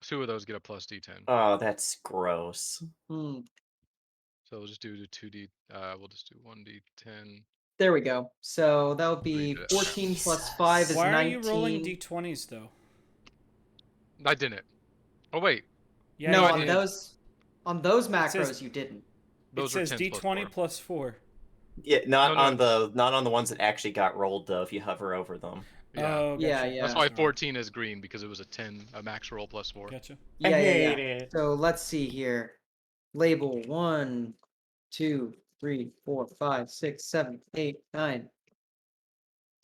2 of those get a plus D10. Oh, that's gross. Hmm. So we'll just do the 2D. We'll just do 1D10. There we go. So that would be did it. Okay. 14 plus 5 is Why are 19. you rolling d20s though? I didn't. Oh wait, Yeah, no, you on did. those It says- macros you didn't. It those were says 10 plus D20 4. plus 4. Yeah, not No, on no. the ones that actually got rolled though. If you hover over them. Yeah. Oh, Yeah, gotcha. yeah. That's That's why Alright. 14 is green because it was a max roll plus 4. Gotcha. Yeah, yeah, yeah. it. So let's see here. Label 1, 2, 3, 4, 5, 6, 7, 8, 9,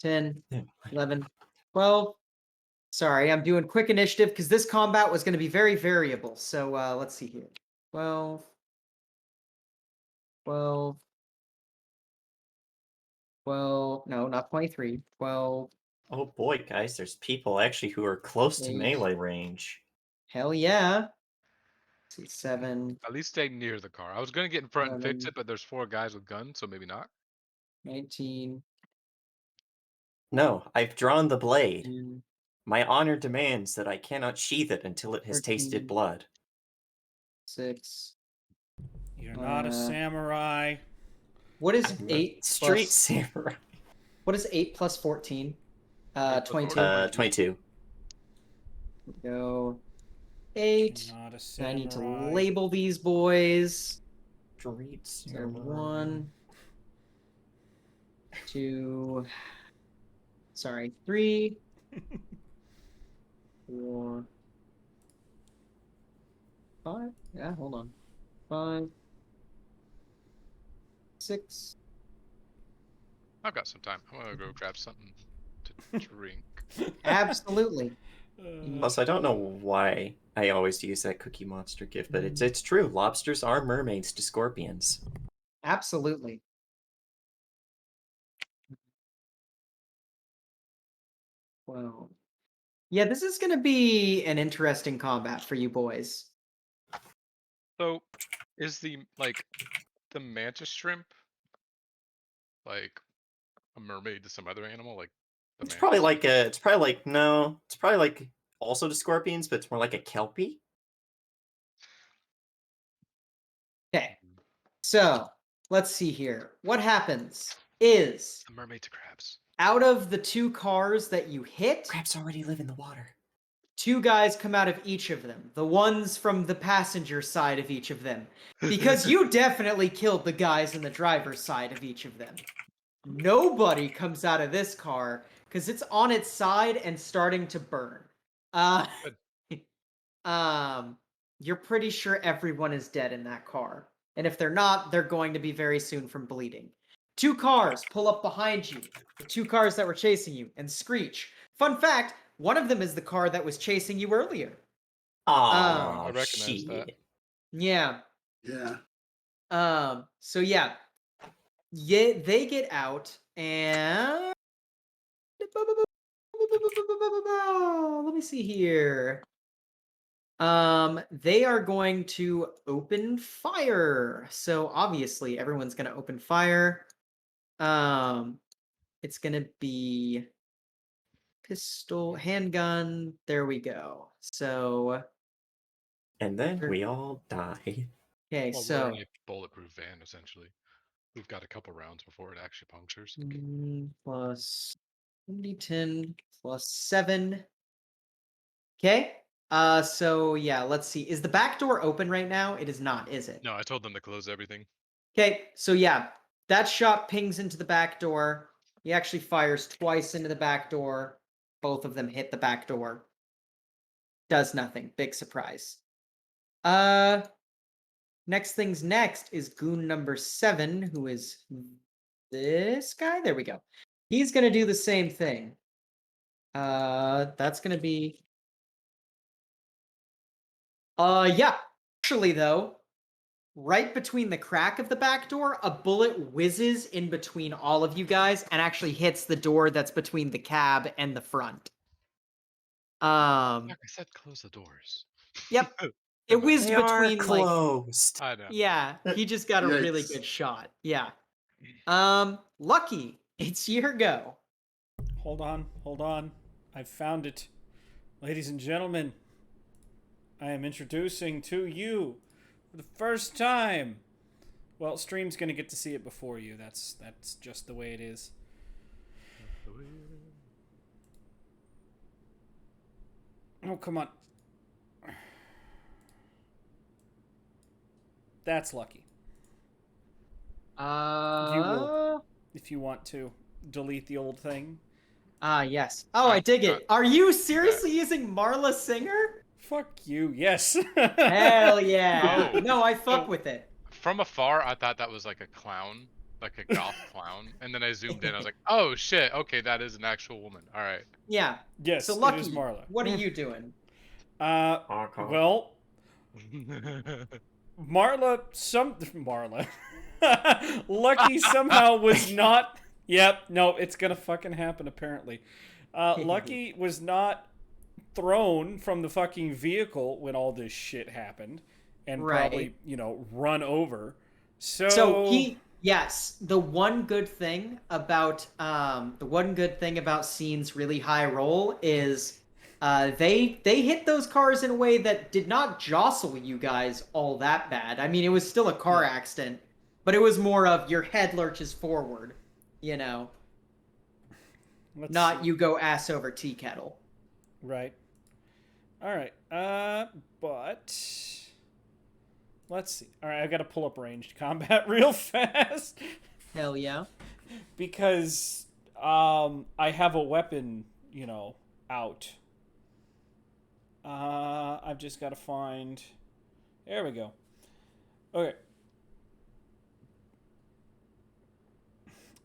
10, 11, 12. Sorry, I'm doing quick initiative because this combat was going to be very variable. So let's see here. 12, 12, 12. No, not 23. 12. Oh boy, guys, there's people actually who are close to 8. melee range. Hell yeah. Let's see, 7, At least stay near the car. I was gonna get in front and fix 11, it, but there's 4 guys with guns, so maybe not. 19, No, I've drawn the blade. 10, My honor demands that I cannot sheath it until it has 13. tasted blood. 6. You're not a samurai. What is I'm a 8 street plus? samurai. What is 8 plus 14? 8 plus 22. 14. 22. Go 8. You're not a I samurai. need to label these boys. Street So samurai. 1, 2, sorry, 3, 4, 5. Yeah, hold on. 5, 6. I've got some time. I'm gonna go grab something to drink. Absolutely. Plus, I don't know why I always use that Cookie Monster gift, but it's true. Lobsters are mermaids to scorpions. Absolutely. Well, yeah, this is going to be an interesting combat for you boys. So, is the mantis shrimp like a mermaid to some other animal, like the It's probably mantis? like a. It's probably like no. It's probably like also to scorpions, but it's more like a kelpie. Okay, so let's see here. What happens is A mermaid to crabs. out of the 2 cars that you hit, Crabs already live in the water. 2 guys come out of each of them. The ones from the passenger side of each of them. Because you definitely killed the guys in the driver's side of each of them. Nobody comes out of this car because it's on its side and starting to burn. Good. You're pretty sure everyone is dead in that car. And if they're not, they're going to be very soon from bleeding. 2 cars pull up behind you. The 2 cars that were chasing you and screech. Fun fact, one of them is the car that was chasing you earlier. Oh, I recognize that. shit. Yeah. Yeah. So yeah. Yeah, they get out and let me see here. They are going to open fire. So obviously everyone's gonna open fire. It's gonna be pistol, handgun. There we go. So And then we all die. okay, Well, we're so in a bulletproof van essentially. We've got a couple rounds before it actually punctures. plus 10 plus 7. Okay. So yeah, let's see. Is the back door open right now? It is not, is it? No, I told them to close everything. Okay, so yeah, that shot pings into the back door. He actually fires twice into the back door. Both of them hit the back door. Does nothing. Big surprise. Next thing's next is goon number 7, who is this guy. There we go. He's gonna do the same thing. That's gonna be. Yeah. Actually, though, right between the crack of the back door, a bullet whizzes in between all of you guys and actually hits the door that's between the cab and the front. Like I said, close the doors. Yep. Never It mind. whizzed They are between like closed. I know. yeah, he just got a really Yikes. good shot. Yeah. Lucky, it's your go. Hold on. I've found it. Ladies and gentlemen, I am introducing to you for the first time. Well, stream's gonna get to see it before you. That's just the way it is. Oh, come on. That's lucky. Uh. You will, if you want to, delete the old thing. Yes. Oh, I dig it. Are you seriously using Marla Singer? Fuck you. Yes. Hell yeah. Oh, No, I fuck so- with it. From afar, I thought that was like a clown, like a goth clown, and then I zoomed in. I was like, "Oh shit! Okay, that is an actual woman. All right." Yeah. Yes, So it Lucky, is Marla. what are you doing? Honk, honk. Well, Marla. Lucky somehow was not. Yep, no, it's gonna fucking happen apparently. Lucky was not thrown from the fucking vehicle when all this shit happened, and probably run over. So yes, the one good thing about Scene's really high roll is they hit those cars in a way that did not jostle you guys all that bad. I mean, it was still a car accident, but it was more of your head lurches forward, not you go ass over tea kettle. Right. All right. But let's see. All right, I got to pull up ranged combat real fast Hell yeah. because I have a weapon, out. I've just got to find. There we go. Okay.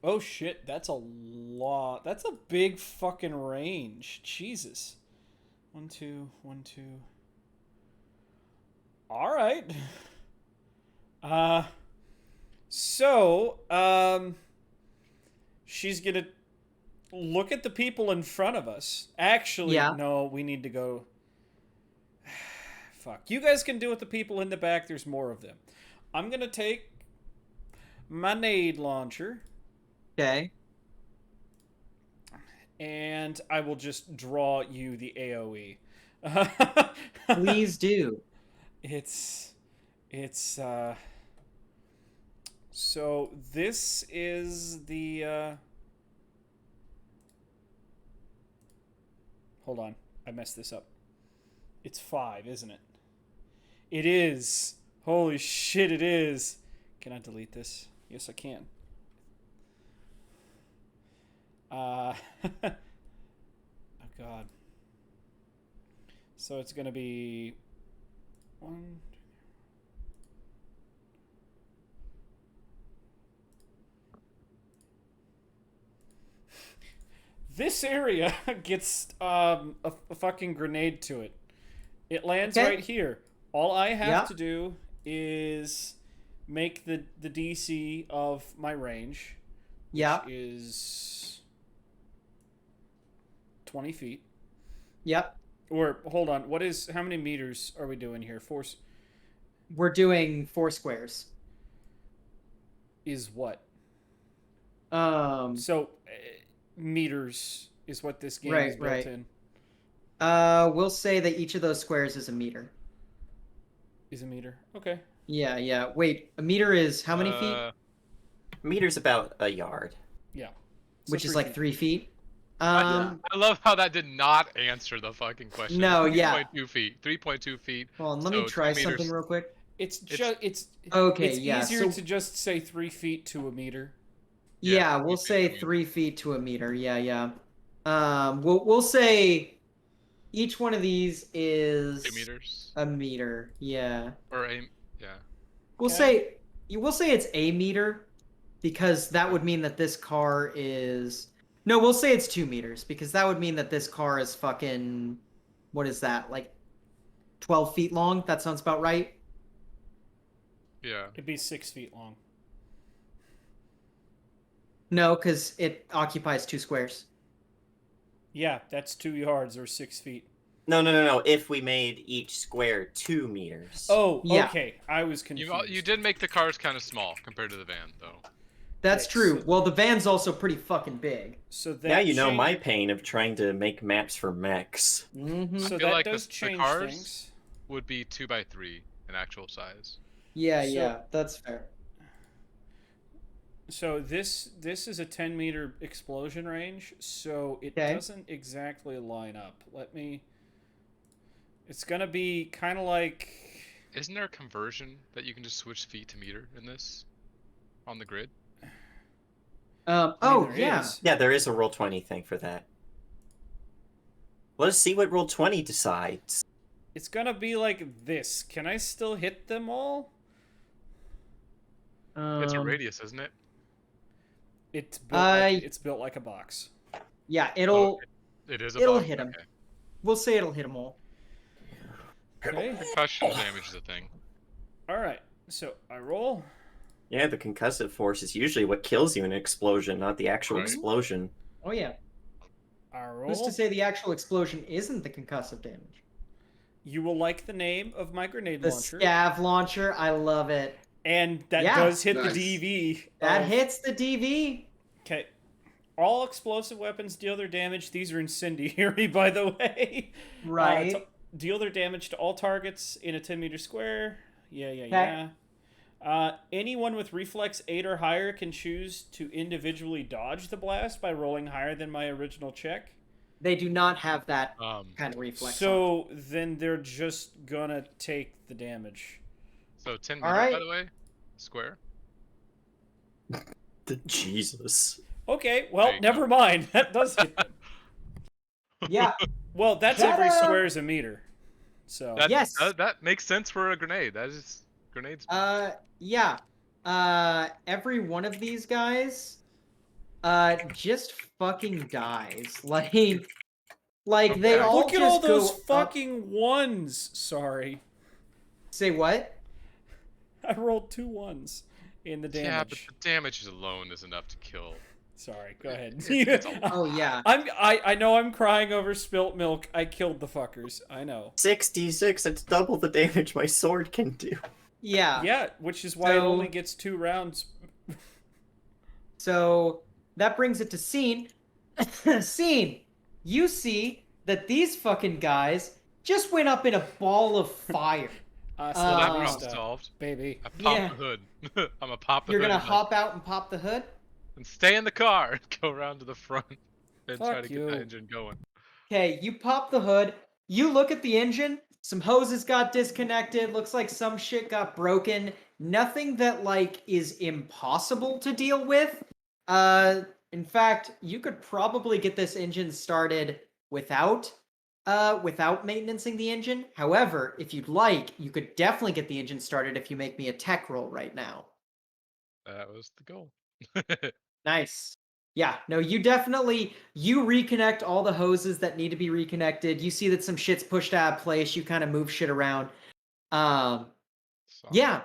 Oh shit, that's a lot. That's a big fucking range. Jesus. 1, 2, 1, 2. All right. She's gonna look at the people in front of us. Actually, no, we need to go. Fuck. You guys can do with the people in the back. There's more of them. I'm gonna take my nade launcher. Okay. And I will just draw you the AoE. Please do. So this is the hold on, I messed this up. It's 5, isn't it? It is. Holy shit, it is. Can I delete this? Yes, I can. Oh god. So it's gonna be 1. This area gets a fucking grenade to it. It lands right here. All I have to do is make the DC of my range, which is 20 feet. Yep. Or hold on, how many meters are we doing here? We're doing 4 squares. Is what? So meters is what this game is built in. We'll say that each of those squares is a meter. Is a meter. Okay. Yeah. Wait, a meter is how many feet? A meter's about a yard. Yeah. So which is like 3 feet. I love how that did not answer the fucking question. No, 3.2 feet. 3.2 feet. Hold on, let me try something real quick. It's okay. It's easier to just say 3 feet to a meter. Yeah, we'll say 3 feet to a meter. Yeah. We'll say each one of these is 2 meters. a meter. Yeah. Or We'll say it's a meter because that would mean that this car is. No, we'll say it's 2 meters because that would mean that this car is fucking. What is that? Like 12 feet long? That sounds about right. Yeah. It'd be 6 feet long. No, because it occupies 2 squares. Yeah, that's 2 yards or 6 feet. No. If we made each square 2 meters. Oh, yeah. Okay. I was confused. You did make the cars kind of small compared to the van, though. That's true. Well, the van's also pretty fucking big. So that now you know my pain of trying to make maps for mechs. Mm-hmm. So I feel that like does the change cars things. would be 2x3 in actual size. Yeah, that's fair. So this is a 10-meter explosion range, so it doesn't exactly line up. It's gonna be kind of like Isn't there a conversion that you can just switch feet to meter in this on the grid? I mean, Oh, there yeah. is. Yeah, there is a roll 20 thing for that. Let us see what roll 20 decides. It's gonna be like this. Can I still hit them all? It's a radius, isn't it? It's built like a box. Yeah, Oh, it is a it'll box? hit 'em. Okay. we'll say it'll hit them all. Okay. Concussion damage is a thing. All right. So I roll. Yeah, the concussive force is usually what kills you in an explosion, not the actual Right. explosion. Oh yeah. I roll. Who's to say the actual explosion isn't the concussive damage? You will like the name of my grenade The launcher, scav launcher, I love it. and that Yeah. does hit Nice. the DV. That hits the DV. Okay. All explosive weapons deal their damage. These are incendiary, by the way. Right. Deal their damage to all targets in a 10-meter square. Yeah. Okay. Anyone with reflex 8 or higher can choose to individually dodge the blast by rolling higher than my original check. They do not have that Um, kind of reflex. on. So then they're just gonna take the damage. so 10 All meters, by right. the way, square. Jesus. Okay, There well, you never mind. That does hit them. Yeah. Well, that's Shut every up! square is a meter. So That, Yes. That makes sense for a grenade. That is grenades. Yeah. Every one of these guys, just fucking dies. Like they Okay. all look at just all those go up- fucking ones. Sorry, Say what? I rolled 2 1s in the damage. Yeah, but the damage alone is enough to kill. Sorry, go ahead. It's a lot. Oh yeah. I know I'm crying over spilt milk. I killed the fuckers. I know. 66, that's double the damage my sword can do. Yeah. Yeah, which is why it So- only gets 2 rounds. So that brings it to Scene. Scene, you see that these fucking guys just went up in a ball of fire. Well, that Uh, problem solved. baby. I popped yeah. the hood. I'm gonna pop the You're hood gonna and, hop out and pop the hood? and stay in the car and go around to the front and try Fuck to you. get the engine going. Okay, you pop the hood. You look at the engine. Some hoses got disconnected. Looks like some shit got broken. Nothing that like is impossible to deal with. In fact, you could probably get this engine started without maintenancing the engine. However, if you'd like, you could definitely get the engine started if you make me a tech roll right now. That was the goal. Nice. Yeah, no, you reconnect all the hoses that need to be reconnected. You see that some shit's pushed out of place. You kind of move shit around. Yeah.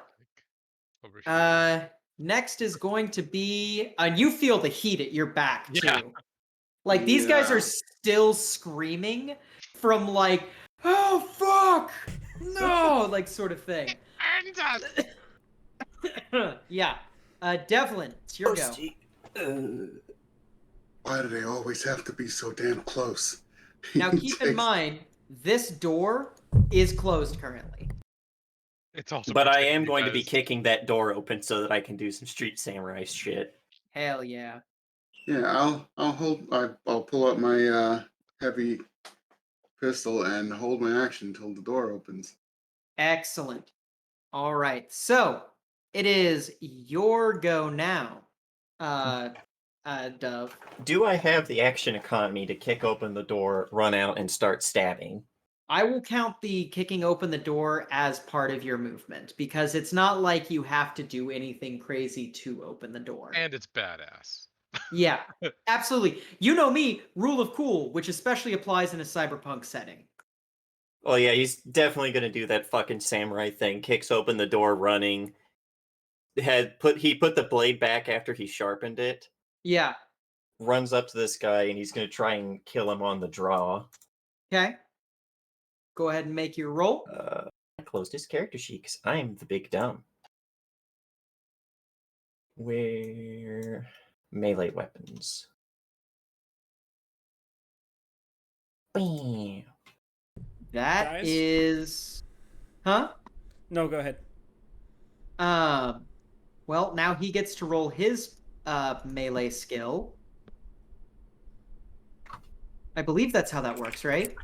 Overshooting. Next is going to be, and you feel the heat at your back too. Yeah. Like these guys Yeah. are still screaming from like, oh fuck, no, like sort of thing. Yeah. Devlin, it's your go. Why do they always have to be so damn close? Now keep in mind, this door is closed currently. It's also But I protecting am you going to be guys. kicking that door open so that I can do some street samurai shit. Hell yeah. Yeah, I'll pull out my heavy pistol and hold my action until the door opens. Excellent. All right. So it is your go now. Dove. Do I have the action economy to kick open the door, run out, and start stabbing? I will count the kicking open the door as part of your movement because it's not like you have to do anything crazy to open the door. And it's badass. Yeah, absolutely. You know me, rule of cool, which especially applies in a cyberpunk setting. Oh yeah, he's definitely gonna do that fucking samurai thing. Kicks open the door running. He put the blade back after he sharpened it. Yeah. Runs up to this guy and he's gonna try and kill him on the draw. Okay. Go ahead and make your roll. I closed his character sheet because I'm the big dumb. Where melee weapons. Bam. That Guys? is, huh? No, go ahead. Well, now he gets to roll his melee skill. I believe that's how that works, right?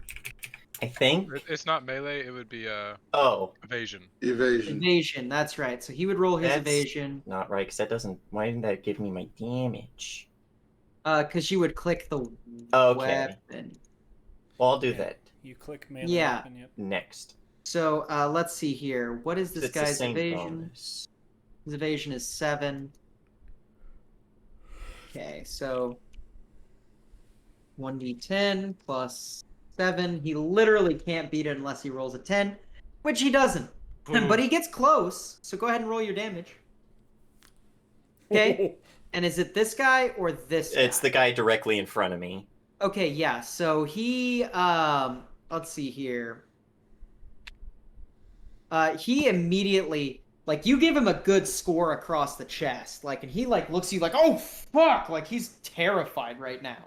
I think. It's not melee. It would be Oh, evasion. Evasion. Evasion, that's right. So he would roll his that's evasion. not right because that doesn't. Why didn't that give me my damage? Because you would click the Okay. weapon. Well, I'll do Yeah. that You click melee Yeah. weapon, yep. next. So let's see here. What is 'Cause this it's the guy's same evasion? bonus. His evasion is 7. Okay, so 1d10 plus 7. He literally can't beat it unless he rolls a 10, which he doesn't. But he gets close, so go ahead and roll your damage. Okay. And is it this guy or this guy? It's the guy directly in front of me. Okay, yeah. So he let's see here. He immediately, like, you give him a good score across the chest, like, and he like looks at you like, oh fuck, like he's terrified right now.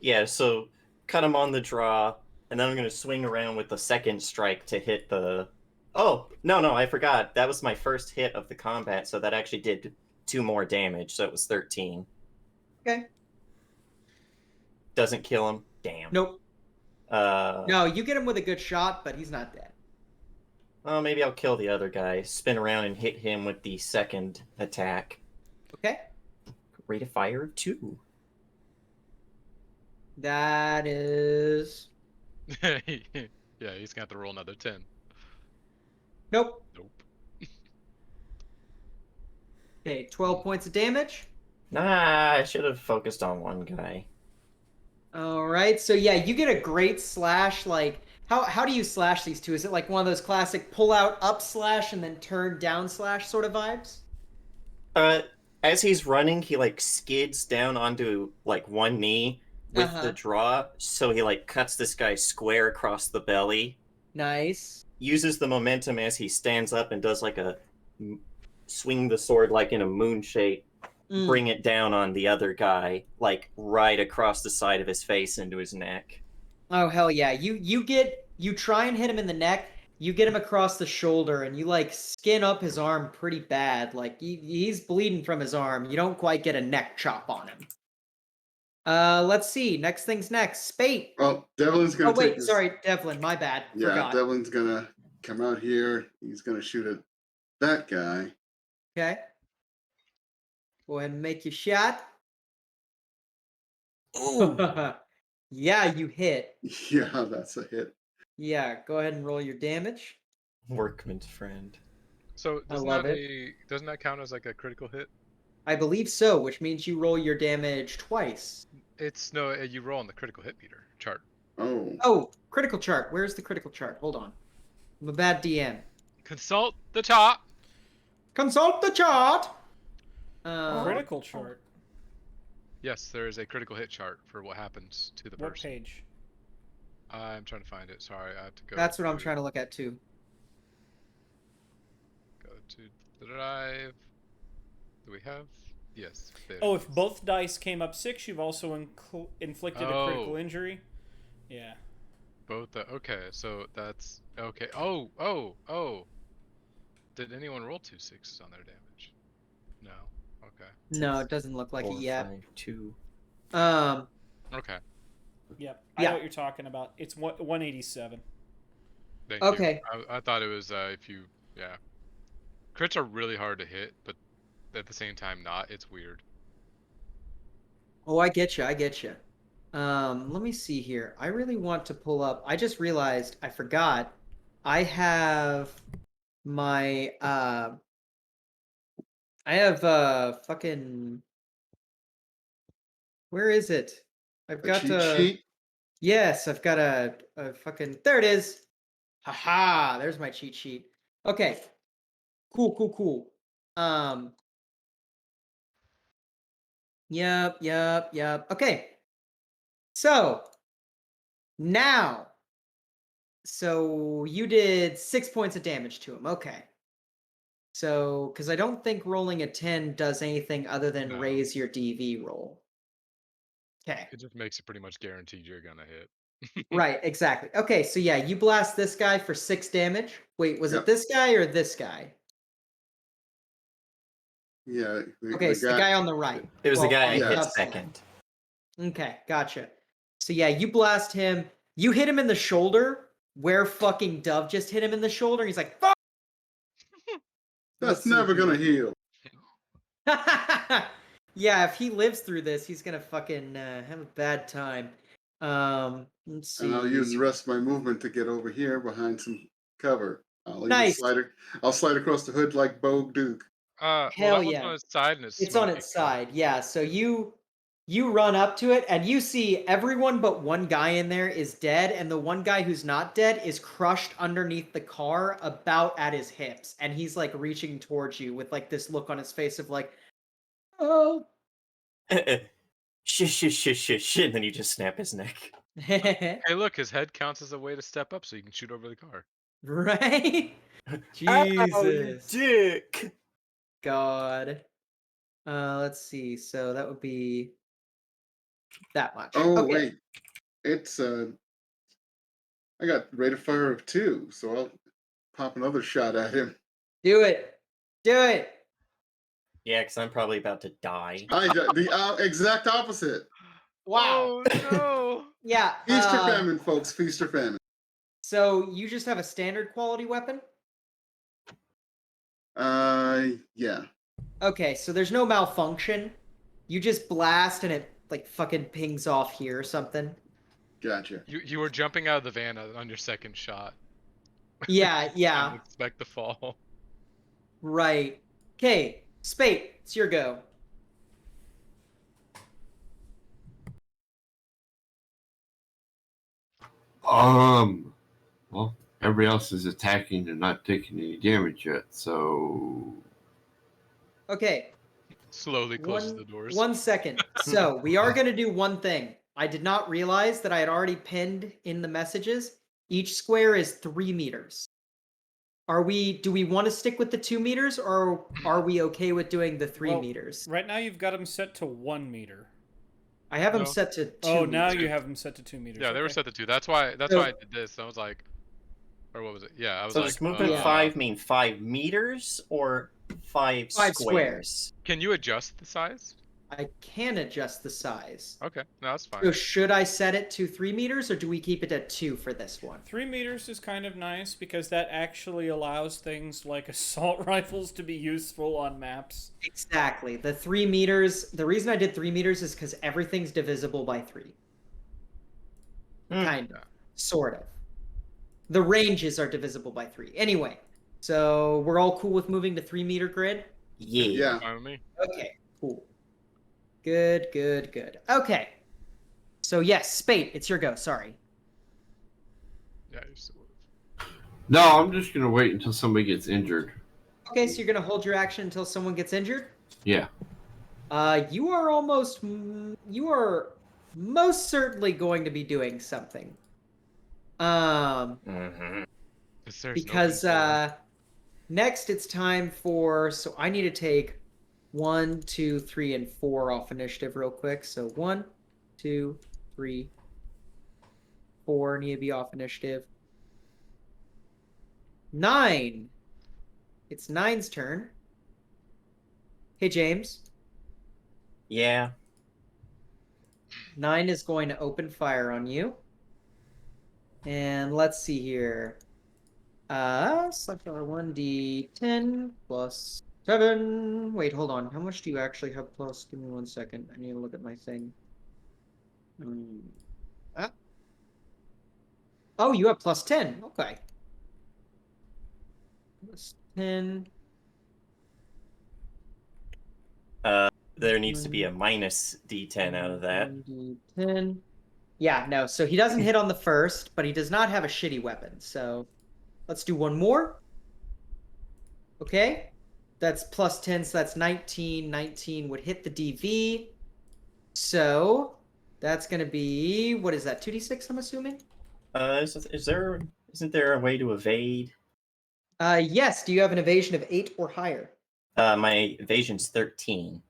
Yeah, so cut him on the draw, and then I'm gonna swing around with the second strike to hit the. Oh no, I forgot. That was my first hit of the combat, so that actually did 2 more damage, so it was 13. Okay. Doesn't kill him. Damn. Nope. Uh. No, you get him with a good shot, but he's not dead. Well, maybe I'll kill the other guy. Spin around and hit him with the second attack. Okay. Rate of fire of 2. That is Yeah, he's gonna have to roll another 10. nope. Nope. Okay, 12 points of damage. Nah, I should have focused on one guy. All right, so yeah, you get a great slash. Like, how do you slash these two? Is it like one of those classic pull out up slash and then turn down slash sort of vibes? As he's running, he like skids down onto like one knee with the draw, so he like cuts this guy square across the belly. Nice. Uses the momentum as he stands up and does like a swing the sword like in a moon shape. Bring it down on the other guy, like right across the side of his face into his neck. Oh hell yeah! You try and hit him in the neck. You get him across the shoulder, and you like skin up his arm pretty bad. Like he's bleeding from his arm. You don't quite get a neck chop on him. Let's see. Next thing's next. Spate. Well, Devlin's gonna. Oh wait, take sorry, Devlin. My bad. Yeah, Forgot. Devlin's gonna come out here. He's gonna shoot at that guy. Okay. Go ahead and make your shot. Yeah, you hit. Yeah, that's a hit. Yeah, go ahead and roll your damage. Workman's friend. So I doesn't love doesn't that count as like a critical hit? I believe so, which means you roll your damage twice. It's no, you roll on the critical hit meter chart. Oh. Oh, critical chart. Where's the critical chart? Hold on. I'm a bad DM. Consult the chart. Consult the chart. Critical chart. Yes, there is a critical hit chart for what happens to the What person. page? I'm trying to find it. Sorry, I have to go. That's what I'm trying to look at too. Go to the drive. Do we have? Yes. There Oh, it if is. both dice came up 6, you've also inflicted a critical Oh. injury. Yeah. Both. Okay, so that's okay. Oh. Did anyone roll 2 6s on their damage? No. Okay. No, it doesn't look like it 4, yet. 5, 2. Okay. Yep. I Yeah. know what you're talking about. It's 187. Thank Okay. you. I thought it was if you yeah. Crits are really hard to hit, but at the same time not. It's weird. Oh, I get you. I get you. Let me see here. I really want to pull up. I just realized I forgot. I have my I have fucking. Where is it? I've A got cheat sheet? Yes, I've got a fucking. There it is. Haha, there's my cheat sheet. Okay. Cool. Yep. Okay. So now, so you did 6 points of damage to him. Okay. So, because I don't think rolling a 10 does anything other than No. raise your DV roll. Okay. It just makes it pretty much guaranteed you're gonna hit. Right, exactly. Okay, so yeah, you blast this guy for 6 damage. Wait, was it Yep. this guy or this guy? Yeah. Okay, so the guy on the right. It was the guy I on the hit left side. second. Okay, gotcha. So yeah, you blast him. You hit him in the shoulder where fucking Dove just hit him in the shoulder. He's like, fuck! That's never gonna heal. Yeah, if he lives through this, he's gonna fucking have a bad time. Let's see. And I'll use the rest of my movement to get over here behind some cover. Nice. I'll slide across the hood like Bogue Duke. Well, Hell that one's yeah. on its side and it's It's on smoking, its so- side, yeah. So you run up to it and you see everyone but one guy in there is dead, and the one guy who's not dead is crushed underneath the car about at his hips, and he's like reaching towards you with like this look on his face of like, oh. Shit, and then you just snap his neck. Hey, look, his head counts as a way to step up so you can shoot over the car. Right? Ow, you Jesus. dick! God. Let's see. So that would be that much. Oh Okay. wait, it's I got rate of fire of 2, so I'll pop another shot at him. Do it. Do it. Yeah, because I'm probably about to die. The exact opposite. Wow. Oh no! Yeah. Feast or famine, folks. Feast or famine. So you just have a standard quality weapon? Yeah. Okay, so there's no malfunction. You just blast and it like fucking pings off here or something. Gotcha. You were jumping out of the van on your second shot. Yeah, Didn't yeah. expect the fall. Right. Okay, Spate, it's your go. Well, everybody else is attacking and not taking any damage yet, so Okay. Slowly closes the doors. 1 second. So we are going to do one thing. I did not realize that I had already pinned in the messages. Each square is 3 meters. Do we want to stick with the 2 meters, or are we okay with doing the 3 Well, meters? Right now you've got them set to 1 meter. I have them No. set to 2 Oh, now meters. you have them set to 2 meters. Yeah, they were okay. set to 2. That's why So- I did this. I was like, or what was it? Yeah, I was So like, does movement Yeah. 5 mean 5 meters or 5 5 squares? can you adjust the size? I can adjust the size. Okay, no, that's fine. So should I set it to 3 meters, or do we keep it at 2 for this one? 3 meters is kind of nice because that actually allows things like assault rifles to be useful on maps. Exactly. The 3 meters. The reason I did 3 meters is because everything's divisible by 3. Hmm. Kind of. Sort of. The ranges are divisible by 3. Anyway, so we're all cool with moving to 3 meter grid? Yeah. Yeah. Fine with me. Okay, cool. Good, good, good. Okay. So yes, Spate, it's your go. Sorry. Yeah, you're still. no, I'm just gonna wait until somebody gets injured. Okay, so you're gonna hold your action until someone gets injured? Yeah. You are most certainly going to be doing something. Mm-hmm. Because next it's time for, so I need to take 1, 2, 3, and 4 off initiative real quick. So 1, 2, 3, 4 need to be off initiative. 9. It's 9's turn. Hey James. Yeah. 9 is going to open fire on you. And let's see here. Select our 1d10 plus 7. Wait, hold on. How much do you actually have plus? Give me 1 second. I need to look at my thing. Oh, you have plus 10. Okay. Plus 10. There needs to be a minus D10 out of that. 1d10. Yeah, no. So he doesn't hit on the first, but he does not have a shitty weapon. So let's do one more. Okay. That's plus 10, so that's 19. 19 would hit the DV. So that's going to be, what is that, 2d6, I'm assuming? Isn't there a way to evade? Yes. Do you have an evasion of 8 or higher? My evasion's 13.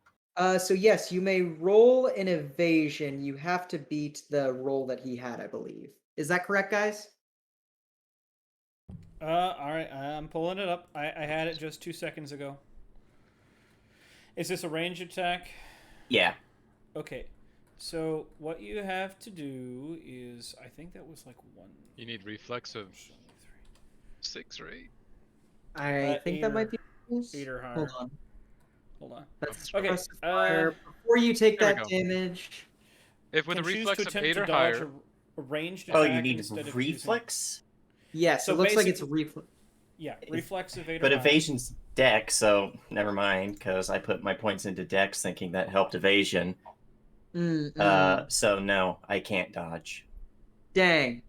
So yes, you may roll an evasion. You have to beat the roll that he had, I believe. Is that correct, guys? All right, I'm pulling it up. I had it just 2 seconds ago. Is this a range attack? Yeah. Okay. So what you have to do is, I think that was like one. You need reflex of There's only 6 or 8. I think eight that or- might be. 8 or higher. Hold on. Hold on. That's Okay, suppressive fire. Before you take there we that go. damage, If with Can a choose reflex to of attempt 8 to or dodge higher, a ranged Oh, attack you need instead of reflex? yes, So it looks like it's basically- reflex. Yeah, reflex of 8 But or higher. evasion's dex, so never mind, because I put my points into dex thinking that helped evasion. So no, I can't dodge. Dang.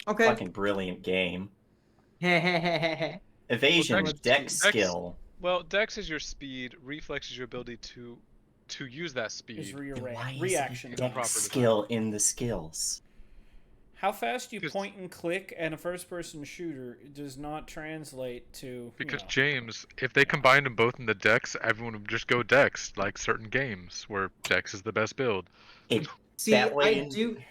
Okay. Fucking brilliant game. Hehehehe. Evasion, Let's dex see. skill. well, dex is your speed, reflex is your ability to use that Is speed. Then why is reaction. dex proper design. skill in the skills? How fast you 'Cause- point and click and a first-person shooter does not translate to Because you know. James, if they combined them both in the dex, everyone would just go dex, like certain games where dex is the best build. It, See, that way I do.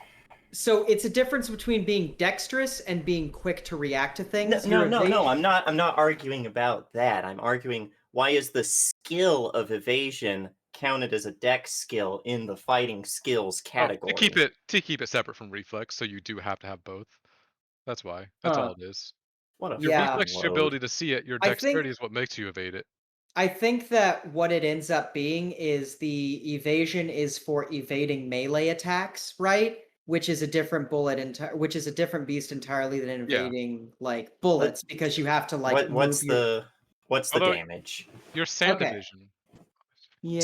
So it's a difference between being dexterous and being quick to react to things. No, Your no, eva- no. I'm not arguing about that. I'm arguing why is the skill of evasion counted as a dex skill in the fighting skills Oh, category? to keep it separate from reflex, so you do have to have both. That's why. That's Huh. all it is. What a Your Yeah. reflex is your load. ability to see it. Your I think- dexterity is what makes you evade it. I think that what it ends up being is the evasion is for evading melee attacks, right? Which is a different which is a different beast entirely than Yeah. evading like bullets because you have to like What's move your. the Although- damage? Your sand Okay. division. Yeah.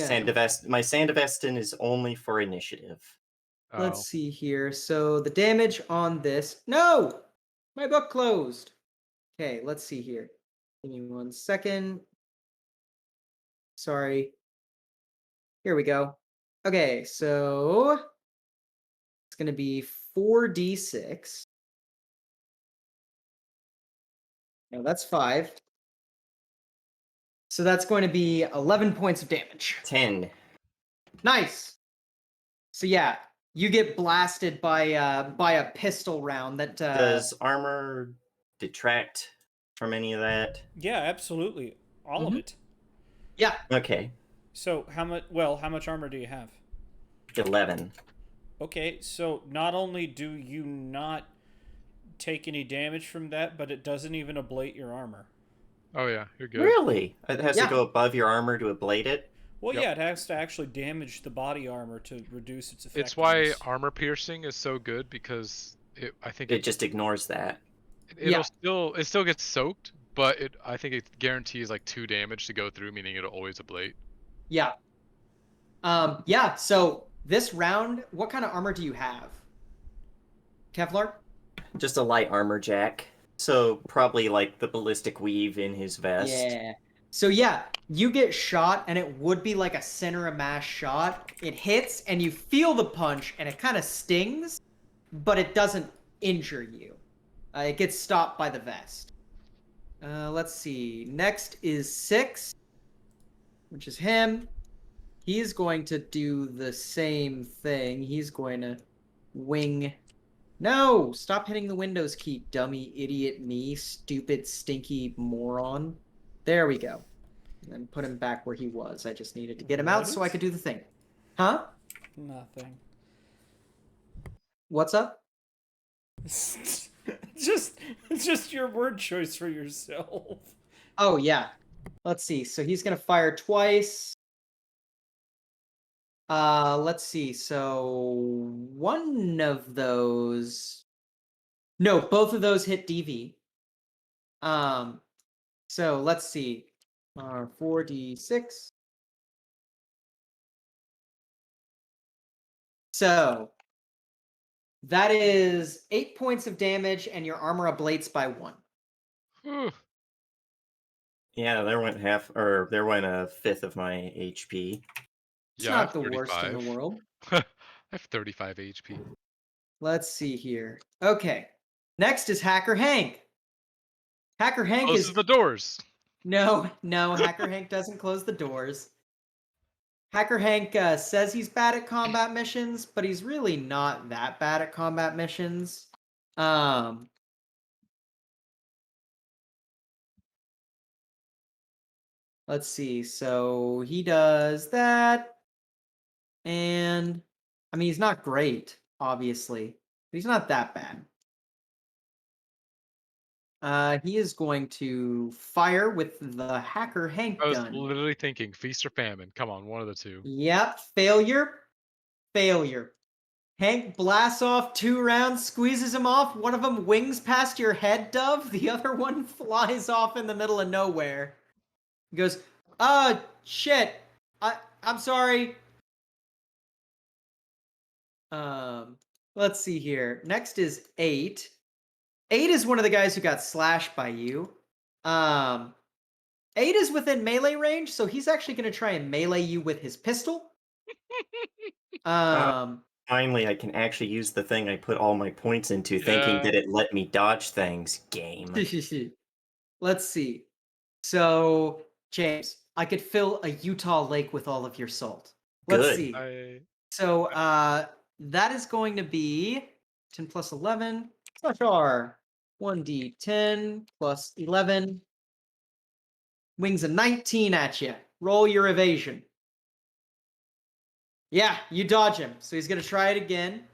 My Sandavestin is only for initiative. Let's Oh. see here. So the damage on this. No! My book closed. Okay, let's see here. Give me 1 second. Sorry. Here we go. Okay, so it's going to be 4d6. No, that's 5. So that's going to be 11 points of damage. 10. Nice. So yeah, you get blasted by a pistol round that Does armor detract from any of that? Yeah, absolutely. All of Mhm. it. yeah. Okay. So how much armor do you have? 11. Okay, so not only do you not take any damage from that, but it doesn't even ablate your armor. Oh yeah, you're good. Really? It has Yeah. to go above your armor to ablate it? Well, Yep. yeah, it has to actually damage the body armor to reduce its effectiveness. It's why armor piercing is so good because I think It just ignores that. it still gets soaked, but I think it guarantees like 2 damage to go through, meaning it'll always ablate. Yeah. Yeah, so this round, what kind of armor do you have? Kevlar? Just a light armor jack. So probably like the ballistic weave in his vest. Yeah. So yeah, you get shot and it would be like a center of mass shot. It hits and you feel the punch and it kind of stings, but it doesn't injure you. It gets stopped by the vest. Let's see. Next is 6, which is him. He's going to do the same thing. He's going to wing. No! Stop hitting the Windows key, dummy, idiot me, stupid, stinky moron. There we go. And then put him back where he was. I just needed to get him out so I could do the thing. Huh? Nothing. What's up? just your word choice for yourself. Oh, yeah. Let's see. So he's going to fire twice. Let's see. So one of those. No, both of those hit DV. So let's see. 4d6. So that is 8 points of damage, and your armor ablates by 1. Whew. Yeah, there went a fifth of my HP. It's Yeah, I not have the worst in the 35. world. I have 35 HP. Let's see here. Okay. Next is Hacker Hank. Hacker Hank Closes is the doors. no, Hacker Hank doesn't close the doors. Hacker Hank says he's bad at combat missions, but he's really not that bad at combat missions. Let's see. So he does that. And I mean, he's not great, obviously, but he's not that bad. He is going to fire with the hacker Hank I was gun. literally thinking feast or famine. Come on, one of the two. Yep, failure. Hank blasts off 2 rounds, squeezes him off. One of them wings past your head, Dove. The other one flies off in the middle of nowhere. He goes, shit. I'm sorry. Let's see here. Next is 8. 8 is one of the guys who got slashed by you. 8 is within melee range, so he's actually going to try and melee you with his pistol. Finally, I can actually use the thing I put all my points into, thinking Yeah. that it let me dodge things. Game. Let's see. So, James, I could fill a Utah lake with all of your salt. Let's Good. see. So, that is going to be 10 plus 11 slash R. 1d10 plus 11. Wings a 19 at you. Roll your evasion. Yeah, you dodge him. So he's going to try it again.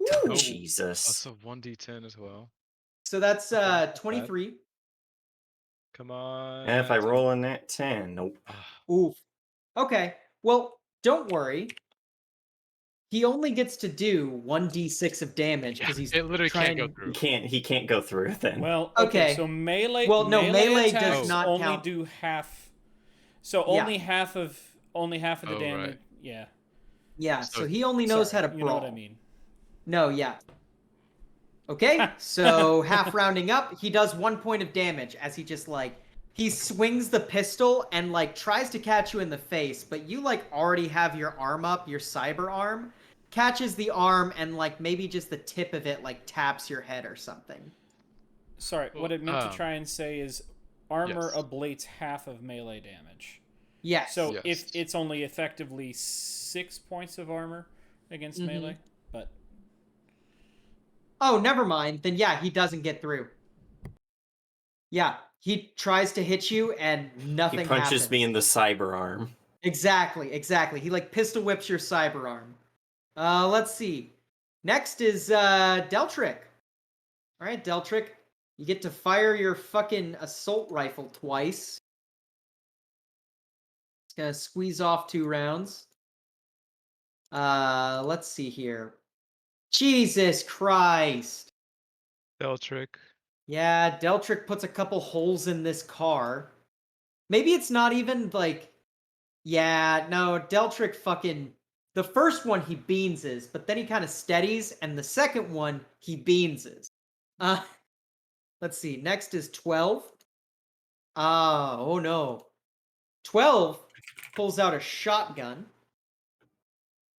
Woo! Jesus. Also 1d10 as well. So that's Okay, not bad. 23. Come on. And if I roll in that 10, nope. Oof. Okay. Well, don't worry. He only gets to do 1d6 of damage because he's it literally trying... can't go through. He can't go through then. Well, okay, Okay. so melee. Well, no, melee attacks does not only count. do half. So Yeah. only half of the Oh, damage. right. Yeah. Yeah, So- so he only knows Sorry, how to brawl. You know what I mean? No, yeah. Okay, so half rounding up, he does 1 point of damage as he just he swings the pistol and tries to catch you in the face, but you already have your arm up, your cyber arm, catches the arm and maybe just the tip of it taps your head or something. Sorry, what it meant to try and say is armor yes. ablates half of melee damage. Yes. So Yes. if it's only effectively 6 points of armor against melee, but Oh, never mind. Then yeah, he doesn't get through. Yeah, he tries to hit you and nothing He punches happens. me in the cyber arm. Exactly. He pistol whips your cyber arm. Let's see. Next is Deltrick. All right, Deltrick, you get to fire your fucking assault rifle twice. It's gonna squeeze off 2 rounds. Let's see here. Jesus Christ. Deltrick. Yeah, Deltrick puts a couple holes in this car. Maybe it's not even yeah, no, Deltrick fucking... The first one he beanses, but then he kind of steadies, and the second one he beanses. Let's see. Next is 12. Oh no. 12 pulls out a shotgun.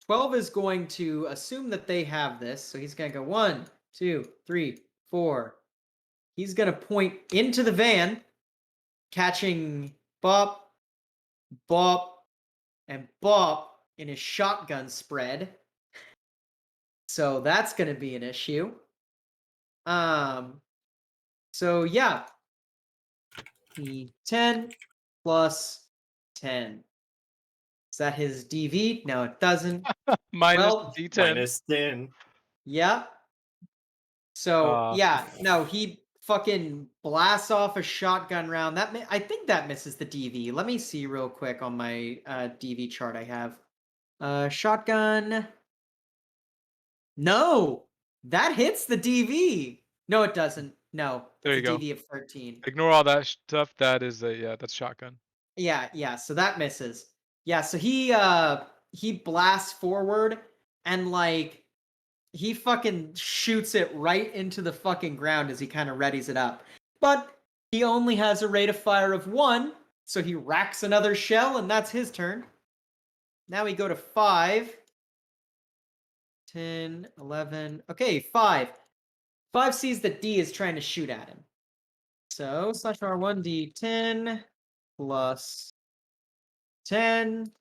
12 is going to assume that they have this, so he's going to go 1, 2, 3, 4. He's going to point into the van, catching bop, bop, and bop in his shotgun spread. So that's going to be an issue. So yeah. D10 plus 10. Is that his DV? No, it doesn't. Minus Well, D10. Minus 10. Yeah. So yeah, no, he fucking blasts off a shotgun round. I think that misses the DV. Let me see real quick on my DV chart I have. Shotgun. No, that hits the DV. No, it doesn't. No, There it's you a go. DV of 13. Ignore all that stuff. That is that's shotgun. Yeah, so that misses. Yeah, so he blasts forward and he fucking shoots it right into the fucking ground as he kind of readies it up. But he only has a rate of fire of 1, so he racks another shell and that's his turn. Now we go to 5. 10, 11. Okay, 5. 5 sees that D is trying to shoot at him. So slash R1 D10 plus 10.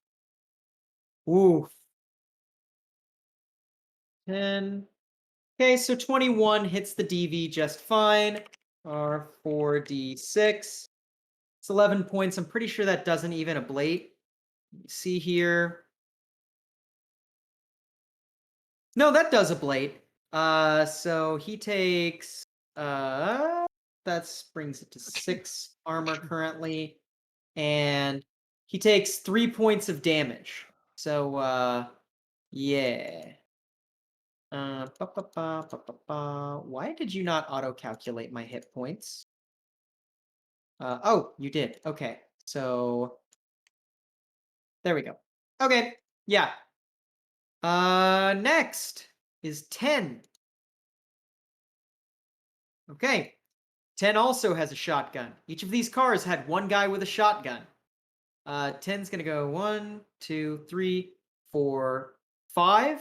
Oof. 10. Okay, so 21 hits the DV just fine. R4D6. It's 11 points. I'm pretty sure that doesn't even ablate. See here. No, that does ablate. So he takes that brings it to 6 armor currently, and he takes 3 points of damage. So yeah. Why did you not auto-calculate my hit points? Oh, you did. Okay. So there we go. Okay. Yeah. Next is 10. Okay. 10 also has a shotgun. Each of these cars had one guy with a shotgun. 10's gonna go 1, 2, 3, 4, 5.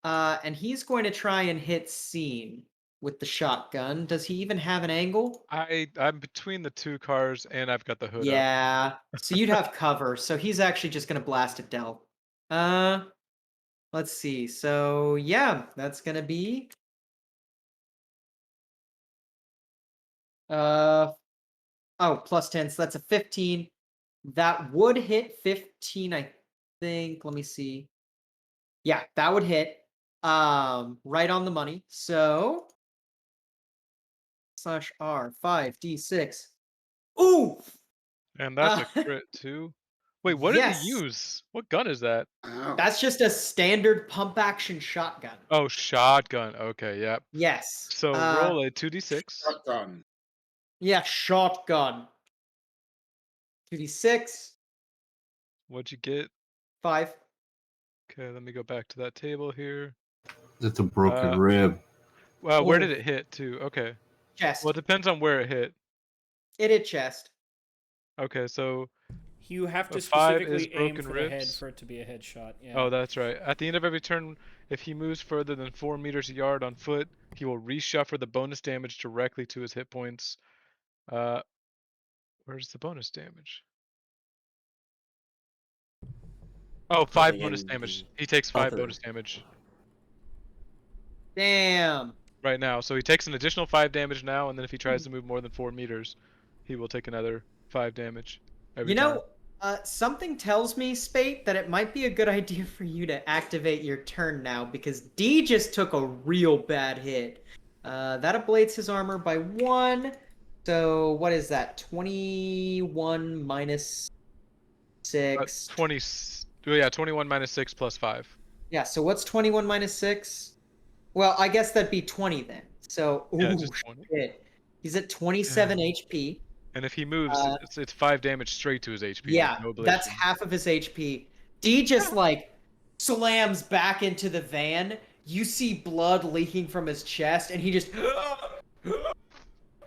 And he's going to try and hit Scene with the shotgun. Does he even have an angle? I'm between the 2 cars and I've got the hood up. Yeah. So you'd have cover. So he's actually just gonna blast at Del. Let's see. So yeah, that's gonna be plus 10. So that's a 15. That would hit 15, I think. Let me see. Yeah, that would hit. Right on the money. So /R 5d6. Ooh! And that's a Uh, crit too. Wait, what did he yes. use? What gun is that? Ow. That's just a standard pump action shotgun. Oh, shotgun. Okay, yep. Yes. So roll a 2d6. Shotgun. Yeah, shotgun. 2d6. What'd you get? 5. Okay, let me go back to that table here. That's a broken rib. Well, where Oh. did it hit too? Okay. Chest. Well, it depends on where it hit. It hit chest. Okay, so You have to A 5 is specifically aim broken for the head ribs. for it to be a headshot. Yeah. Oh, that's right. At the end of every turn, if he moves further than 4 meters a yard on foot, he will reshuffle the bonus damage directly to his hit points. Where's the bonus damage? Oh, 5 Probably bonus in damage. the He takes 5 other. bonus damage Damn. right now. So he takes an additional 5 damage now, and then if he tries to move more than 4 meters, he will take another 5 damage every You time. know, something tells me, Spate, that it might be a good idea for you to activate your turn now, because D just took a real bad hit. That ablates his armor by 1. So what is that? 21 minus 6. 21 minus 6 plus 5. Yeah, so what's 21 minus 6? Well, I guess that'd be 20 then. So, Yeah, ooh, just 20. shit. He's at 27 HP. And if he moves, Uh, it's 5 damage straight to his HP. Yeah, no that's ablation. half of his HP. D just like slams back into the van. You see blood leaking from his chest, and he just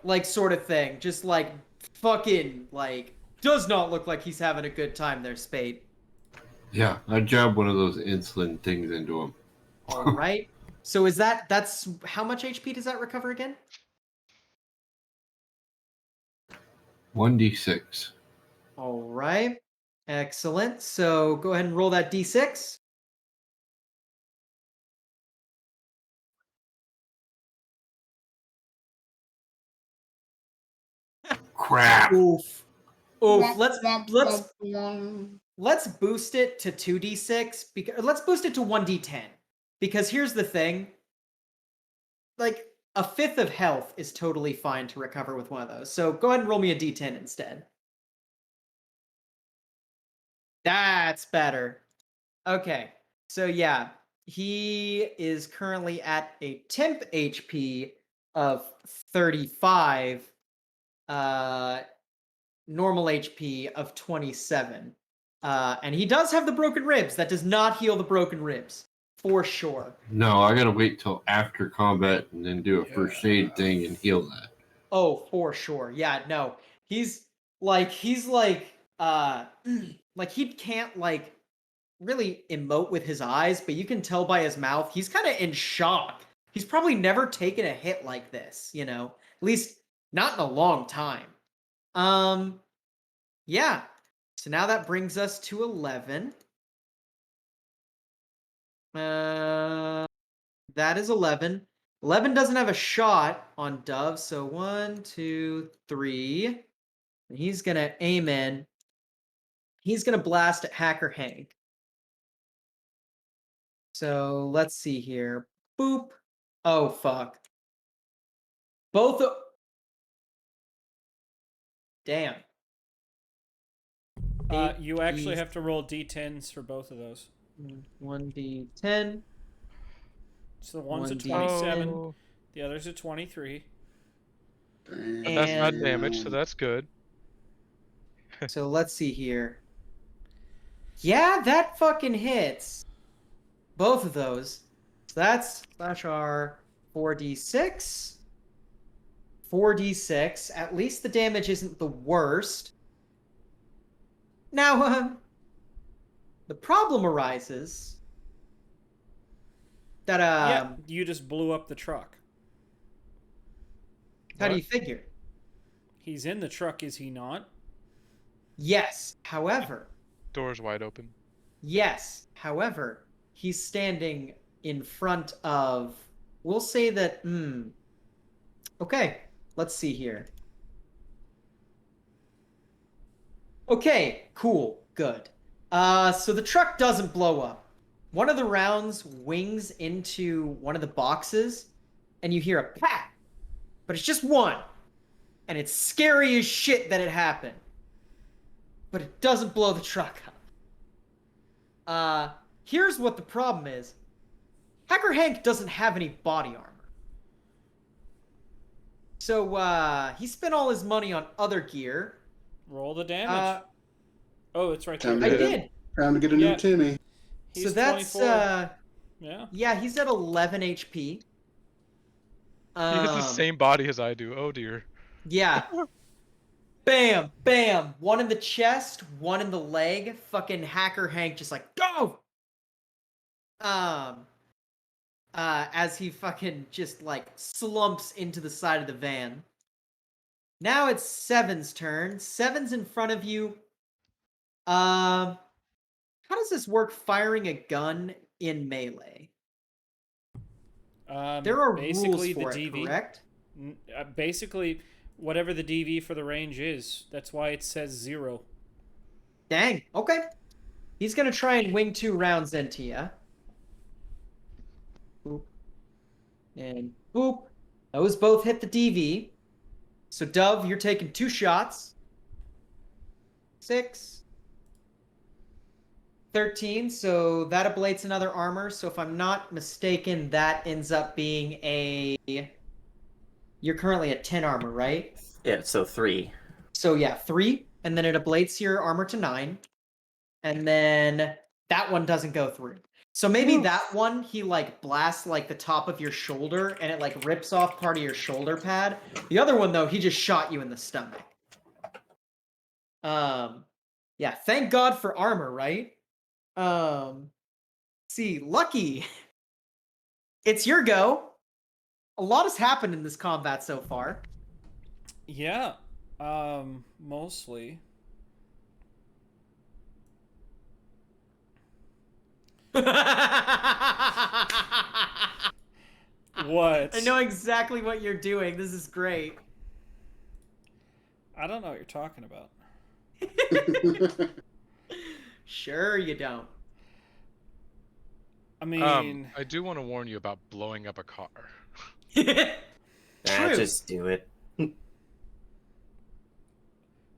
like sort of thing. Just like fucking like does not look like he's having a good time there, Spade. Yeah, I jabbed one of those insulin things into him. All right. So that's how much HP does that recover again? 1d6. All right. Excellent. So go ahead and roll that d6. Crap. Oof. Oof. Let's boost it to 2d6 because let's boost it to 1d10. Because here's the thing. Like a fifth of health is totally fine to recover with one of those. So go ahead and roll me a d10 instead. That's better. Okay. So yeah, he is currently at a temp HP of 35, normal HP of 27. And he does have the broken ribs. That does not heal the broken ribs, for sure. No, I gotta wait till after combat and then do a first aid thing and heal that. Oh, for sure. Yeah, no. He's like like he can't like really emote with his eyes, but you can tell by his mouth he's kind of in shock. He's probably never taken a hit like this, you know. At least not in a long time. Yeah. So now that brings us to 11. That is 11. 11 doesn't have a shot on Dove, so 1, 2, 3. And he's gonna aim in. He's gonna blast at Hacker Hank. So let's see here. Boop. Oh fuck. Both. Damn. You actually have to roll d10s for both of those. 1d10. So one's a 1d10. 27, Oh, the other's a 23. but that's not And- damage, so that's good. So let's see here. Yeah, that fucking hits. Both of those. So that's slash R 4d6. 4d6. At least the damage isn't the worst. Now, the problem arises that Yeah, you just blew up the truck. how do What? you figure? He's in the truck, is he not? Yes. However, Door's wide open. yes. However, he's standing in front of. We'll say that. Okay. Let's see here. Okay. Cool. Good. So the truck doesn't blow up. One of the rounds wings into one of the boxes, and you hear a pat. But it's just one. And it's scary as shit that it happened. But it doesn't blow the truck up. Here's what the problem is. Hacker Hank doesn't have any body armor. So, he spent all his money on other gear. Roll the damage. Oh, it's right there. Time I to did. Time to get a new Yeah. Timmy. He's So that's, 24. Yeah. yeah, he's at 11 HP. He has the same body as I do. Oh dear. Yeah. Bam, bam. One in the chest, one in the leg. Fucking Hacker Hank just like, go! As he fucking just like slumps into the side of the van. Now it's Seven's turn. Seven's in front of you. How does this work firing a gun in melee? There are basically rules for the it, DV. correct? Basically, whatever the DV for the range is. That's why it says 0. Dang. Okay. He's gonna try and wing 2 rounds into you. Boop. And boop. Those both hit the DV. So Dove, you're taking 2 shots. 6. 13, so that ablates another armor. So if I'm not mistaken, that ends up being a... You're currently at 10 armor, right? Yeah, so 3. So yeah, 3, and then it ablates your armor to 9. And then that one doesn't go through. So maybe that one, he like blasts like the top of your shoulder, and it like rips off part of your shoulder pad. The other one though, he just shot you in the stomach. Yeah, thank God for armor, right? See, Lucky, it's your go. A lot has happened in this combat so far. Yeah. Mostly. What? I know exactly what you're doing. This is great. I don't know what you're talking about. Sure you don't. I mean, I do want to warn you about blowing up a car. True. Just do it.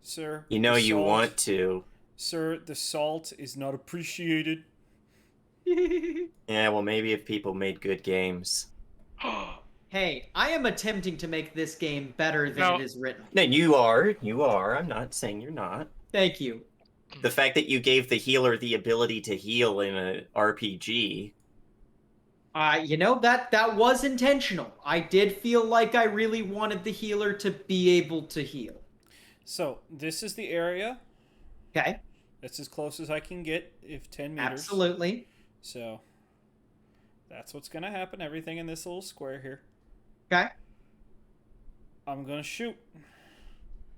sir. You know the you salt- want to. Sir, the salt is not appreciated. Yeah, well, maybe if people made good games. Hey, I am attempting to make this game better than No. it is written. No, you are. You are. I'm not saying you're not. Thank you. The fact that you gave the healer the ability to heal in an RPG. You know, that was intentional. I did feel like I really wanted the healer to be able to heal. So, this is the area. Okay? That's as close as I can get, if 10 meters. Absolutely. So, that's what's going to happen. Everything in this little square here. Okay? I'm going to shoot.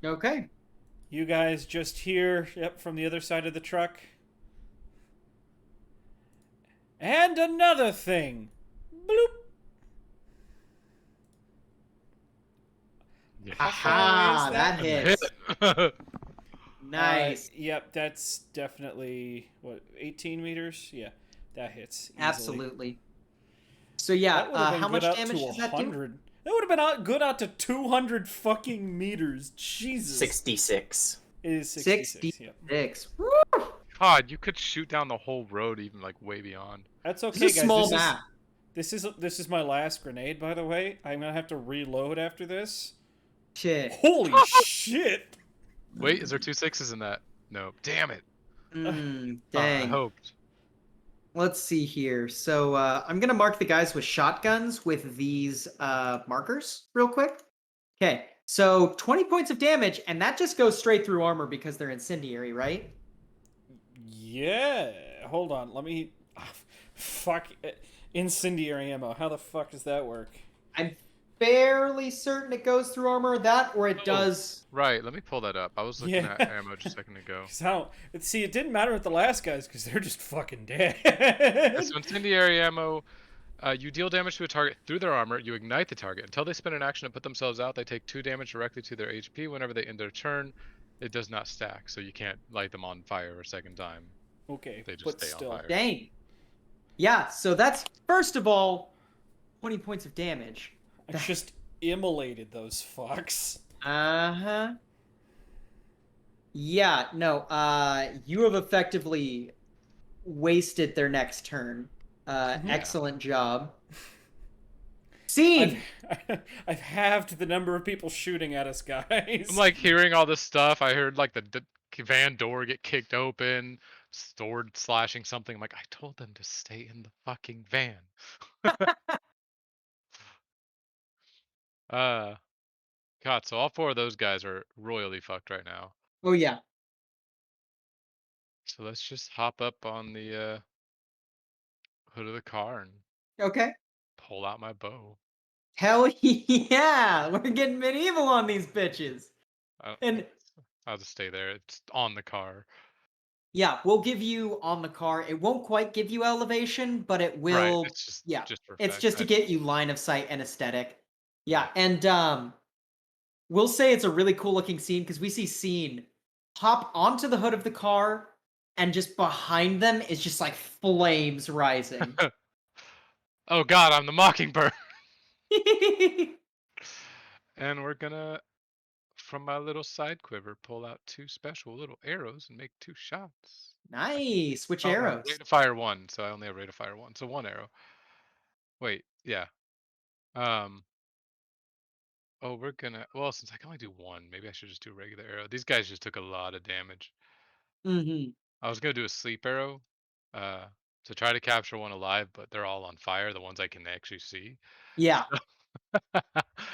Okay. You guys just hear, yep, from the other side of the truck. And another thing. Bloop. Yeah. Aha, is that that? hits. Nice. Yep, that's definitely, what, 18 meters? Yeah. That hits easily. Absolutely. So yeah, That would have been how good much out damage to does that do? 100. That would have been good out to 200 fucking meters. Jesus. 66. It is 66. Yep. 66. Woo! God, you could shoot down the whole road, even like way beyond. That's This okay, is a guys. small map. This is my last grenade, by the way. I'm gonna have to reload after this. Shit. Holy shit! Wait, is there 2 6s in that? No. Damn it. I Dang. hoped. Let's see here. So I'm gonna mark the guys with shotguns with these markers real quick. Okay. So 20 points of damage, and that just goes straight through armor because they're incendiary, right? Yeah. Hold on. Let me. Fuck. Incendiary ammo. How the fuck does that work? I'm fairly certain it goes through armor. That or it Oh. does. Right, let me pull that up. I was looking Yeah. at ammo just a second ago. See, it didn't matter with the last guys because they're just fucking dead. Yeah, so incendiary ammo, you deal damage to a target through their armor, you ignite the target. Until they spend an action to put themselves out, they take 2 damage directly to their HP. Whenever they end their turn, it does not stack, so you can't light them on fire a second time. Okay, They just but stay still. on fire. Dang. Yeah. So that's first of all 20 points of damage. I just immolated those fucks. Uh-huh. Yeah, no, you have effectively wasted their next turn. Excellent job. Scene! I've halved the number of people shooting at us, guys. I'm like hearing all this stuff. I heard like the van door get kicked open, sword slashing something. I'm like, I told them to stay in the fucking van. God, so all 4 of those guys are royally fucked right now. Oh, yeah. So let's just hop up on the hood of the car and Okay. pull out my bow. Hell yeah! We're getting medieval on these bitches. And I'll just stay there. It's on the car. yeah, we'll give you on the car. It won't quite give you elevation, but it will. Right. It's just Yeah, for it's effect. just to get you line of sight and aesthetic. Yeah, Yeah. and we'll say it's a really cool looking scene because we see Scene hop onto the hood of the car, and just behind them is just like flames rising. Oh God, I'm the mockingbird. And we're gonna, from my little side quiver, pull out 2 special little arrows and make 2 shots. Nice. Which Oh no, arrows? rate of fire 1, so I only have rate of fire 1, so 1 arrow. Wait, yeah. Oh, we're gonna. Well, since I can only do 1, maybe I should just do regular arrow. These guys just took a lot of damage. Mm-hmm. I was gonna do a sleep arrow, to try to capture one alive, but they're all on fire. The ones I can actually see. Yeah.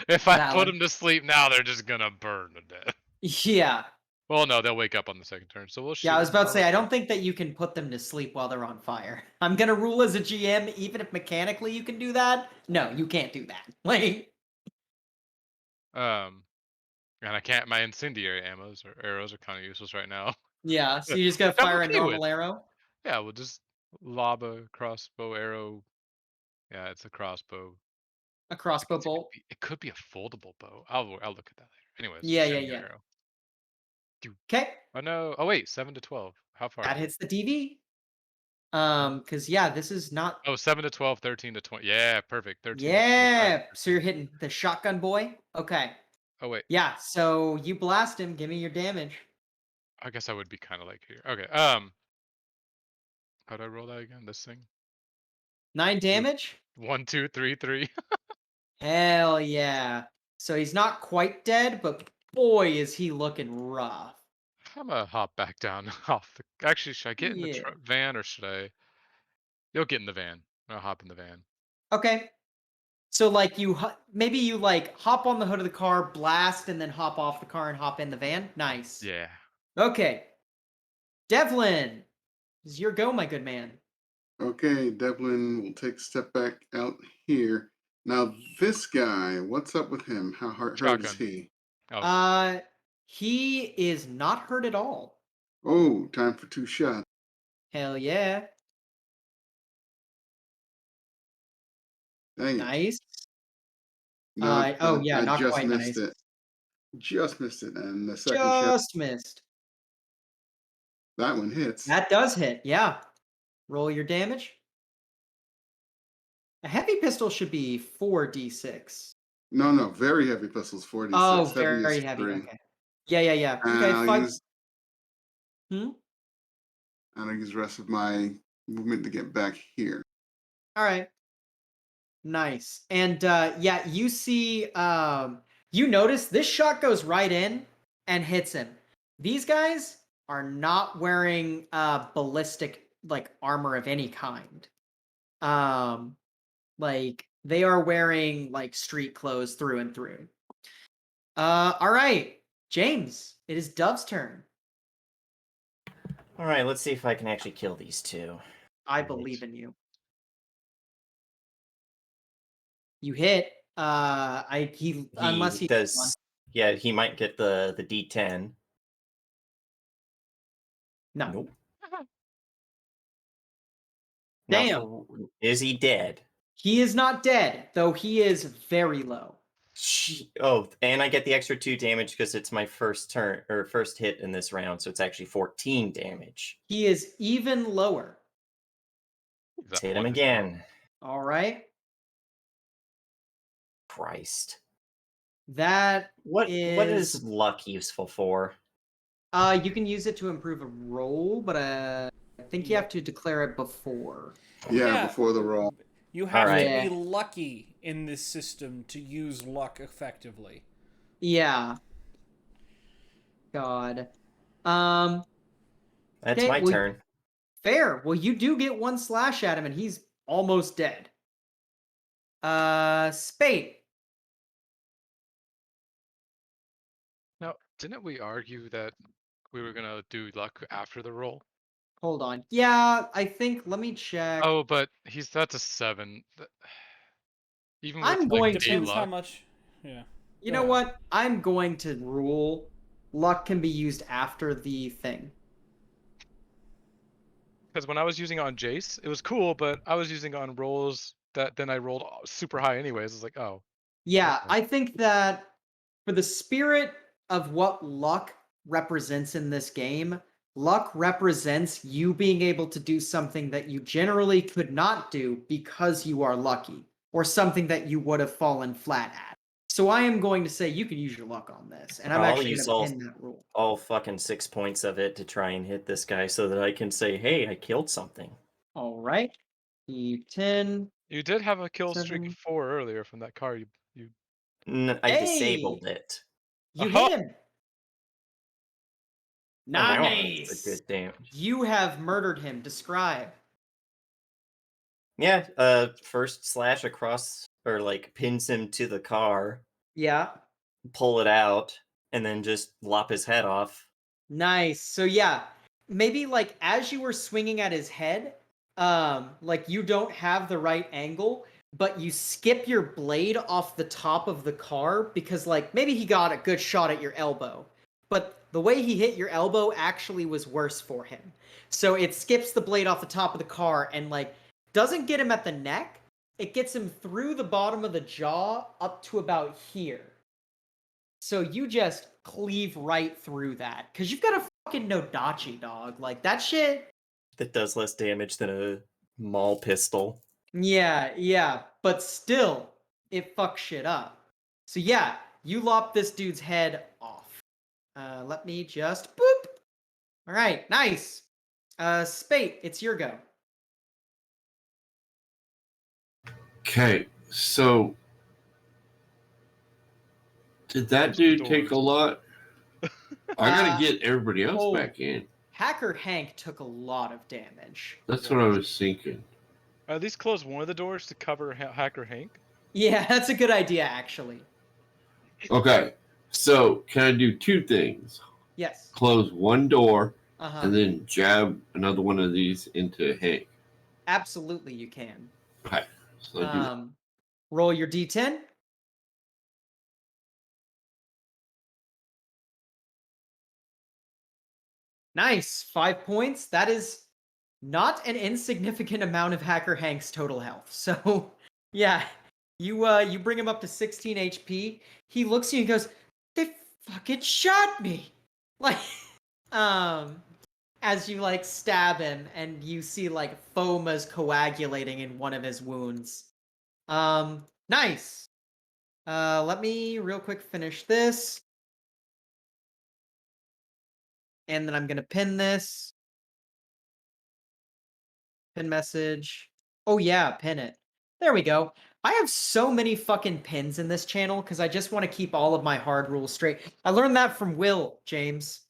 If I put Valid. them to sleep now, they're just gonna burn to death. Yeah. Well, no, they'll wake up on the second turn. So we'll shoot. Yeah, I was about to say, I them. don't think that you can put them to sleep while they're on fire. I'm gonna rule as a GM, even if mechanically you can do that. No, you can't do that. Like, And I can't. My incendiary ammos or arrows are kind of useless right now. yeah, so you just gotta Which I'm fire a okay with. normal arrow. Yeah, we'll just lob a crossbow arrow. Yeah, it's a crossbow. A crossbow It could bolt. be, it could be a foldable bow. I'll look at that later. Anyways, Yeah, shooting yeah. arrow. Okay, Oh no! Oh wait, 7 to 12. How far? that is it? hits the DV. Because yeah, this is not. Oh, 7 to 12, 13 to 20. Yeah, perfect. 13 to 25. Yeah, so you're hitting the shotgun boy. Okay. Oh wait, Yeah, so you blast him. Give me your damage. I guess I would be kind of like here. Okay. How'd I roll that again? This thing. 9 damage. 1, 2, 3, 3. Hell yeah. So he's not quite dead, but boy, is he looking rough. I'm gonna hop back down off the. Actually, should I get in the Yeah. van or should I? You'll get in the van. I'll hop in the van. Okay. So like maybe you like hop on the hood of the car, blast, and then hop off the car and hop in the van. Nice. Yeah. Okay. Devlin, is your go, my good man. Okay, Devlin will take a step back out here. Now, this guy, what's up with him? How hurt is Shotgun. he? Oh, He is not hurt at all. Oh, time for 2 shots. Hell yeah. Dang it. Nice. No, Oh yeah, I not just quite missed nice. it. Just missed it. And the second shot, Just missed. that one hits. That does hit, yeah. Roll your damage. A heavy pistol should be 4d6. No, very heavy pistols, 4d6. Oh, Heavy very is heavy. 3. Okay. Yeah. And Okay, I'll 5. use Hmm? and I'll use the rest of my movement to get back here. All right. Nice. And yeah, you see you notice this shot goes right in and hits him. These guys are not wearing ballistic like armor of any kind. Like they are wearing like street clothes through and through. All right. James, it is Dove's turn. All right, let's see if I can actually kill these two. I believe in you. You hit. Unless he does. Yeah, he might get the D10. no. Nope. Damn. Now is he dead? He is not dead, though he is very low. Oh, and I get the extra 2 damage because it's my first turn or first hit in this round, so it's actually 14 damage. He is even lower. Let's hit him again. All right. Christ. That What is luck useful for? you can use it to improve a roll, but I think you have to declare it before. Yeah, before the roll. You have Alright. to be lucky in this system to use luck effectively. Yeah. God. That's okay, my well, turn. Fair. Well, you do get 1 slash at him, and he's almost dead. Spade. Now, didn't we argue that we were gonna do luck after the roll? Hold on. Yeah, I think. Let me check. Oh, but that's a 7. Even with I'm like going 8 to- Depends how luck. much. Yeah. You Go know ahead. what? I'm going to rule luck can be used after the thing. Because when I was using it on Jace, it was cool, but I was using it on rolls that then I rolled super high anyways. It's like, oh. Yeah, Okay. I think that for the spirit of what luck represents in this game, luck represents you being able to do something that you generally could not do because you are lucky, or something that you would have fallen flat at. So I am going to say you can use your luck on this, and I'm I'll actually use going to pin that rule. all fucking 6 points of it to try and hit this guy so that I can say, hey, I killed something. All right. D10. You did have a kill streak 7. of 4 earlier from that car you I Hey! disabled it. You Uh-huh. hit him. Oh, wow, that's Nice. a good damage. You have murdered him. Describe. Yeah, first slash across, or like pins him to the car, Yeah. pull it out, and then just lop his head off. Nice. So yeah, maybe like as you were swinging at his head, like you don't have the right angle, but you skip your blade off the top of the car because like maybe he got a good shot at your elbow, but the way he hit your elbow actually was worse for him. So it skips the blade off the top of the car and like doesn't get him at the neck. It gets him through the bottom of the jaw up to about here. So you just cleave right through that because you've got a fucking Nodachi, dog. Like that shit. That does less damage than a maul pistol. Yeah, but still, it fucks shit up. So yeah, you lop this dude's head off. Let me just boop. All right, nice. Spate, it's your go. Okay, so did that dude take a lot? I gotta get everybody else back in. Hacker Hank took a lot of damage. That's what I was thinking. at least close one of the doors to cover Hacker Hank. Yeah, that's a good idea, actually. Okay, so can I do 2 things? Yes. Close one door Uh-huh. and then jab another one of these into Hank. Absolutely, you can. Okay, so I do that. Roll your D10. Nice, 5 points. That is not an insignificant amount of Hacker Hank's total health. So, yeah, you bring him up to 16 HP. He looks at you and goes, "They fucking shot me!" Like, as you like stab him, and you see like foam is coagulating in one of his wounds. Nice. Let me real quick finish this. And then I'm gonna pin this. Pin message. Oh yeah, pin it. There we go. I have so many fucking pins in this channel because I just want to keep all of my hard rules straight. I learned that from Will, James.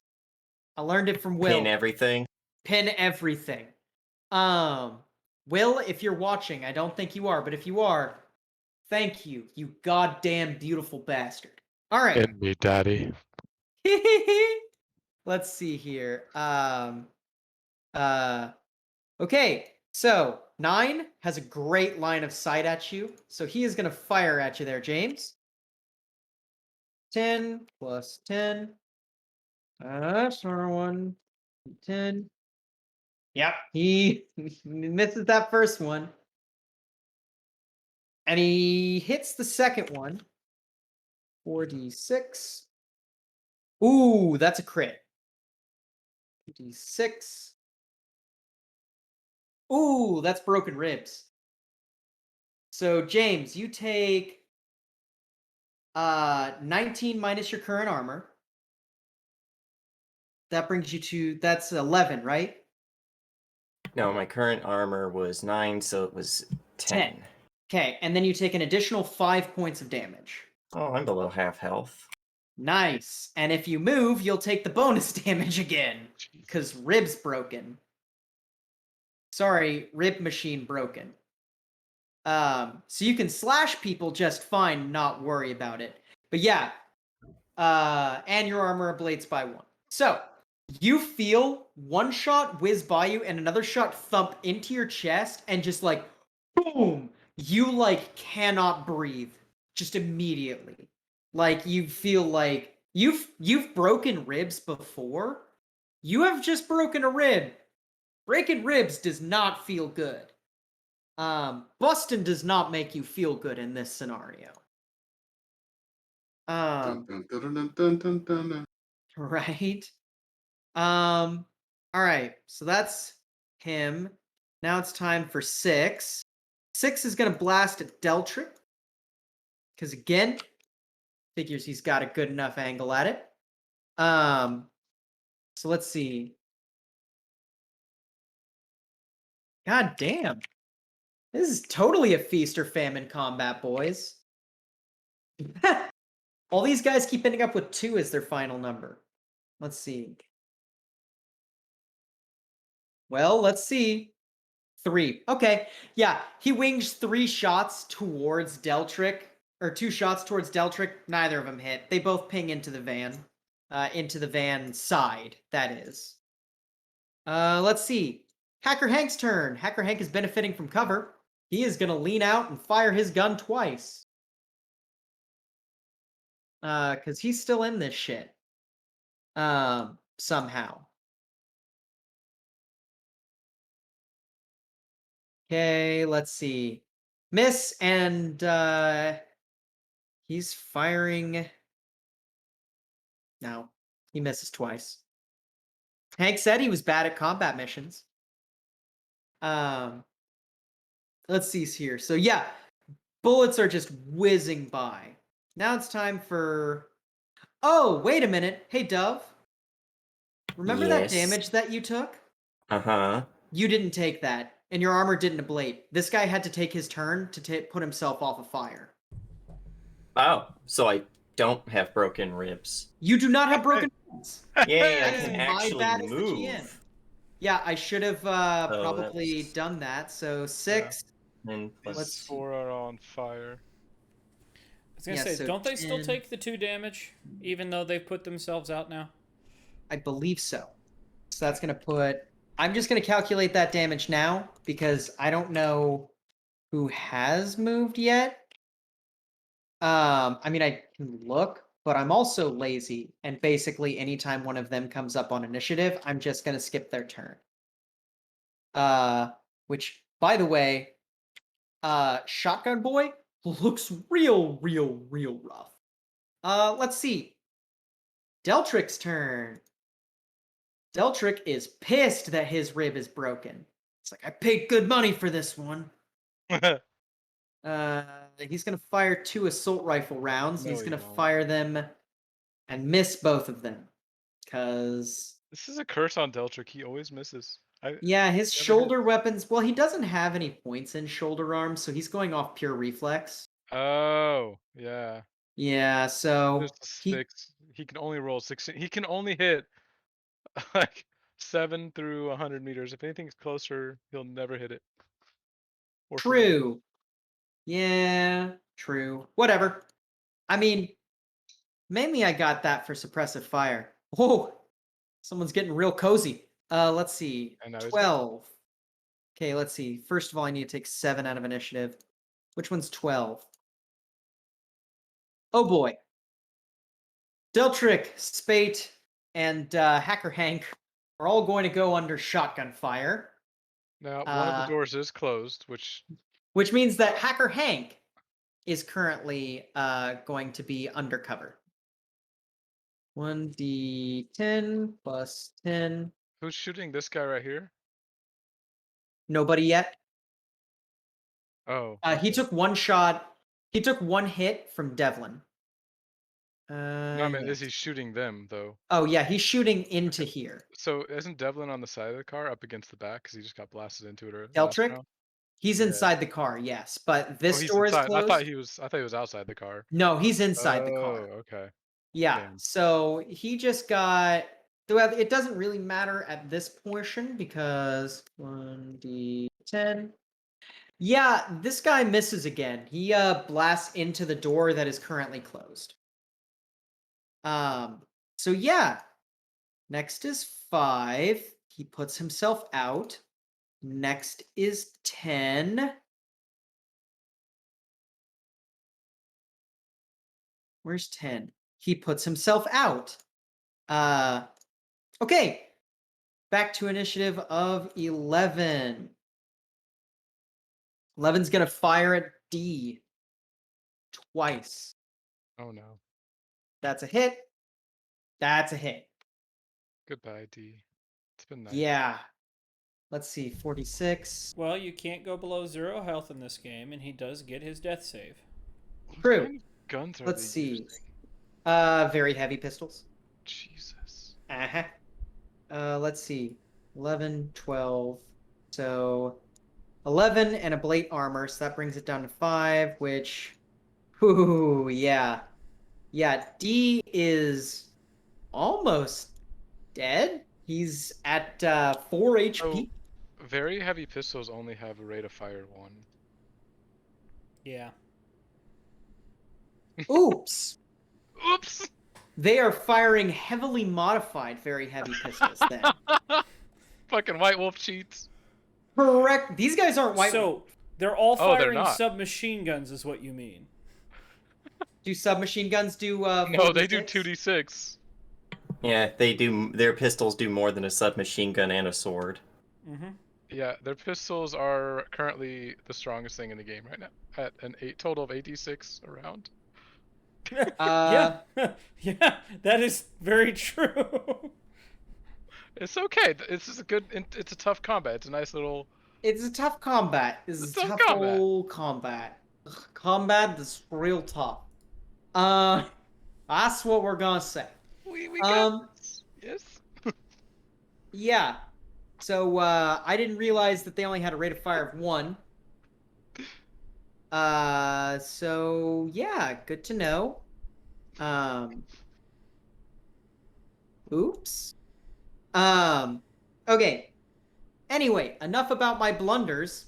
I learned it from Will. Pin everything. Pin everything. Will, if you're watching, I don't think you are, but if you are, thank you, you goddamn beautiful bastard. All right. In me, daddy. Let's see here. Okay, so 9 has a great line of sight at you, so he is going to fire at you there, James. 10 plus 10. Star 1, 10. Yep, he misses that first one. And he hits the second one. 4d6. Ooh, that's a crit. D6. Ooh, that's broken ribs. So James, you take 19 minus your current armor. That brings you to, that's 11, right? No, my current armor was 9, so it was 10. Okay, and then you take an additional 5 points of damage. Oh, I'm below half health. Nice. And if you move, you'll take the bonus damage again, because ribs broken. Sorry, rib machine broken. So you can slash people just fine, not worry about it. But yeah, and your armor ablates by 1. So you feel one shot whiz by you and another shot thump into your chest, and just like boom, you like cannot breathe just immediately. Like you feel like you've broken ribs before. You have just broken a rib. Breaking ribs does not feel good. Bustin does not make you feel good in this scenario. Dun, dun, dun, dun, dun, dun, dun, dun. Right? All right, so that's him. Now it's time for 6. 6 is gonna blast at Deltrick. Because again, figures he's got a good enough angle at it. So let's see. God damn. This is totally a feast or famine combat, boys. All these guys keep ending up with 2 as their final number. Let's see. Well, let's see. 3. Okay. Yeah, he wings 3 shots towards Deltrick. Or 2 shots towards Deltrick. Neither of them hit. They both ping into the van. Into the van side, that is. Let's see. Hacker Hank's turn. Hacker Hank is benefiting from cover. He is going to lean out and fire his gun twice. Because he's still in this shit. Somehow. Okay, let's see. Miss, and he's firing. No, he misses twice. Hank said he was bad at combat missions. Let's see here. So yeah, bullets are just whizzing by. Now it's time for. Oh, wait a minute. Hey, Dove. Remember that Yes. damage that you took? Uh-huh. You didn't take that, and your armor didn't ablate. This guy had to take his turn to put himself off of fire. Oh, so I don't have broken ribs. You do not have broken bones. Yay, I That is can my actually bad as the GM. move. Yeah, I should have probably that's- done that. So 6. And These Let's- 4 are on fire. I was gonna Yeah, say, so don't they still 10. take the 2 damage, even though they've put themselves out now? I believe so. So that's going to put. I'm just going to calculate that damage now because I don't know who has moved yet. I mean, I can look, but I'm also lazy. And basically, anytime one of them comes up on initiative, I'm just going to skip their turn. Which, by the way, Shotgun Boy looks real rough. Let's see. Deltrick's turn. Deltrick is pissed that his rib is broken. It's like, I paid good money for this one. He's gonna fire 2 assault rifle rounds. No, He's he gonna won't. fire them and miss both of them. Cause This is a curse on Deltrick. He always misses. yeah, his Never shoulder weapons. Well, he doesn't have any points in shoulder arms, so he's going off pure reflex. Oh, yeah. Yeah, so There's a he 6. He can only roll 16. He can only hit like 7 through 100 meters. If anything's closer, he'll never hit it. Or forget it. true. Yeah, true. Whatever. I mean, mainly I got that for suppressive fire. Oh, someone's getting real cozy. Let's see. And now he's dead. 12. Okay, let's see. First of all, I need to take 7 out of initiative. Which one's 12? Oh boy. Deltrick, Spate, and Hacker Hank are all going to go under shotgun fire. Now, one of the doors is closed, which means that Hacker Hank is currently going to be undercover. 1d10 plus 10. who's shooting this guy right here? Nobody yet. Oh, He okay. took 1 shot. He took 1 hit from Devlin. No, I mean, Yes. is he shooting them though? Oh yeah, he's shooting into here. So isn't Devlin on the side of the car up against the back because he just got blasted into it last Deltrick, round? he's Yeah. inside the car, yes, but Oh, this he's door is inside. closed. I thought he was outside the car. No, he's inside the Oh, car. okay. Yeah, Damn. so he just got. Well, it doesn't really matter at this portion because 1d10. Yeah, this guy misses again. He blasts into the door that is currently closed. So yeah. Next is 5. He puts himself out. Next is 10. Where's 10? He puts himself out. Okay. Back to initiative of 11. 11's gonna fire at D twice. Oh no. That's a hit. That's a hit. Goodbye, D. It's been nice. Yeah. Let's see, 46. Well, you can't go below 0 health in this game, and he does get his death save. What True. kind of guns are Let's they see. using? Very heavy pistols. Jesus. Uh-huh. Let's see. 11, 12. So 11 and a plate armor, so that brings it down to 5, which whoo, yeah. Yeah, D is almost dead. He's at 4 HP. Very heavy pistols only have a rate of fire 1. Yeah. Oops. Oops. They are firing heavily modified very heavy pistols then. Fucking White Wolf cheats. Correct. These guys aren't white. So they're all Oh, they're firing not. submachine guns, is what you mean? Do submachine guns do No, they do 4d6? 2d6. Yeah, they do. Their pistols do more than a submachine gun and a sword. Mm-hmm. Yeah, their pistols are currently the strongest thing in the game right now. At an total of 86 around. Uh, Yeah. Yeah, that is very true. It's okay. It's just a good. It's a tough combat. It's a nice little. It's a tough combat. It's It's a tough tough combat. old combat. Ugh, combat is real tough. That's what we're gonna say. We got this. Yes. Yeah. So I didn't realize that they only had a rate of fire of 1. So yeah, good to know. Oops. Okay. Anyway, enough about my blunders.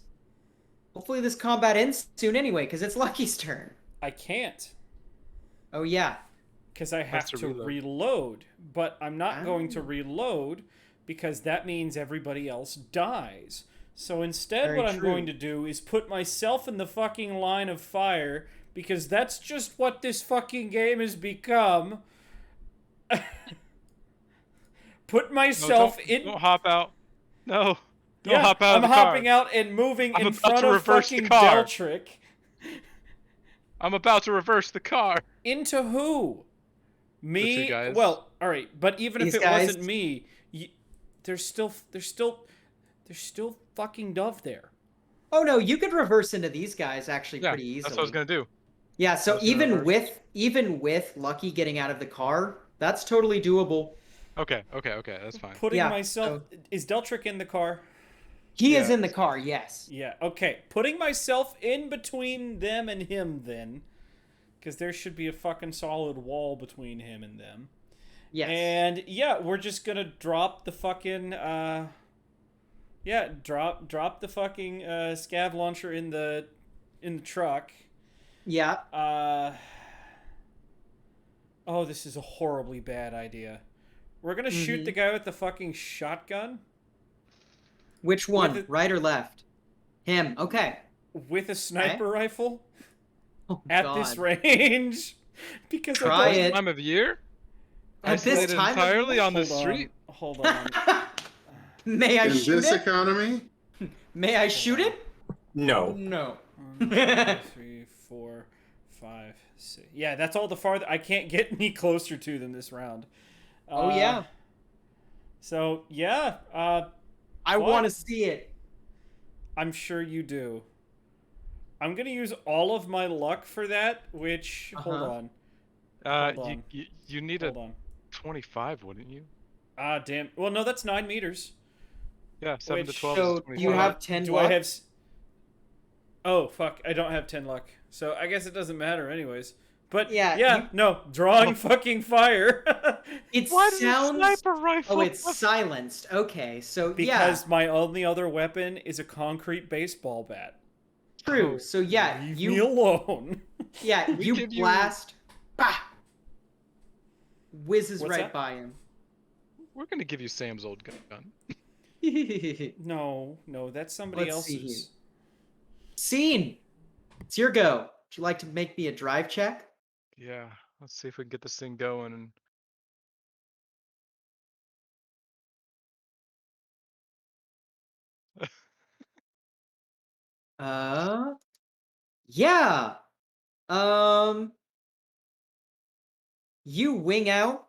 Hopefully this combat ends soon anyway, because it's Lucky's turn. I can't, Oh yeah. because I have to to reload. reload. But I'm not going to Ah. reload because that means everybody else dies. So instead, Very what I'm true. going to do is put myself in the fucking line of fire, because that's just what this fucking game has become. Put myself in. Don't hop out. No. Don't Yeah, hop out I'm of the car. hopping out and moving I'm in about front to of reverse the fucking car. Deltrick. I'm about to reverse the car. Into who? Me? two guys. Well, all right, but even These if it guys? wasn't me, there's still fucking Dove there. Oh no, you could reverse into these guys actually Yeah, pretty easily. that's what I was gonna do. Yeah, I so was gonna reverse. even with Lucky getting out of the car, that's totally doable. Okay, that's fine. Putting Yeah, myself... so- Is Deltrick in the car? He is Yeah. in the car, yes. Yeah, okay. Putting myself in between them and him, then. Because there should be a fucking solid wall between him and them. Yes. And, yeah, we're just gonna drop the fucking, Yeah, drop the fucking, scav launcher in the truck. Yeah. Oh, this is a horribly bad idea. We're gonna shoot the guy with the fucking shotgun Which one? With Right or left? Him. Okay. with a sniper rifle Oh, at God. this range. Because Try Worst it. time of year? At this Isolated time of entirely year? on the street? Hold on. May I In shoot this it? economy, May I shoot it? No. No. 1, 2, 3, 4, 5, 6. Yeah, that's all the farther. I can't get any closer to them this round. Oh yeah. So yeah, I what? want to see it. I'm sure you do. I'm gonna use all of my luck for that. Which hold on, Hold on. You need hold a on. 25, wouldn't you? Ah, damn. Well, no, that's 9 meters. Yeah, 7 to Which- 12 So is 25. you have 10 Do luck? I have? Oh fuck! I don't have 10 luck. So I guess it doesn't matter, anyways. But Yeah, no, drawing fucking fire. It Why does a sounds. sniper rifle? Oh, it's silenced. Okay, so Because my only other weapon is a concrete baseball bat. yeah, true. Oh, So yeah, Leave me you alone. you give you- blast. Bah! Whizzes What's right that? by him. We're gonna give you Sam's old gun. No, that's somebody Let's see else's. Scene. It's your go. Would you like to make me a drive check? Yeah, let's see if we can get this thing going. And Yeah. Um, you wing out,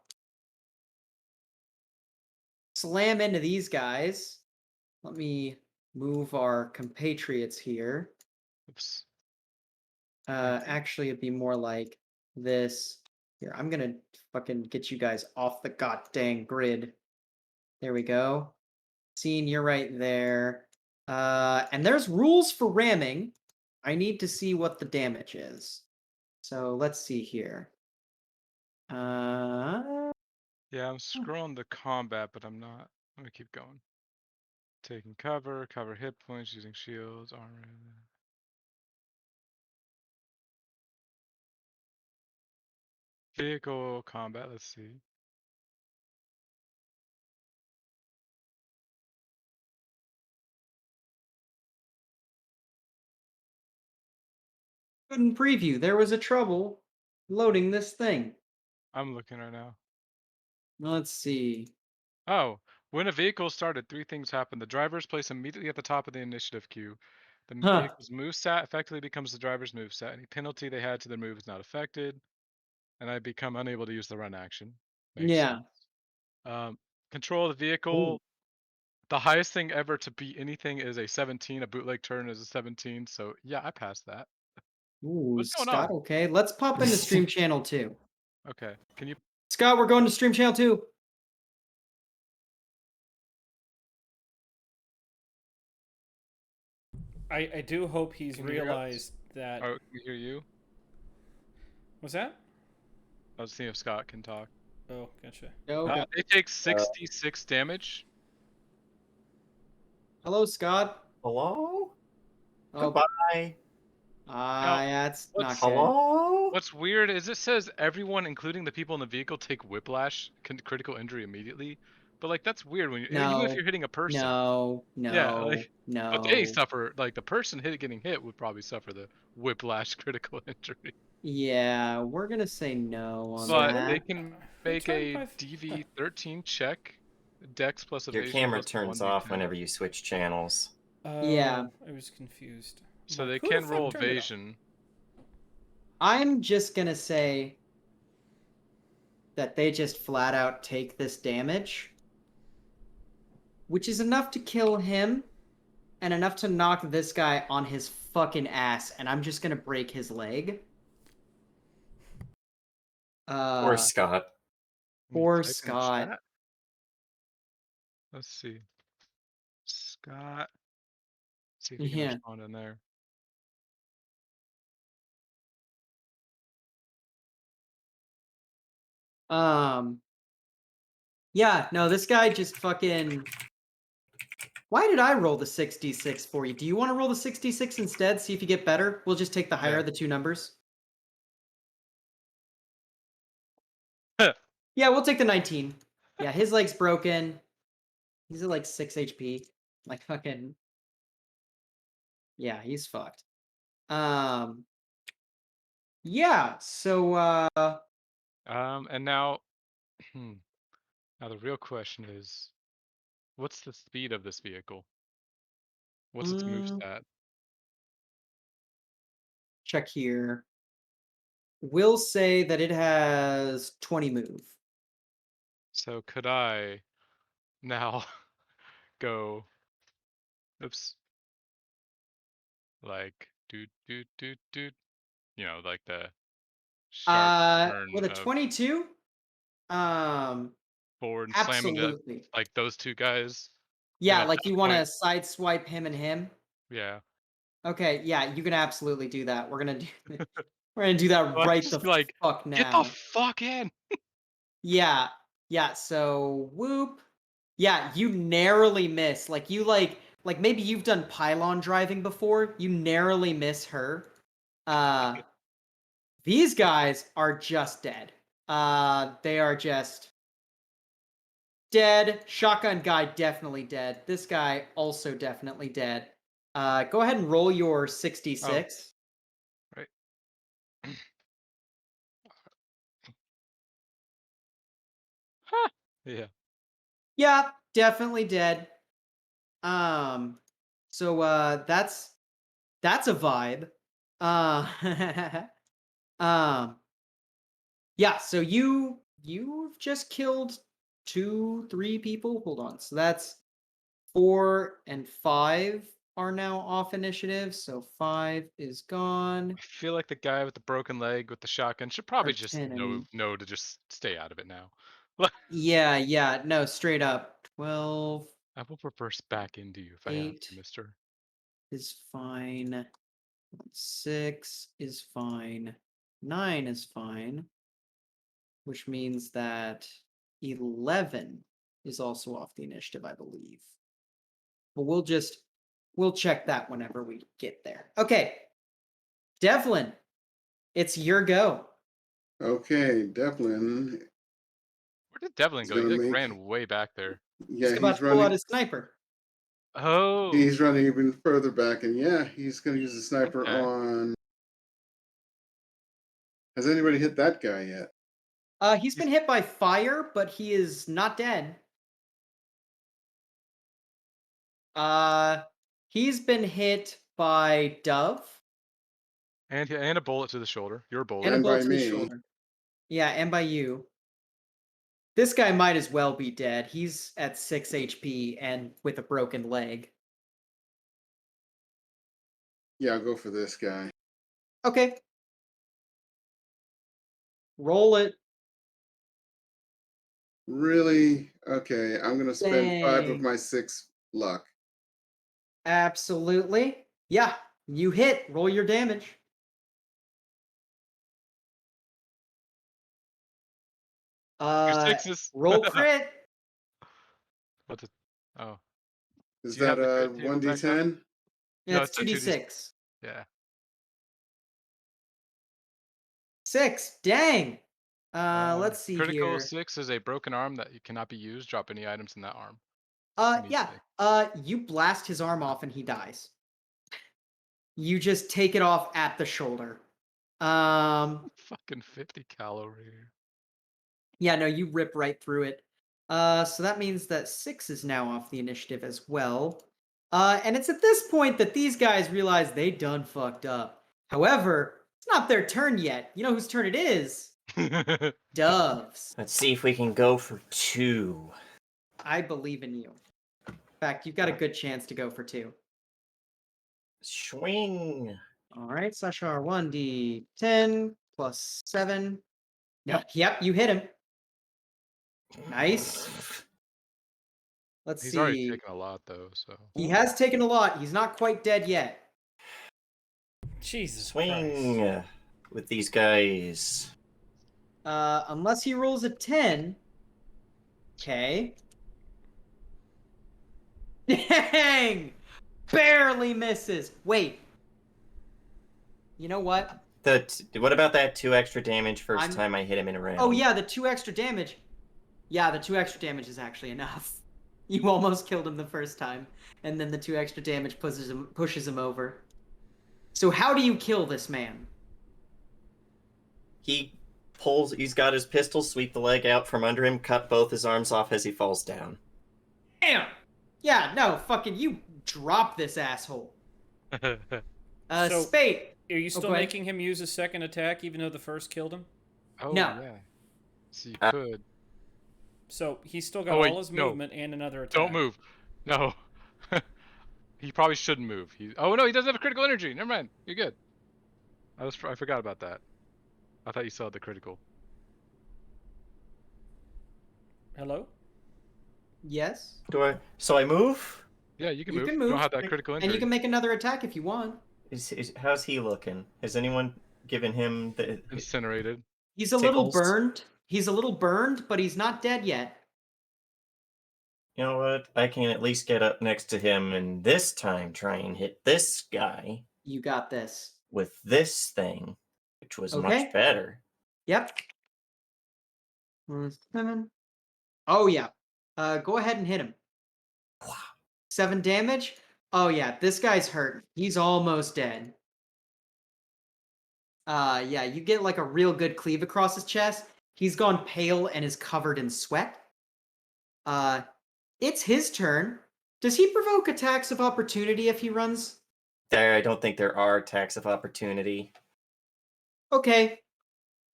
slam into these guys. Let me move our compatriots here. oops. Actually, it'd be more like this. Here, I'm gonna fucking get you guys off the goddamn grid. There we go. Scene, you're right there. And there's rules for ramming. I need to see what the damage is. So let's see here. Yeah, I'm scrolling the combat, but I'm not. Let me keep going. Taking cover hit points, using shields, armor. Vehicle combat, let's see. couldn't preview. There was a trouble loading this thing. I'm looking right now. Let's see. Oh, when a vehicle started, 3 things happen. The driver is placed immediately at the top of the initiative queue. The Huh. vehicle's moveset effectively becomes the driver's moveset. Any penalty they had to their move is not affected. And I become unable to use the run action. Makes Yeah. sense. Control of the vehicle. The highest thing ever to beat anything is a 17. A bootleg turn is a 17. So yeah, I passed that. Ooh, What's going Scott, on? okay. Let's pop into Stream Channel 2. Okay. Can you Scott, we're going to Stream Channel 2. I do hope he's Can you hear us? realized that. can we hear you? What's that? I was seeing if Scott can talk. Oh, gotcha. Go. They take 66 damage. Hello, Scott. Hello? Oh, Goodbye. that's not what's- good. Hello? What's weird is it says everyone, including the people in the vehicle, take whiplash, critical injury immediately. But like that's weird when even if No. you're hitting a person. No, Yeah, like, no. But they suffer like the person getting hit would probably suffer the whiplash critical injury. Yeah, we're gonna say no on But that. they can make a turned by- DV13 check, Dex plus Your evasion. camera plus turns 1d10. off whenever you switch channels. Yeah. I was confused. So I'm they like, who the can fuck roll turned it off? evasion. I'm just gonna say that they just flat out take this damage, which is enough to kill him. and enough to knock this guy on his fucking ass, and I'm just gonna break his leg. Or Scott. Let me Poor type in Scott. chat. Let's see. Scott. See if he can Yeah. respond in there. Yeah, no, this guy just fucking. Why did I roll the 66 for you? Do you want to roll the 66 instead? See if you get better? We'll just take the higher Yeah. of the two numbers. Yeah, we'll take the 19. Yeah, his leg's broken. He's at like 6 HP. Like fucking. Yeah, he's fucked. Yeah, so And now, now the real question is, what's the speed of this vehicle? What's its move stat? check here. We'll say that it has 20 move. So could I now go, oops, like like the sharp turn With a of 22, forward and slam into absolutely. like those two guys. And Yeah, at like that you want to point, sideswipe him and him. yeah. Okay, yeah, you can absolutely do that. We're gonna do we're gonna do that So I'm right the just like, fuck get the now. fuck in. Yeah, yeah. So whoop. Yeah, you narrowly miss. Like you like maybe you've done pylon driving before. You narrowly miss her. Uh, these guys are just dead. They are just dead. Shotgun guy definitely dead. This guy also definitely dead. Go ahead and roll your 66. Right. Huh. Yeah. Yeah, definitely dead. Um, so that's a vibe. Uh, um, yeah. So you've just killed 3 people. Hold on. So that's 4 and 5 are now off initiative. So 5 is gone. I feel like the guy with the broken leg with the shotgun should Or probably just 10 and know to just stay out of it now. yeah. No, straight up. 12 I will reverse back into you if I have 8 to, mister. is fine. 6 is fine. 9 is fine. Which means that 11 is also off the initiative, I believe. But we'll check that whenever we get there. Okay. Devlin, it's your go. Okay, Devlin Where did Devlin is go? He gonna like make. ran way back there. He's Yeah, about he's to pull out running. his sniper. Oh, He's running even further back, and yeah, he's gonna use the sniper okay. on. Has anybody hit that guy yet? He's been hit by fire, but he is not dead. He's been hit by Dove And a bullet to the shoulder. Your bullet. and a And by bullet to the me. shoulder. Yeah, and by you. This guy might as well be dead. He's at 6 HP and with a broken leg. Yeah, I'll go for this guy. Okay. Roll it. Really? Okay, I'm gonna spend 5 of Dang. my 6 luck. Absolutely. Yeah, you hit. Roll your damage. Your sixes. Roll crit. What's it? Oh, Is do you that have the a crit table back up? 1d10? No, That's it's a 2d6. 2d6. Yeah. 6. Dang. Let's see Critical here. 6 is a broken arm that cannot be used. Drop any items in that arm. You need Yeah. 6. You blast his arm off and he dies. You just take it off at the shoulder. Fucking 50 calorie. Yeah, no, you rip right through it. So that means that 6 is now off the initiative as well. And it's at this point that these guys realize they done fucked up. However, it's not their turn yet. You know whose turn it is? Dove's. Let's see if we can go for 2. I believe in you. In fact, you've got a good chance to go for 2. Swing. All right, slash R 1d10 plus 7. Yep, you hit him. Nice. Let's He's see. already taken a lot though, so. He has taken a lot. He's not quite dead yet. Jesus Swing Christ. with these guys. Unless he rolls a 10. Okay. Dang! Barely misses. Wait. You know what? What about that 2 extra damage 1st I'm- time I hit him in a round? Oh yeah, the 2 extra damage. Yeah, the 2 extra damage is actually enough. You almost killed him the first time, and then the 2 extra damage pushes him over. So how do you kill this man? He's got his pistol, sweep the leg out from under him, cut both his arms off as he falls down. Damn! Yeah, no, fucking you drop this asshole. So- Spade. Are you still go ahead. making him use a second attack even though the first killed him? Oh No. yeah. So you Uh, could. So he's still got Oh, wait, all his no. movement and another attack. Don't move. No. He probably shouldn't move. Oh no, he doesn't have a critical energy. Never mind. You're good. I forgot about that. I thought you still had the critical. Hello? Yes. So I move? Yeah, you can You move. can You don't move, have that critical injury. And you can make another attack if you want. How's he looking? Has anyone given him the... Incinerated. He's a little Tickles. burned. He's a little burned, but he's not dead yet. You know what? I can at least get up next to him and this time try and hit this guy You got this. with this thing, which was Okay. much better. Yep. 7. Oh yeah. Go ahead and hit him. 7 damage. Oh yeah, this guy's hurt. He's almost dead. Yeah, you get like a real good cleave across his chest. He's gone pale and is covered in sweat. It's his turn. Does he provoke attacks of opportunity if he runs? I don't think there are attacks of opportunity. Okay.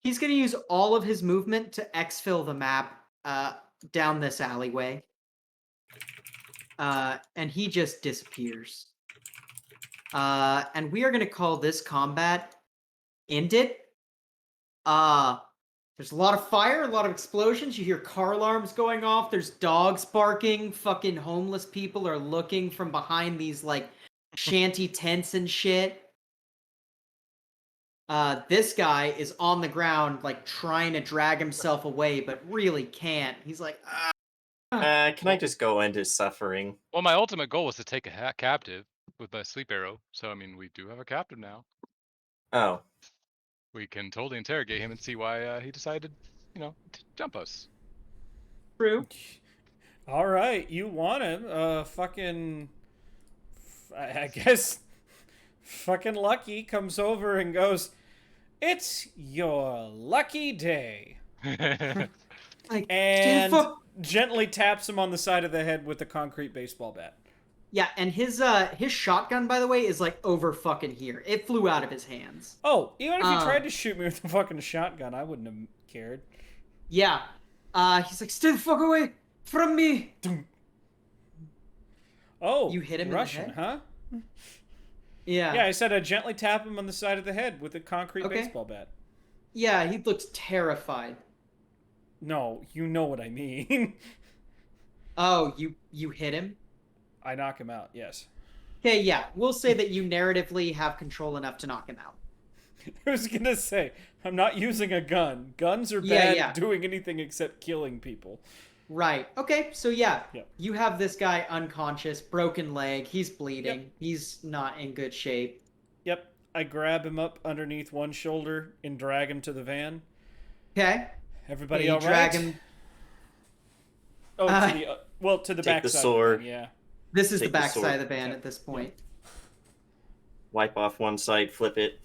He's gonna use all of his movement to exfil the map down this alleyway. And he just disappears. And we are gonna call this combat ended. There's a lot of fire, a lot of explosions. You hear car alarms going off. There's dogs barking. Fucking homeless people are looking from behind these like shanty tents and shit. This guy is on the ground, like trying to drag himself away, but really can't. He's like, Can I just go end his suffering? Well, my ultimate goal was to take a captive with my sleep arrow. So I mean, we do have a captive now. Oh. We can totally interrogate him and see why he decided, to jump us. true. All right, you want him. Fucking... I guess... Fucking Lucky comes over and goes, "It's your lucky day." Like, And gently taps him on the side of the head with a concrete baseball bat. yeah, and his shotgun, by the way, is like over fucking here. It flew out of his hands. Oh, even if you tried to shoot me with a fucking shotgun, I wouldn't have cared. Yeah. He's like, stay the fuck away from me. Oh, You hit him in the Russian, head? huh? Yeah. Yeah, I said I'd gently tap him on the side of the head with a concrete Okay. baseball bat. Yeah, he looks terrified. No, you know what I mean. Oh, you hit him? I knock him out, yes. Okay, yeah. We'll say that you narratively have control enough to knock him out. I was gonna say, I'm not using a gun. Guns are Yeah, bad yeah. at doing anything except killing people. Right. Okay, so yeah. Yep. You have this guy unconscious, broken leg, he's bleeding. Yep. He's not in good shape. Yep, I grab him up underneath one shoulder and drag him to the van. Okay. Everybody You all right? drag him. Oh, to the Take back the side. sword. Yeah. This is the Take the back sword. side of the van at this point. Wipe off one side, flip it,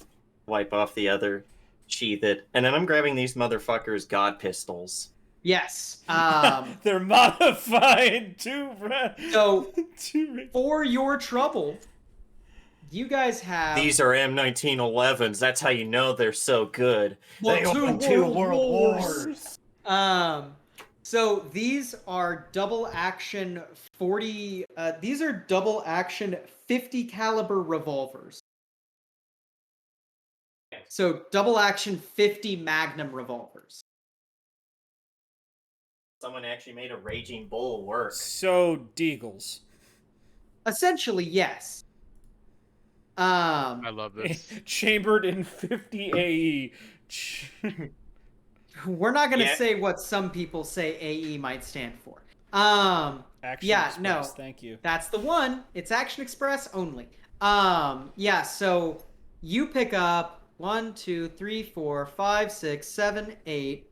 wipe off the other, sheath it, and then I'm grabbing these motherfuckers' god pistols. Yes. They're modified too, So too. for your trouble, you guys have These are M1911s. That's how you know they're so good. The They two won 2 world world wars. wars. So these are double action 40. These are double action 50 caliber revolvers. So double action 50 Magnum revolvers. Someone actually made a raging bull work. So deagles. Essentially, yes. I love this. Chambered in 50 AE. We're not gonna Yeah. say what some people say AE might stand for. Action Yeah, Express, no. thank you. That's the one. It's Action Express only. Yeah, so you pick up 1, 2, 3, 4, 5, 6, 7, 8.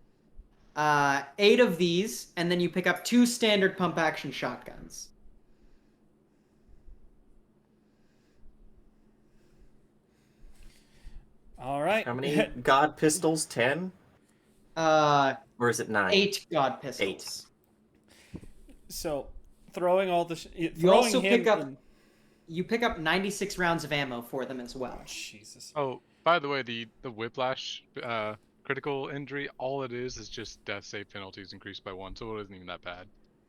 8 of these, and then you pick up 2 standard pump action shotguns. All right. How many God pistols? 10? Or is it 9? 8 God pistols. So, throwing all the You also pick up in... you pick up 96 rounds of ammo for them as well. Jesus. Oh, by the way, the whiplash critical injury, all it is just death save penalties increased by 1, so it isn't even that bad.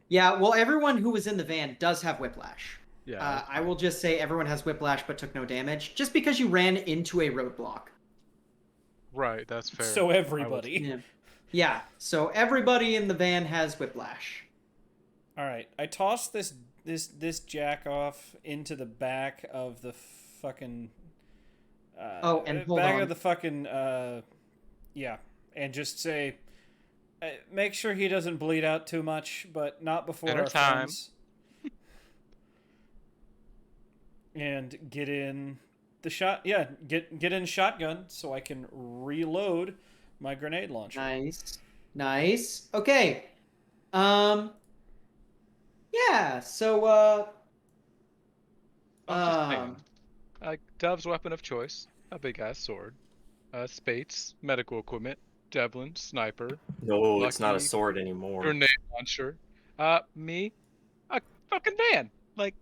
Yeah, well, everyone who was in the van does have whiplash. Yeah. I will just say everyone has whiplash but took no damage, just because you ran into a roadblock. Right, that's fair. So everybody. Yeah. Yeah, so everybody in the van has whiplash. All right, I tossed this jack off into the back of the fucking. And hold back on. of the fucking. Yeah, and just say, make sure he doesn't bleed out too much, but not before Dinner our time. friends. And get in the shot. Yeah, get in shotgun so I can reload my grenade launcher. Nice. Okay. Yeah, so I'm just saying. Dov's weapon of choice, a big ass sword. Spates, medical equipment. Devlin, sniper. No, it's not a Lucky, sword anymore. Grenade launcher. Me, a fucking van. Like,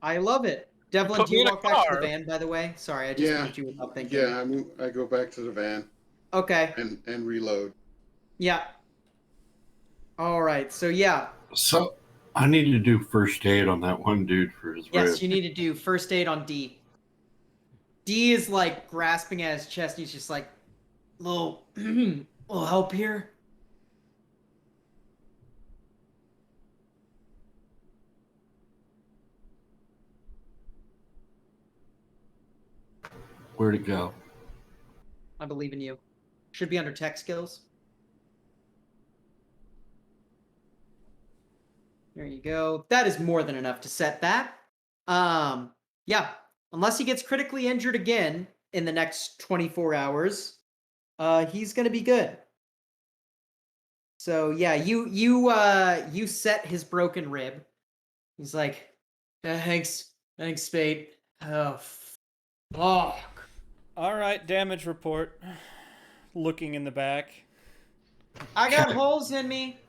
I love it. Devlin, put do me you in a walk back to the car. van, by the way? Sorry, I just Yeah. moved you without thinking. Yeah, I go back to the van Okay. and reload. Yeah. All right. So yeah. So I need to do first aid on that one dude for his Yes, rib. you need to do first aid on D. D is like grasping at his chest. He's just like, little help here. Where'd it go? I believe in you. Should be under tech skills. There you go. That is more than enough to set that. Yeah. Unless he gets critically injured again in the next 24 hours, he's gonna be good. So yeah, you set his broken rib. He's like, thanks, Spade. Oh, fuck. All right, damage report. Looking in the back. I got Okay. holes in me.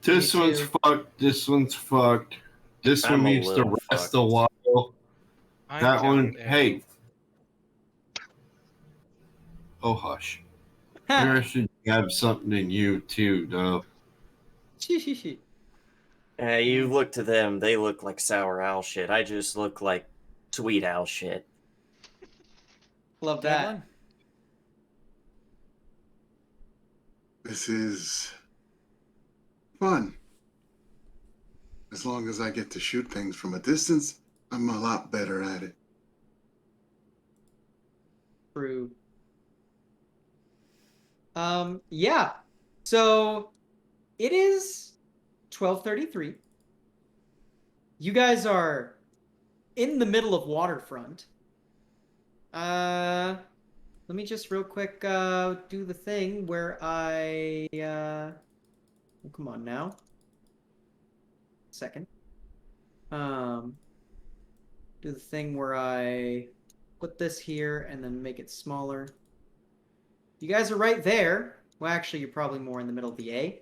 This Me one's too. fucked. This one's fucked. This I'm one a needs to little rest fucked. a while. I'm That one, counting hey. Oh, hush. Huh. There should have something in you, too, though. You look to them, they look like sour owl shit. I just look like sweet owl shit. Love that. Devlin? This is fun. As long as I get to shoot things from a distance, I'm a lot better at it. True. Yeah. So it is 12:33. You guys are in the middle of waterfront. Let me just real quick do the thing where I oh, come on now. Second. Do the thing where I put this here and then make it smaller. You guys are right there. Well, actually, you're probably more in the middle of the A.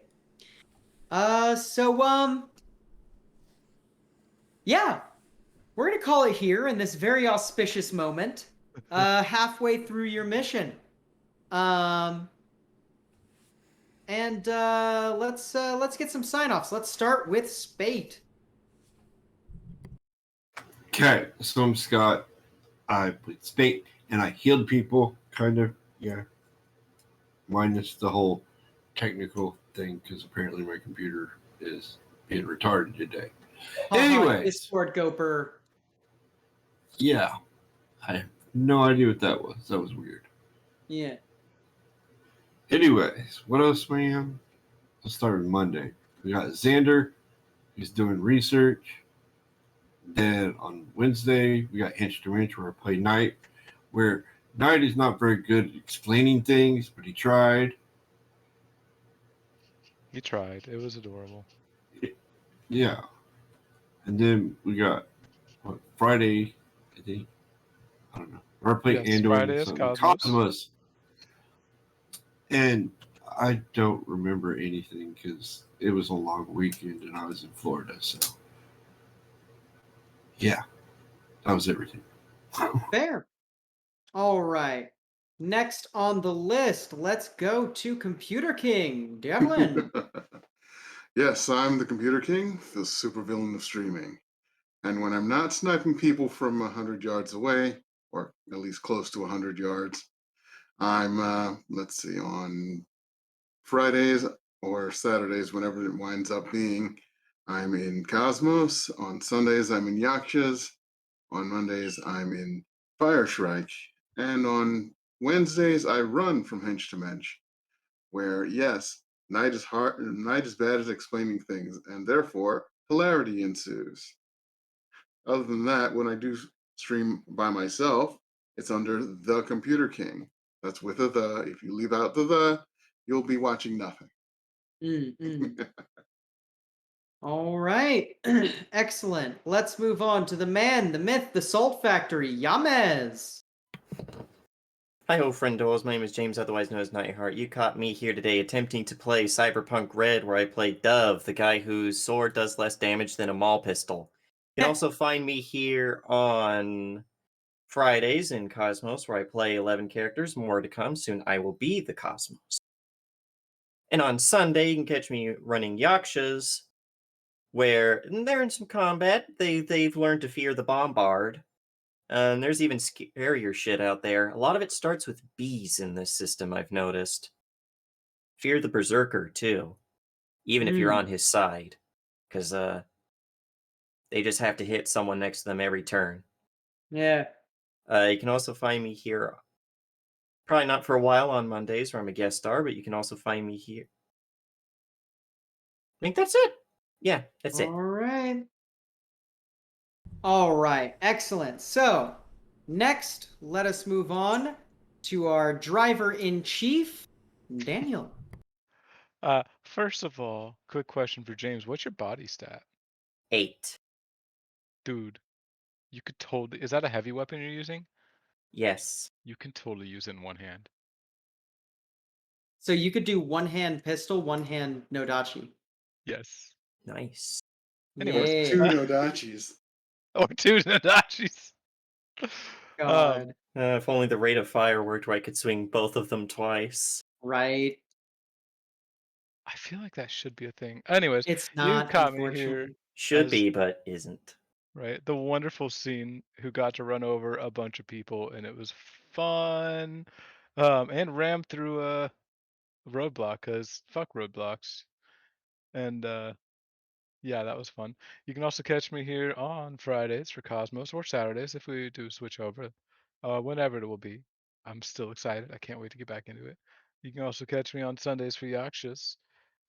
Yeah. We're going to call it here in this very auspicious moment. Halfway through your mission. and let's get some sign-offs. Let's start with Spate. Okay, so I'm Scott. I played Spate, and I healed people, kind of, yeah. Minus the whole technical thing, because apparently my computer is being retarded today. Anyways. Discord Goper. Yeah, I have no idea what that was. That was weird. Yeah. Anyways, what else, man? Let's start with Monday. We got Xander. He's doing research. Then on Wednesday, we got Hinch to Wrench, where I play Knight, where Knight is not very good at explaining things, but he tried. He tried. It was adorable. Yeah. And then we got Friday, I think. I don't know. Where I play Yes, Andor Friday and is something. Cosmos. And I don't remember anything because it was a long weekend and I was in Florida. So, yeah, that was everything. Fair. All right. Next on the list, let's go to Computer King. Devlin. Yes, I'm the Computer King, the supervillain of streaming. And when I'm not sniping people from 100 yards away, or at least close to 100 yards, I'm, let's see, on Fridays or Saturdays, whenever it winds up being, I'm in Cosmos. On Sundays, I'm in Yakshas. On Mondays, I'm in Fire Shrike. And on Wednesdays, I run from Hench to Mensch, where, yes, night is hard, night is bad at explaining things, and therefore hilarity ensues. Other than that, when I do stream by myself, it's under the Computer King. That's with a the. If you leave out the, you'll be watching nothing. All right. Excellent. Let's move on to the man, the myth, the Salt Factory, Yamez. Hi ho friendos, my name is James, otherwise known as Nightheart. You caught me here today attempting to play Cyberpunk Red, where I play Dove, the guy whose sword does less damage than a maul pistol. You can also find me here on Fridays in Cosmos, where I play 11 characters. More to come, soon I will be the Cosmos. And on Sunday, you can catch me running Yakshas, where they're in some combat. They've learned to fear the Bombard. And there's even scarier shit out there. A lot of it starts with bees in this system, I've noticed. Fear the Berserker, too. Even if you're on his side. Because, they just have to hit someone next to them every turn. Yeah. You can also find me here, probably not for a while on Mondays, where I'm a guest star, but you can also find me here. I think that's it. Yeah, that's it. All right. All right. Excellent. So, next, let us move on to our driver-in-chief, Daniel. First of all, quick question for James. What's your body stat? 8. Dude, you could totally... Is that a heavy weapon you're using? Yes. You can totally use it in one hand. So you could do one-hand pistol, one-hand Nodachi. Yes. Nice. Anyways. Yay. Two Nodachis. Or two Nodachis. God. If only the rate of fire worked where I could swing both of them twice. Right. I feel like that should be a thing. Anyways, It's you not, caught me here. unfortunately. Should as- be, but isn't. Right, the wonderful scene who got to run over a bunch of people, and it was fun. And ram through a roadblock, because fuck roadblocks. And yeah, that was fun. You can also catch me here on Fridays for Cosmos, or Saturdays if we do switch over. Whenever it will be. I'm still excited. I can't wait to get back into it. You can also catch me on Sundays for Yakshas,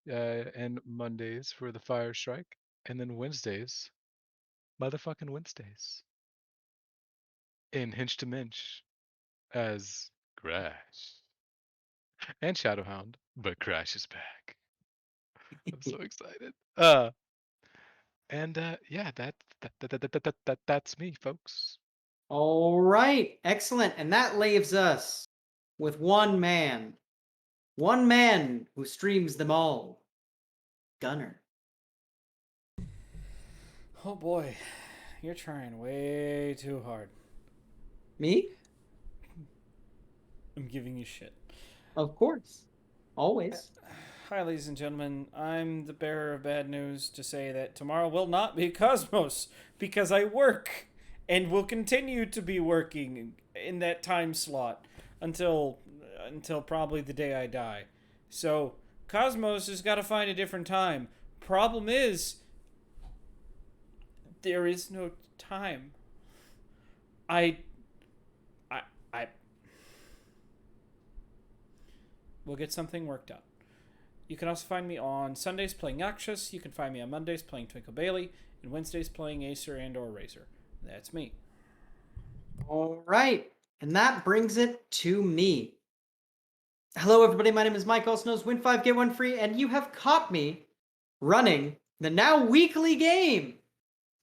and Mondays for the Fire Strike, and then Wednesdays, motherfucking Wednesdays, in Hinch to Minch as Crash and Shadowhound, but Crash is back. I'm so excited. Yeah, that's me, folks. All right. Excellent. And that leaves us with one man. One man who streams them all. Gunner. Oh boy, you're trying way too hard. Me? I'm giving you shit. Of course. Always. Hi, ladies and gentlemen. I'm the bearer of bad news to say that tomorrow will not be Cosmos because I work and will continue to be working in that time slot until probably the day I die. So Cosmos has got to find a different time. Problem is, there is no time. We'll get something worked out. You can also find me on Sundays playing Noxious. You can find me on Mondays playing Twinkle Bailey, and Wednesdays playing Acer and/or Razor. That's me. All right, and that brings it to me. Hello, everybody. My name is Mike, also known as Win 5 Get 1 Free, and you have caught me running the now weekly game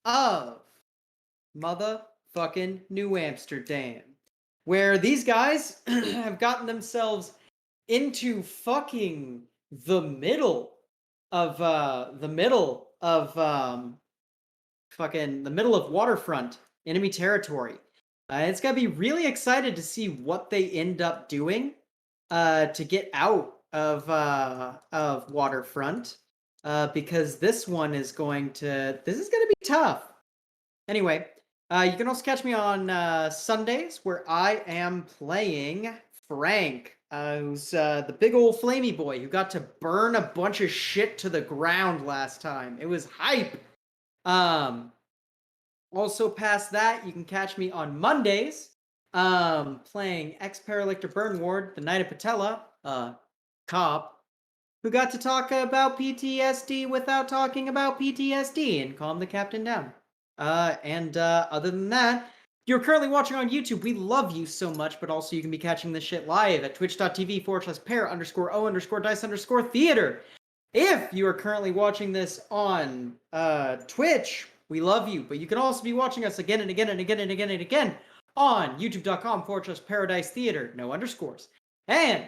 of motherfucking New Amsterdam, where these guys have gotten themselves into fucking the middle of waterfront enemy territory. It's gonna be really excited to see what they end up doing to get out of waterfront, because this is gonna be tough. Anyway, you can also catch me on Sundays where I am playing Frank, who's the big old flamey boy who got to burn a bunch of shit to the ground last time. It was hype. Also past that, you can catch me on Mondays playing ex-Paralictor Burn Ward, the Knight of Patella, cop, who got to talk about PTSD without talking about PTSD and calm the captain down. Other than that, you're currently watching on YouTube. We love you so much, but also you can be catching this shit live at twitch.tv/pair_o_dice_theater. If you are currently watching this on Twitch, we love you, but you can also be watching us again and again and again and again and again on youtube.com/paradise theater, no underscores. And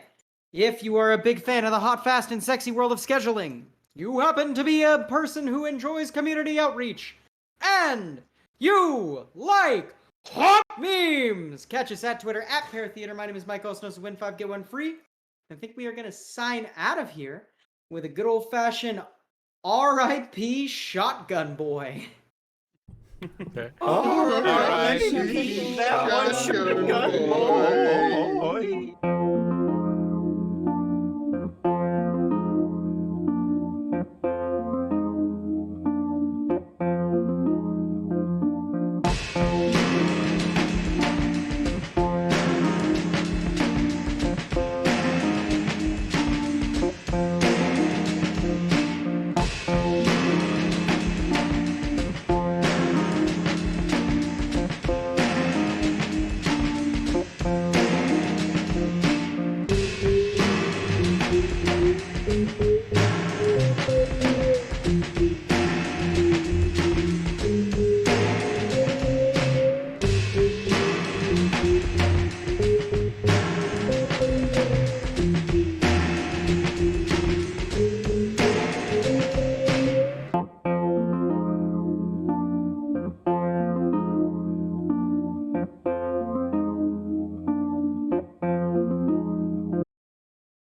if you are a big fan of the hot, fast, and sexy world of scheduling, you happen to be a person who enjoys community outreach, and you like hot memes, catch us at Twitter at Pair Theater. My name is Mike, also known as Win 5 Get 1 Free. I think we are going to sign out of here with a good old-fashioned R.I.P. Shotgun Boy. Okay. All right. R.I.P. That one Shotgun shotgun boy. boy.